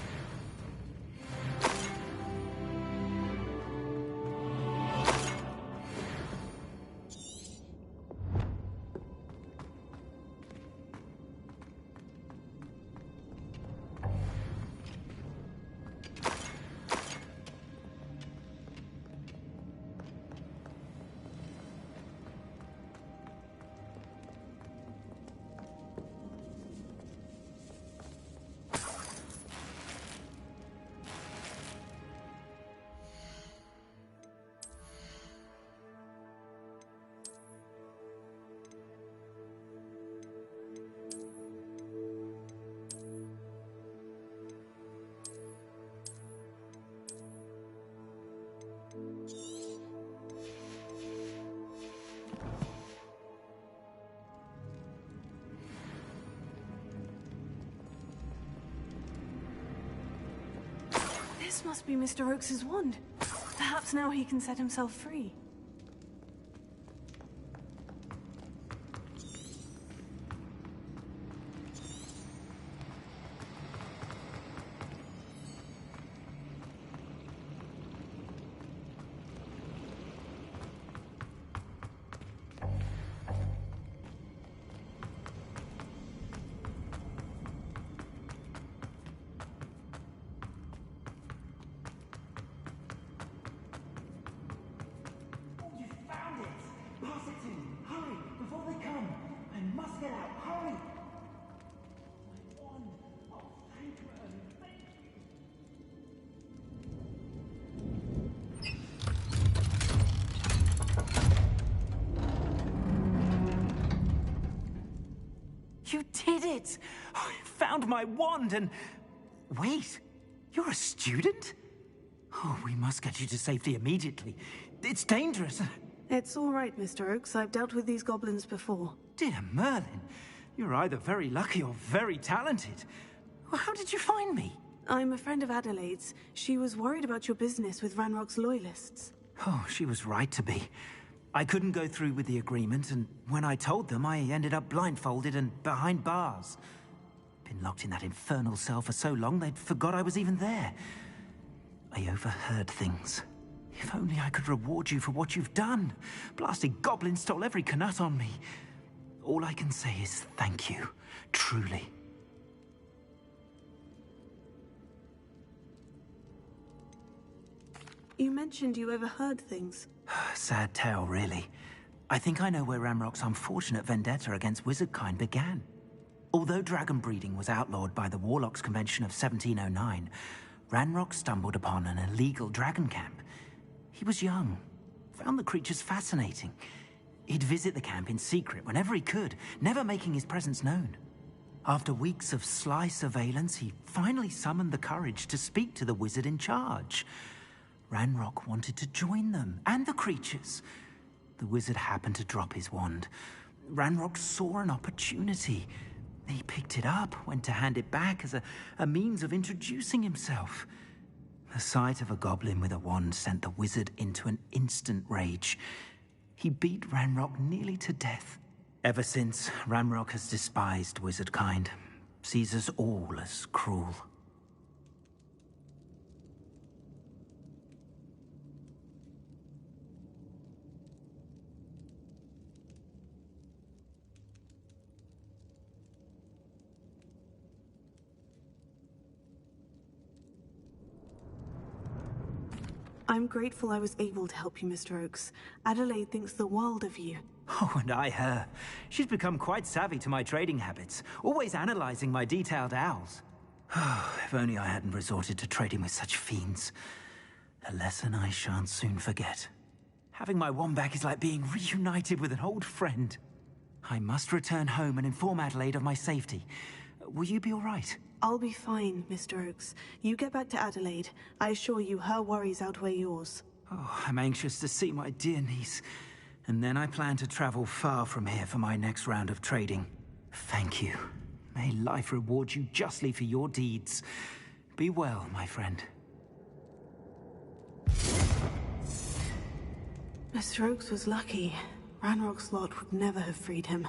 This must be Mr. Oakes's wand. Perhaps now he can set himself free. You did it! I found my wand and... Wait, you're a student? Oh, we must get you to safety immediately. It's dangerous. It's all right, Mr. Oakes. I've dealt with these goblins before. Dear Merlin, you're either very lucky or very talented. Well, how did you find me? I'm a friend of Adelaide's. She was worried about your business with Ranrock's loyalists. Oh, she was right to be. I couldn't go through with the agreement, and when I told them, I ended up blindfolded and behind bars. Been locked in that infernal cell for so long they'd forgot I was even there. I overheard things. If only I could reward you for what you've done. Blasted goblin stole every knut on me. All I can say is thank you, truly. You mentioned you overheard things. Sad tale, really. I think I know where Ranrock's unfortunate vendetta against wizardkind began. Although dragon breeding was outlawed by the Warlocks Convention of 1709, Ranrock stumbled upon an illegal dragon camp. He was young, found the creatures fascinating. He'd visit the camp in secret whenever he could, never making his presence known. After weeks of sly surveillance, he finally summoned the courage to speak to the wizard in charge. Ranrock wanted to join them, and the creatures. The wizard happened to drop his wand. Ranrock saw an opportunity. He picked it up, went to hand it back as a means of introducing himself. The sight of a goblin with a wand sent the wizard into an instant rage. He beat Ranrock nearly to death. Ever since, Ranrock has despised wizardkind, sees us all as cruel. I'm grateful I was able to help you, Mr. Oakes. Adelaide thinks the world of you. Oh, and I her. She's become quite savvy to my trading habits, always analyzing my detailed owls. If only I hadn't resorted to trading with such fiends. A lesson I shan't soon forget. Having my wand back is like being reunited with an old friend. I must return home and inform Adelaide of my safety. Will you be all right? I'll be fine, Mr. Oakes. You get back to Adelaide. I assure you her worries outweigh yours. Oh, I'm anxious to see my dear niece. And then I plan to travel far from here for my next round of trading. Thank you. May life reward you justly for your deeds. Be well, my friend. Mr. Oakes was lucky. Ranrock's lot would never have freed him.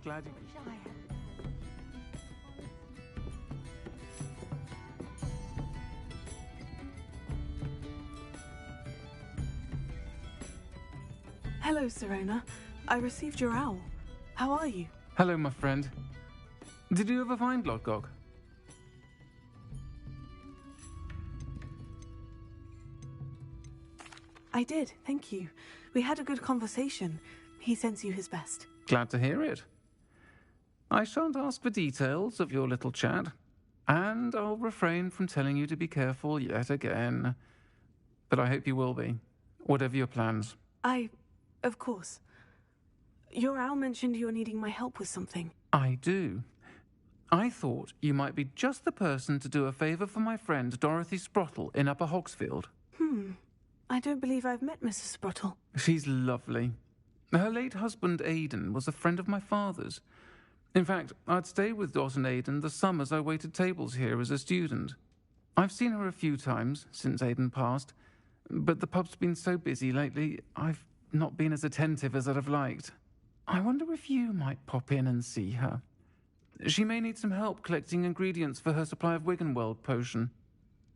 glad you... Hello, Serona. I received your owl. How are you? Hello, my friend. Did you ever find Lodgok? I did, thank you. We had a good conversation. He sends you his best. Glad to hear it. I shan't ask for details of your little chat, and I'll refrain from telling you to be careful yet again. But I hope you will be, whatever your plans. Of course. Your owl mentioned you're needing my help with something. I do. I thought you might be just the person to do a favour for my friend Dorothy Sprottle in Upper Hogsfield. I don't believe I've met Mrs. Sprottle. She's lovely. Her late husband Aidan was a friend of my father's. In fact, I'd stayed with Dot and Aidan the summers I waited tables here as a student. I've seen her a few times since Aidan passed, but the pub's been so busy lately, I've not been as attentive as I'd have liked. I wonder if you might pop in and see her. She may need some help collecting ingredients for her supply of Wiggenweld potion.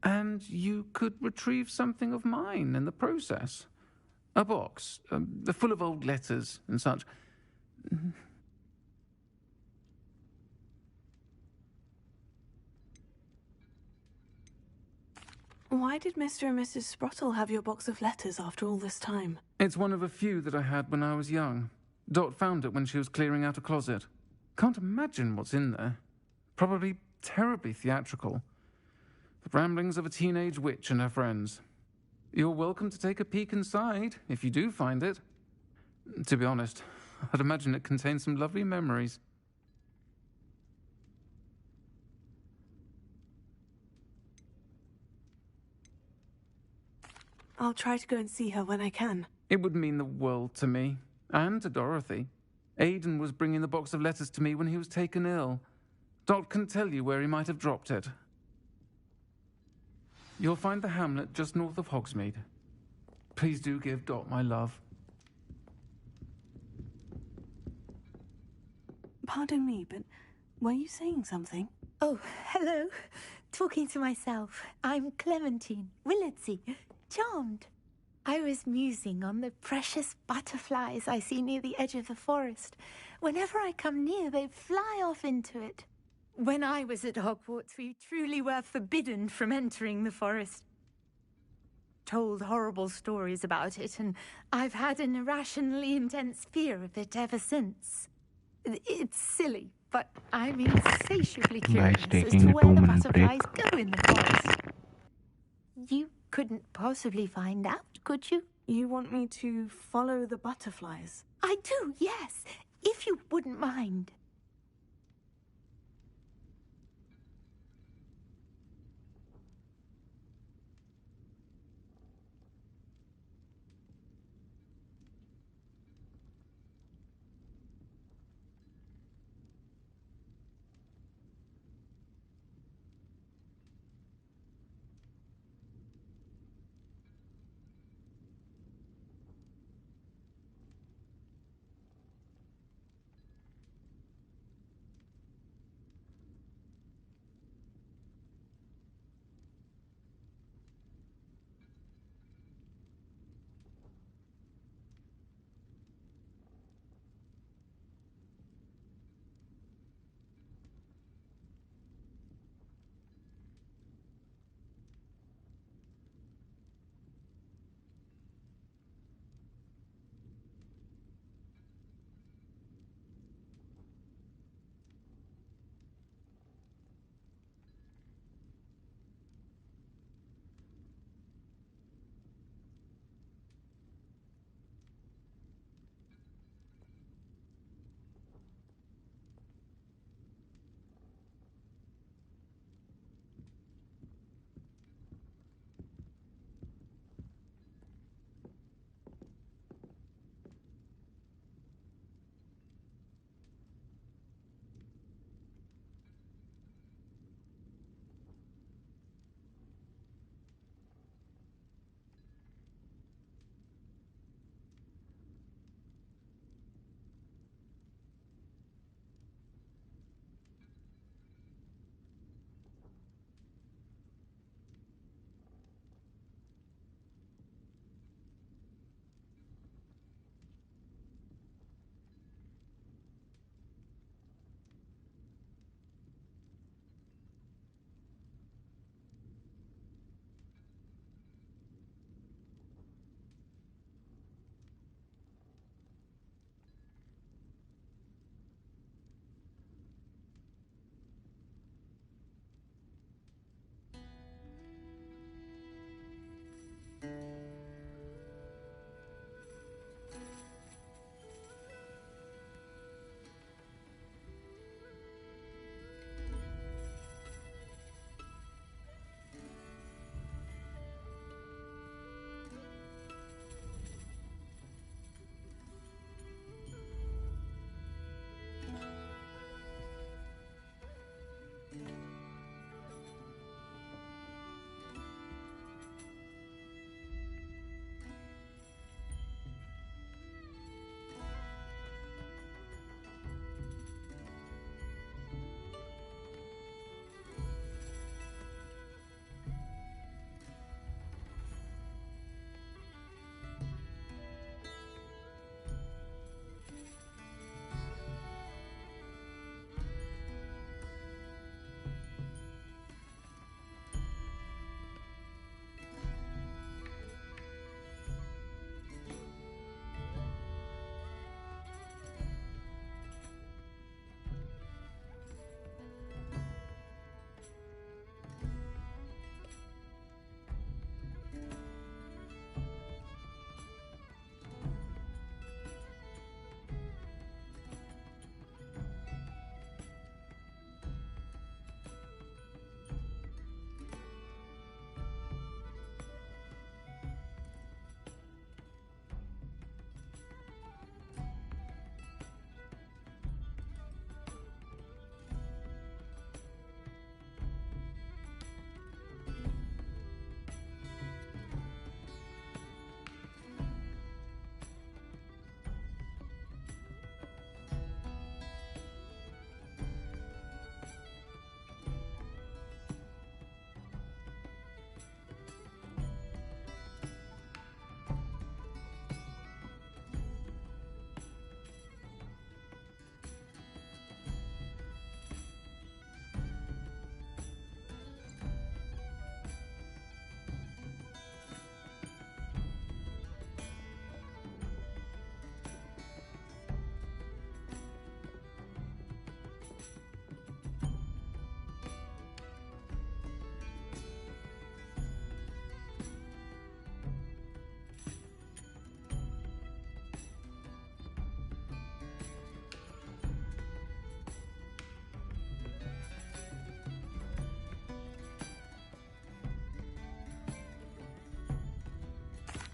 And you could retrieve something of mine in the process. A box, full of old letters and such. Why did Mr. and Mrs. Sprottle have your box of letters after all this time? It's one of a few that I had when I was young. Dot found it when she was clearing out a closet. Can't imagine what's in there. Probably terribly theatrical. The ramblings of a teenage witch and her friends. You're welcome to take a peek inside, if you do find it. To be honest, I'd imagine it contains some lovely memories. I'll try to go and see her when I can. It would mean the world to me, and to Dorothy. Aidan was bringing the box of letters to me when he was taken ill. Dot can tell you where he might have dropped it. You'll find the hamlet just north of Hogsmeade. Please do give Dot my love. Pardon me, but were you saying something? Oh, hello. Talking to myself. I'm Clementine Willardsey. Charmed. I was musing on the precious butterflies I see near the edge of the forest. Whenever I come near, they fly off into it. When I was at Hogwarts, we truly were forbidden from entering the forest. Told horrible stories about it, and I've had an irrationally intense fear of it ever since. It's silly, but I'm insatiably curious as to where the butterflies go in the forest. You couldn't possibly find out, could you? You want me to follow the butterflies? I do, yes, if you wouldn't mind.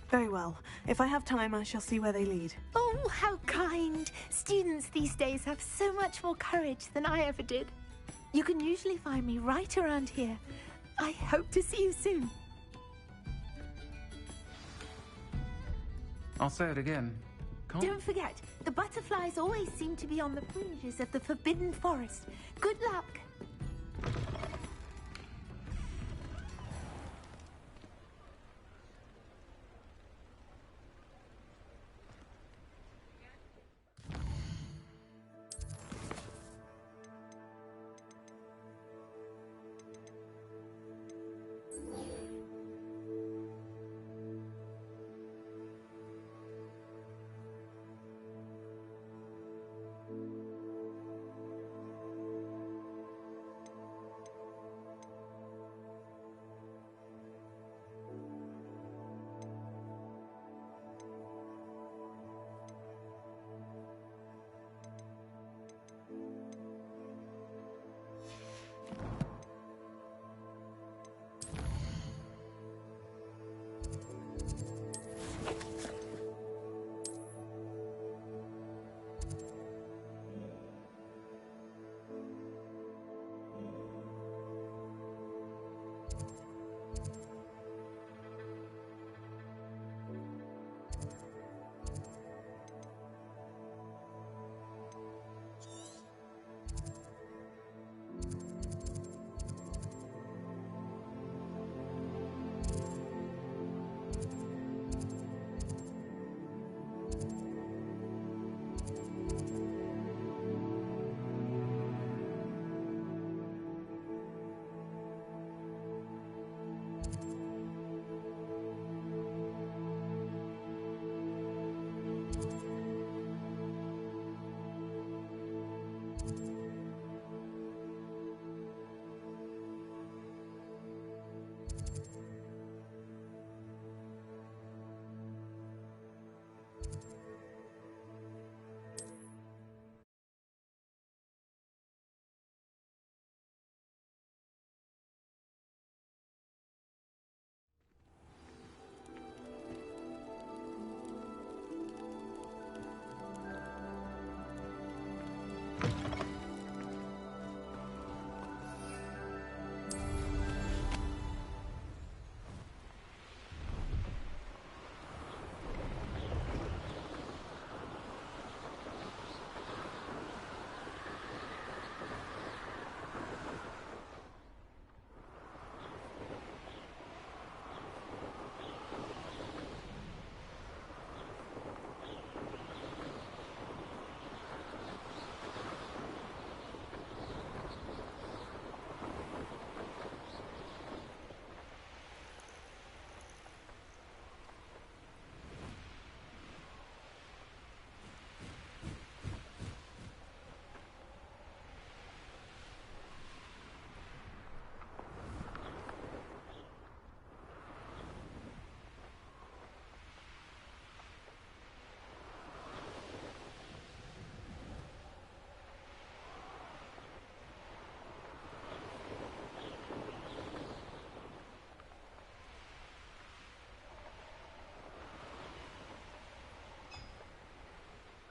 Very well. If I have time, I shall see where they lead. Oh, how kind! Students these days have so much more courage than I ever did. You can usually find me right around here. I hope to see you soon. I'll say it again. Don't forget, the butterflies always seem to be on the fringes of the Forbidden Forest. Good luck!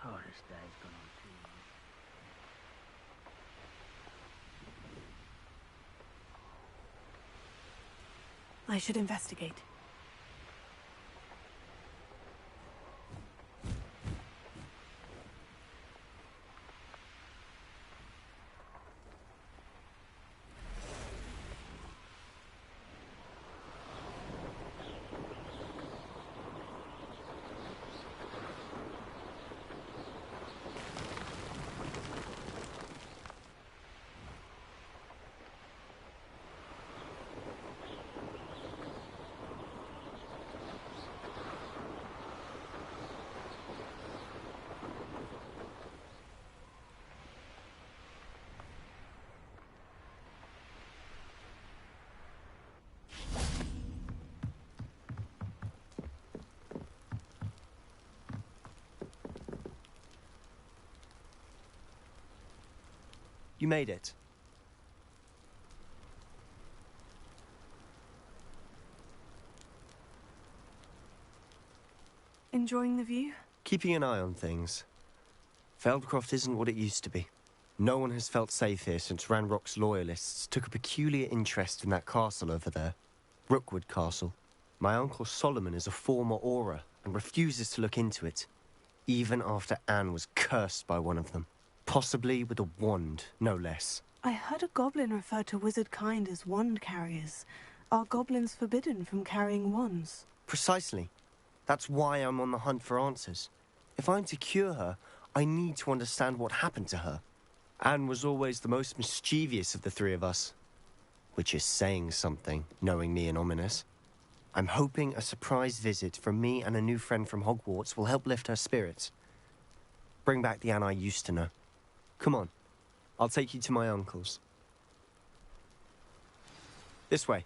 Oh, this day's gone on too long. I should investigate. You made it. enjoying the view? Keeping an eye on things. Feldcroft isn't what it used to be. No one has felt safe here since Ranrock's loyalists took a peculiar interest in that castle over there. Rookwood Castle. My uncle Solomon is a former Auror and refuses to look into it, even after Anne was cursed by one of them. Possibly with a wand, no less. I heard a goblin refer to wizard kind as wand carriers. Are goblins forbidden from carrying wands? Precisely. That's why I'm on the hunt for answers. If I'm to cure her, I need to understand what happened to her. Anne was always the most mischievous of the three of us. Which is saying something, knowing me and ominous. I'm hoping a surprise visit from me and a new friend from Hogwarts will help lift her spirits. Bring back the Anne I used to know. Come on, I'll take you to my uncle's. This way.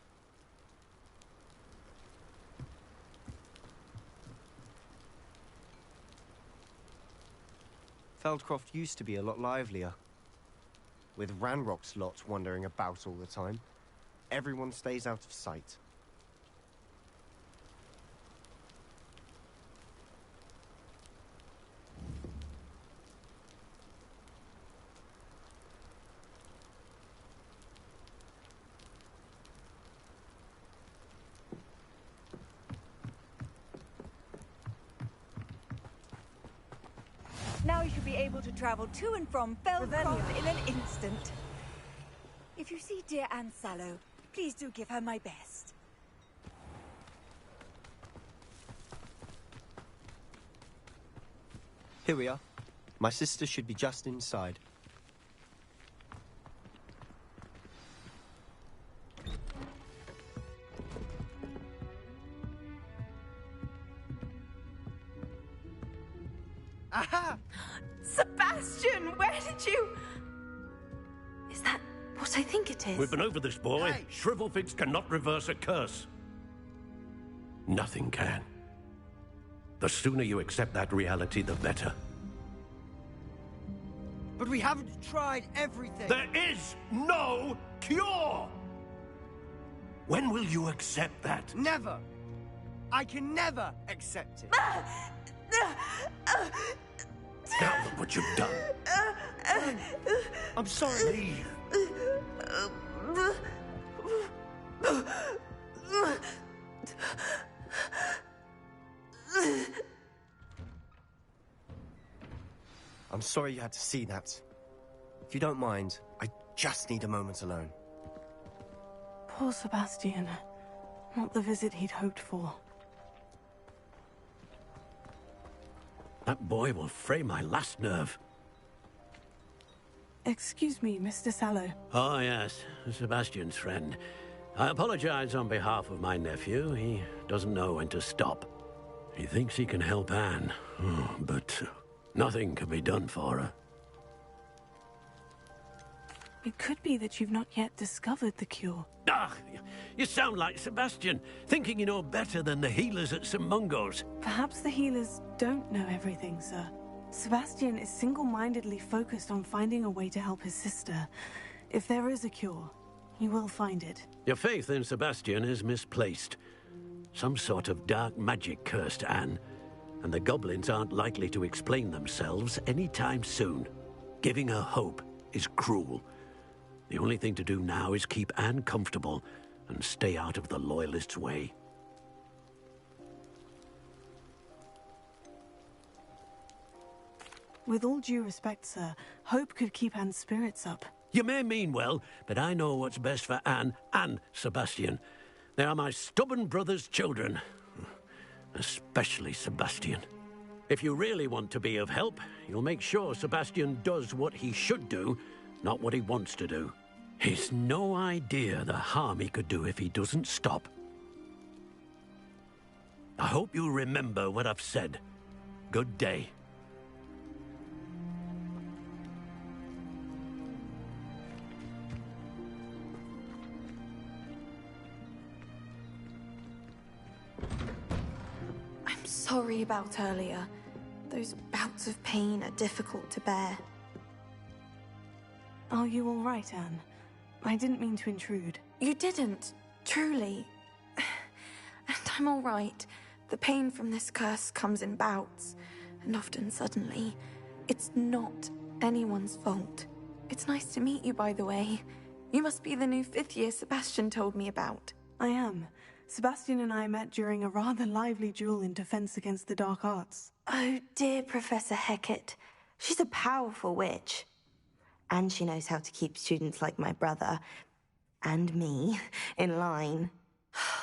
Feldcroft used to be a lot livelier. With Ranrock's lot wandering about all the time, everyone stays out of sight. Now you should be able to travel to and from Feldcroft in an instant. If you see dear Anne Sallow, please do give her my best. Here we are. My sister should be just inside. Aha! Sebastian, where did you... Is that what I think it is? We've been over this, boy. Hey. Shrivelfigs cannot reverse a curse. Nothing can. The sooner you accept that reality, the better. But we haven't tried everything. There is no cure! When will you accept that? Never. I can never accept it. Now look what you've done. I'm sorry. I'm sorry you had to see that. If you don't mind, I just need a moment alone. Poor Sebastian. Not the visit he'd hoped for. That boy will fray my last nerve. Excuse me, Mr. Sallow. Oh, yes. Sebastian's friend. I apologize on behalf of my nephew. He doesn't know when to stop. He thinks he can help Anne, but nothing can be done for her. It could be that you've not yet discovered the cure. Ah, you sound like Sebastian, thinking you know better than the healers at St. Mungo's. Perhaps the healers don't know everything, sir. Sebastian is single-mindedly focused on finding a way to help his sister. If there is a cure, he will find it. Your faith in Sebastian is misplaced. Some sort of dark magic cursed Anne, and the goblins aren't likely to explain themselves anytime soon. Giving her hope is cruel. The only thing to do now is keep Anne comfortable and stay out of the Loyalists' way. With all due respect, sir, hope could keep Anne's spirits up. You may mean well, but I know what's best for Anne and Sebastian. They are my stubborn brother's children. Especially Sebastian. If you really want to be of help, you'll make sure Sebastian does what he should do, not what he wants to do. He's no idea the harm he could do if he doesn't stop. I hope you remember what I've said. Good day. I'm sorry about earlier. Those bouts of pain are difficult to bear. Are you all right, Anne? I didn't mean to intrude. You didn't, truly. And I'm all right. The pain from this curse comes in bouts, and often suddenly. It's not anyone's fault. It's nice to meet you, by the way. You must be the new 5th year Sebastian told me about. I am. Sebastian and I met during a rather lively duel in Defense Against the Dark Arts. Oh, dear Professor Hecat. She's a powerful witch. And she knows how to keep students like my brother, and me, in line.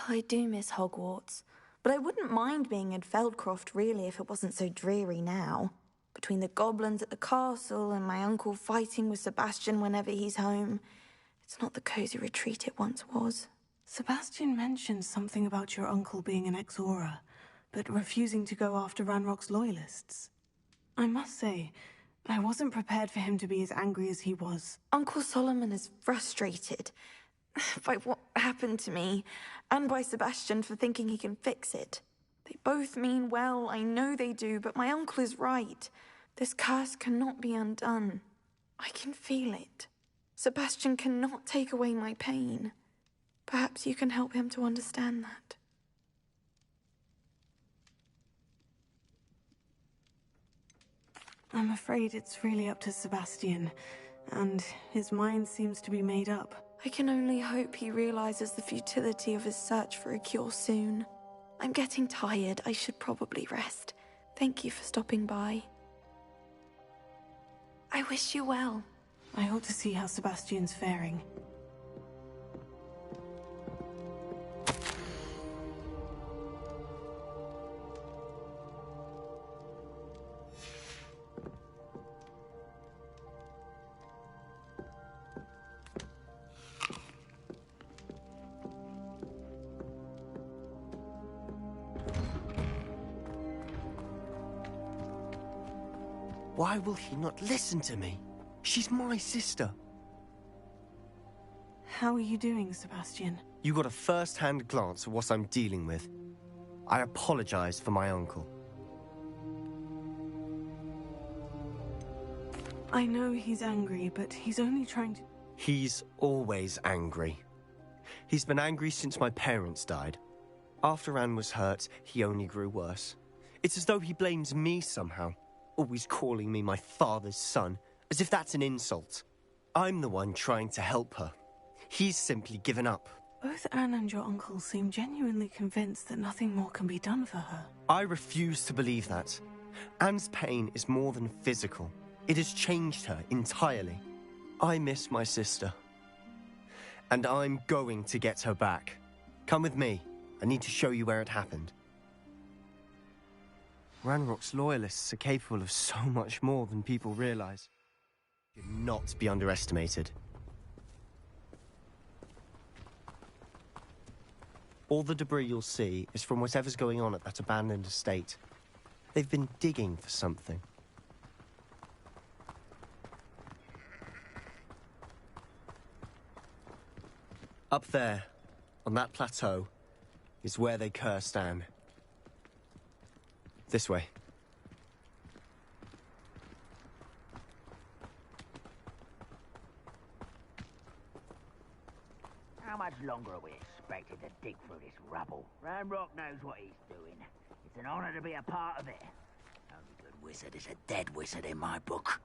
I do miss Hogwarts, but I wouldn't mind being in Feldcroft, really, if it wasn't so dreary now. Between the goblins at the castle and my uncle fighting with Sebastian whenever he's home, it's not the cozy retreat it once was. Sebastian mentioned something about your uncle being an ex-Auror, but refusing to go after Ranrock's loyalists. I must say, I wasn't prepared for him to be as angry as he was. Uncle Solomon is frustrated by what happened to me, and by Sebastian for thinking he can fix it. They both mean well, I know they do, but my uncle is right. This curse cannot be undone. I can feel it. Sebastian cannot take away my pain. Perhaps you can help him to understand that. I'm afraid it's really up to Sebastian, and his mind seems to be made up. I can only hope he realizes the futility of his search for a cure soon. I'm getting tired. I should probably rest. Thank you for stopping by. I wish you well. I hope to see how Sebastian's faring. Why will he not listen to me? She's my sister. How are you doing, Sebastian? You got a first-hand glance at what I'm dealing with. I apologize for my uncle. I know he's angry, but he's only trying to... He's always angry. He's been angry since my parents died. After Anne was hurt, he only grew worse. It's as though he blames me somehow, always calling me my father's son, as if that's an insult. I'm the one trying to help her. He's simply given up. Both Anne and your uncle seem genuinely convinced that nothing more can be done for her. I refuse to believe that. Anne's pain is more than physical. It has changed her entirely. I miss my sister. And I'm going to get her back. Come with me. I need to show you where it happened. Ranrock's loyalists are capable of so much more than people realize. Should not be underestimated. All the debris you'll see is from whatever's going on at that abandoned estate. They've been digging for something. Up there, on that plateau, is where they cursed Anne. This way. How much longer are we expected to dig through this rubble? Ranrock knows what he's doing. It's an honor to be a part of it. Only good wizard is a dead wizard in my book.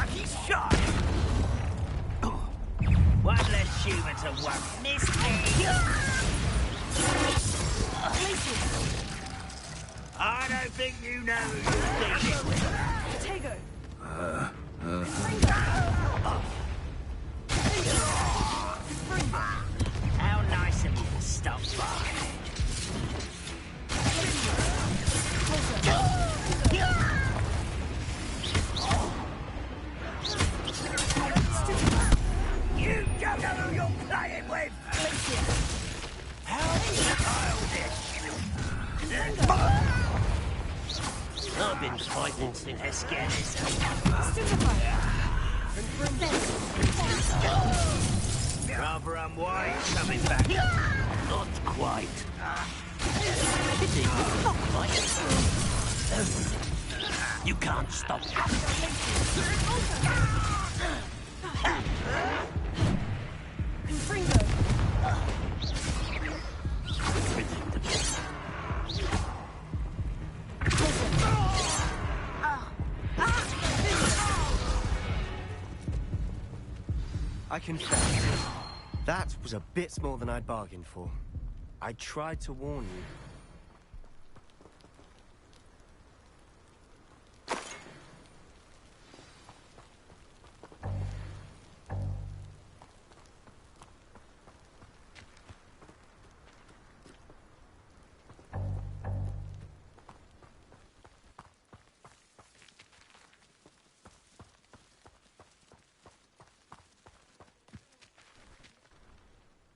lucky shot! One less human to worry. Missed me! I don't think you know who you're dealing with. Tego! How nice of you to stop by. You don't know who you're playing with! How childish! I've been fighting since Escanis. Rather unwise coming back. Not quite. Pity you not quite. You can't stop. I confess, that was a bit more than I'd bargained for. I tried to warn you.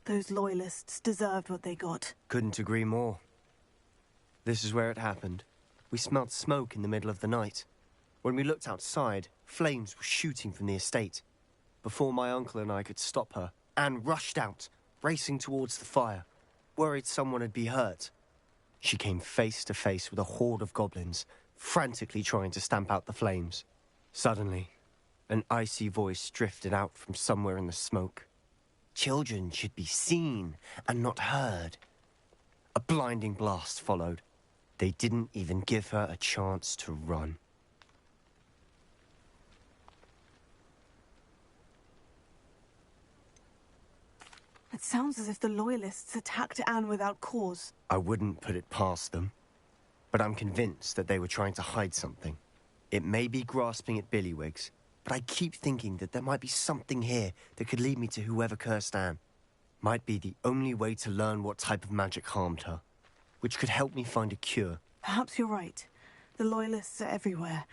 Those loyalists deserved what they got. Couldn't agree more. This is where it happened. We smelled smoke in the middle of the night. When we looked outside, flames were shooting from the estate. Before my uncle and I could stop her, Anne rushed out, racing towards the fire, worried someone would be hurt. She came face to face with a horde of goblins, frantically trying to stamp out the flames. Suddenly, an icy voice drifted out from somewhere in the smoke. Children should be seen and not heard. A blinding blast followed. They didn't even give her a chance to run. It sounds as if the Loyalists attacked Anne without cause. I wouldn't put it past them, but I'm convinced that they were trying to hide something. It may be grasping at Billywigs, but I keep thinking that there might be something here that could lead me to whoever cursed Anne. Might be the only way to learn what type of magic harmed her, which could help me find a cure. Perhaps you're right. The Loyalists are everywhere,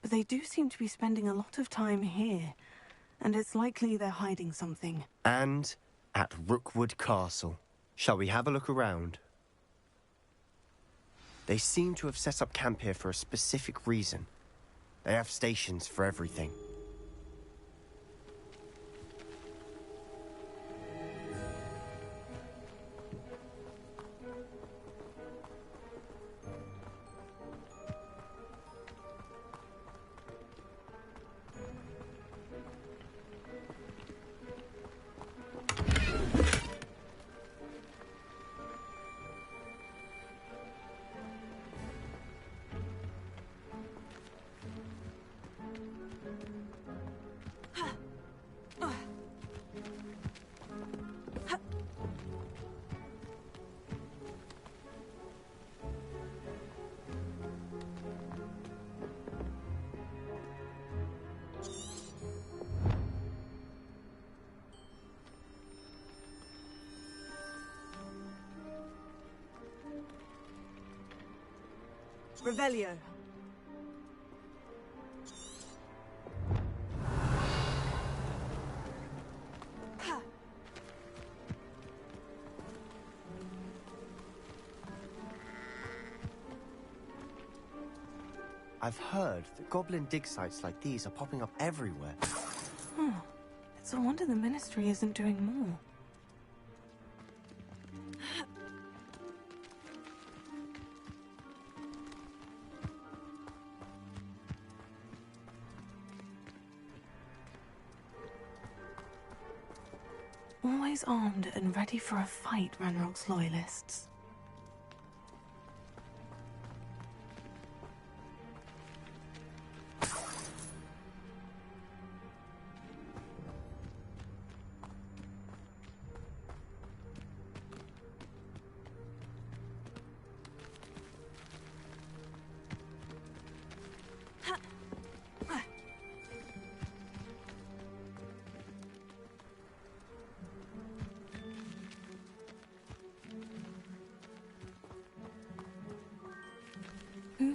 but they do seem to be spending a lot of time here, and it's likely they're hiding something. And at Rookwood Castle. Shall we have a look around? They seem to have set up camp here for a specific reason. They have stations for everything. Revelio. I've heard that goblin dig sites like these are popping up everywhere. It's a wonder the Ministry isn't doing more. Always armed and ready for a fight, Ranrock's Loyalists.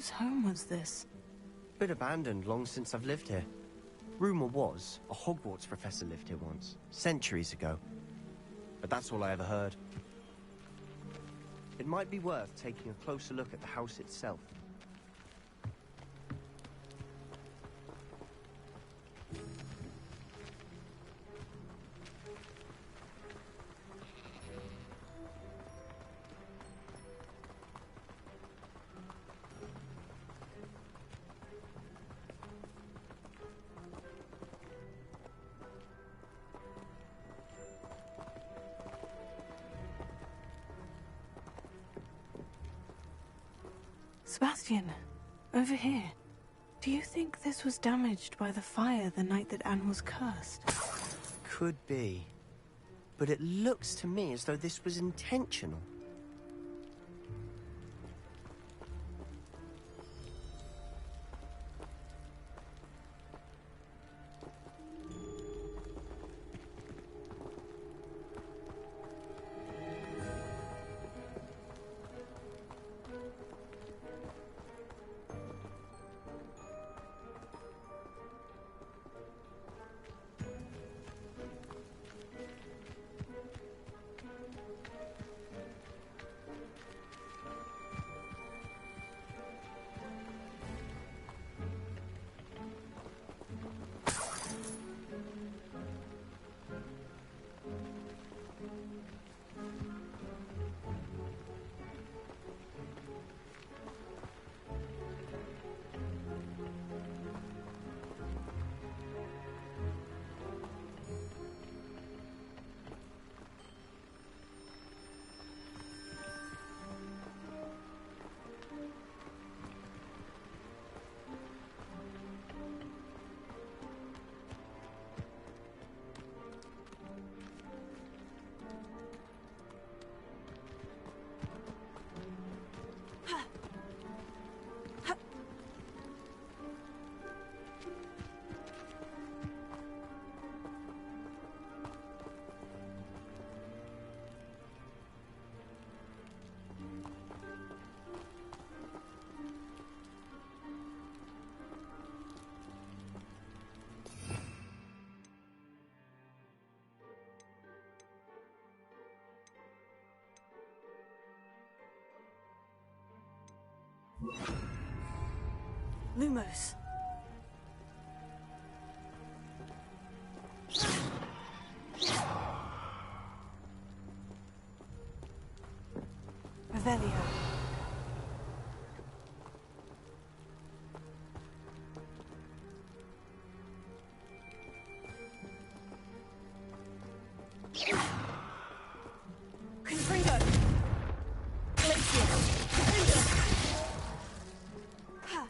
Whose home was this? Been abandoned long since I've lived here. Rumour was a Hogwarts professor lived here once, centuries ago. But that's all I ever heard. It might be worth taking a closer look at the house itself. Sebastian, over here. Do you think this was damaged by the fire the night that Anne was cursed? Could be. But it looks to me as though this was intentional. Lumos. Revelio. Confringo. Glacier. Ha.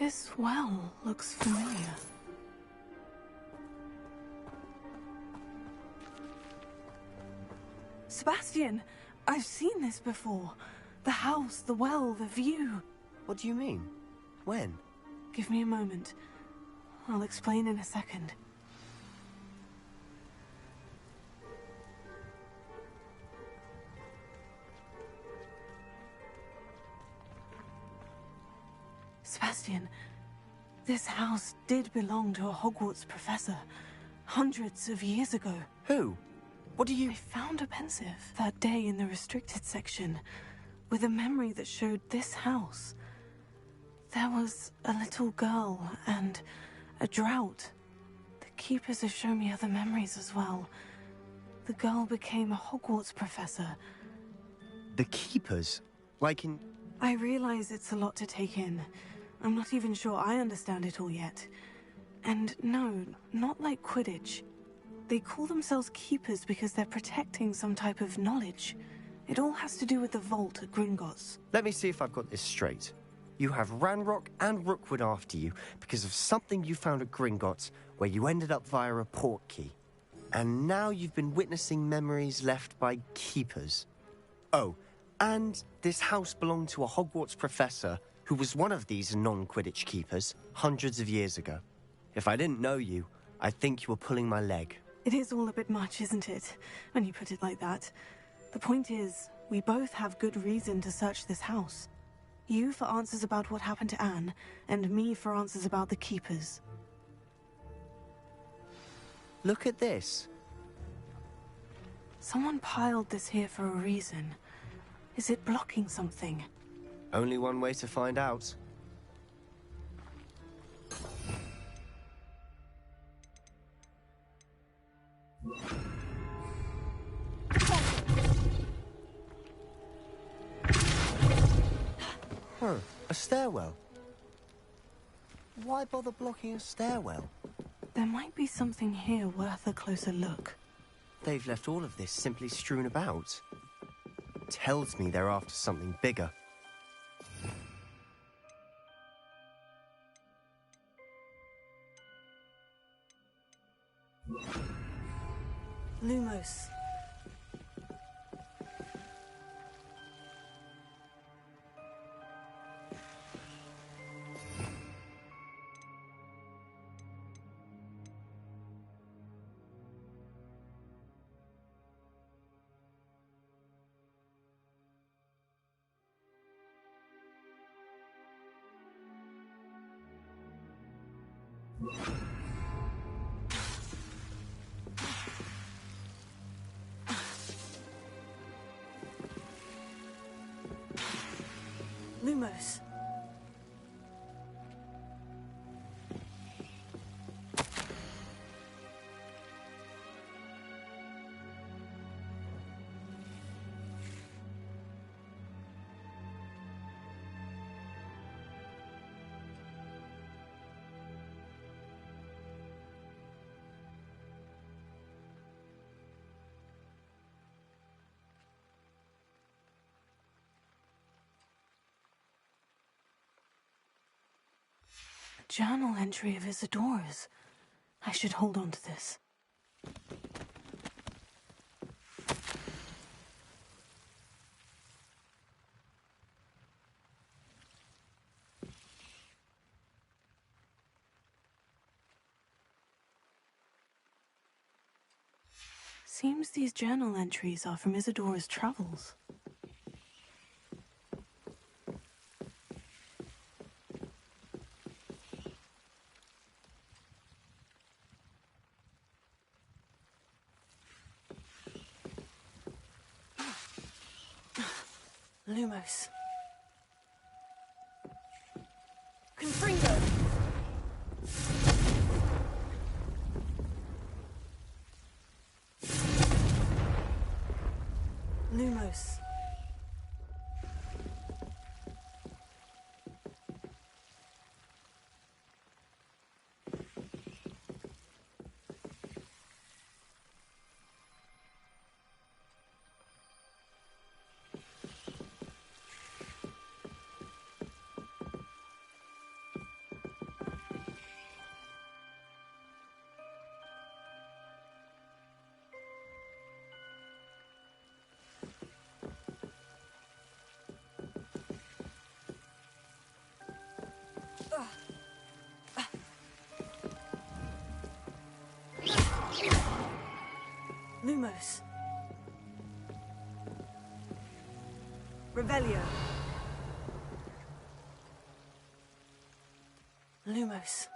This well looks familiar. Sebastian, I've seen this before. The house, the well, the view. What do you mean? When? Give me a moment. I'll explain in a second. Sebastian, this house did belong to a Hogwarts professor hundreds of years ago. Who? What do you... I found a pensive that day in the restricted section with a memory that showed this house. There was a little girl and a drought. The keepers have shown me other memories as well. The girl became a Hogwarts professor. The keepers? Like in... I realize it's a lot to take in. I'm not even sure I understand it all yet. And no, not like Quidditch. They call themselves keepers because they're protecting some type of knowledge. It all has to do with the vault at Gringotts. Let me see if I've got this straight. You have Ranrock and Rookwood after you because of something you found at Gringotts where you ended up via a port key. And now you've been witnessing memories left by keepers. Oh, and this house belonged to a Hogwarts professor who was one of these non-Quidditch keepers hundreds of years ago. If I didn't know you, I'd think you were pulling my leg. It is all a bit much, isn't it, when you put it like that? The point is, we both have good reason to search this house. You for answers about what happened to Anne, and me for answers about the keepers. Look at this. Someone piled this here for a reason. Is it blocking something? Only one way to find out. Huh, a stairwell. Why bother blocking a stairwell? There might be something here worth a closer look. They've left all of this simply strewn about. Tells me they're after something bigger. Lumos. Lumos. Journal entry of Isadora's. I should hold on to this. Seems these journal entries are from Isadora's travels. Lumos. Confringo! Lumos. Lumos. Revelio. Lumos.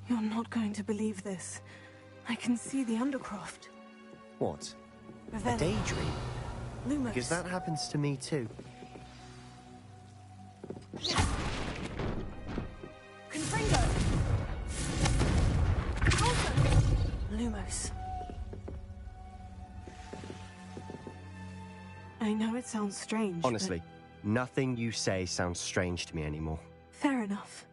You're not going to believe this. I can see the Undercroft. What? A Revelio. daydream? Lumos. Because that happens to me too. Confringo. Lumos. I know it sounds strange, Honestly, nothing you say sounds strange to me anymore. Fair enough.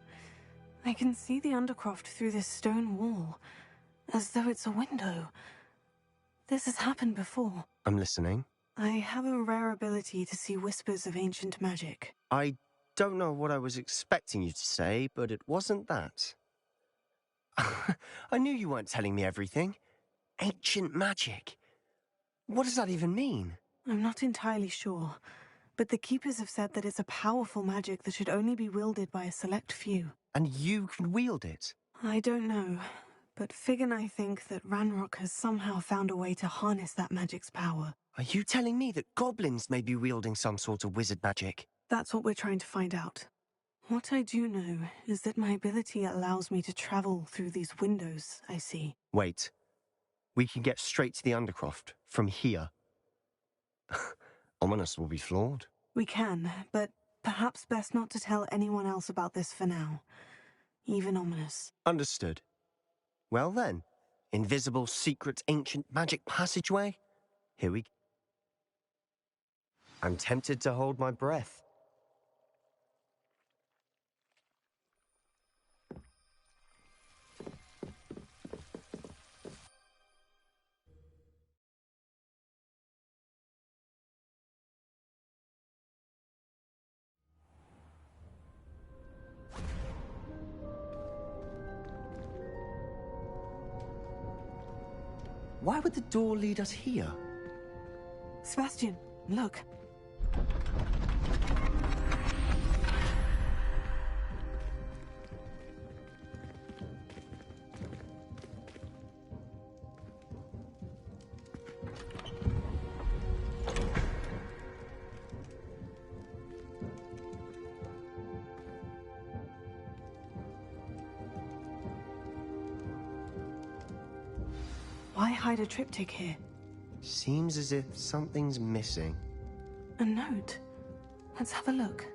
I can see the Undercroft through this stone wall, as though it's a window. This has happened before. I'm listening. I have a rare ability to see whispers of ancient magic. I don't know what I was expecting you to say, but it wasn't that. I knew you weren't telling me everything. Ancient magic. What does that even mean? I'm not entirely sure, but the Keepers have said that it's a powerful magic that should only be wielded by a select few. And you can wield it? I don't know, but Fig and I think that Ranrock has somehow found a way to harness that magic's power. Are you telling me that goblins may be wielding some sort of wizard magic? That's what we're trying to find out. What I do know is that my ability allows me to travel through these windows I see. Wait. We can get straight to the Undercroft from here. Ominous will be flawed. We can, but perhaps best not to tell anyone else about this for now. Even Ominous. Understood. Well then, invisible, secret, ancient magic passageway? Here we go. I'm tempted to hold my breath. Why would the door lead us here? Sebastian, look. Why hide a triptych here? Seems as if something's missing. A note. Let's have a look.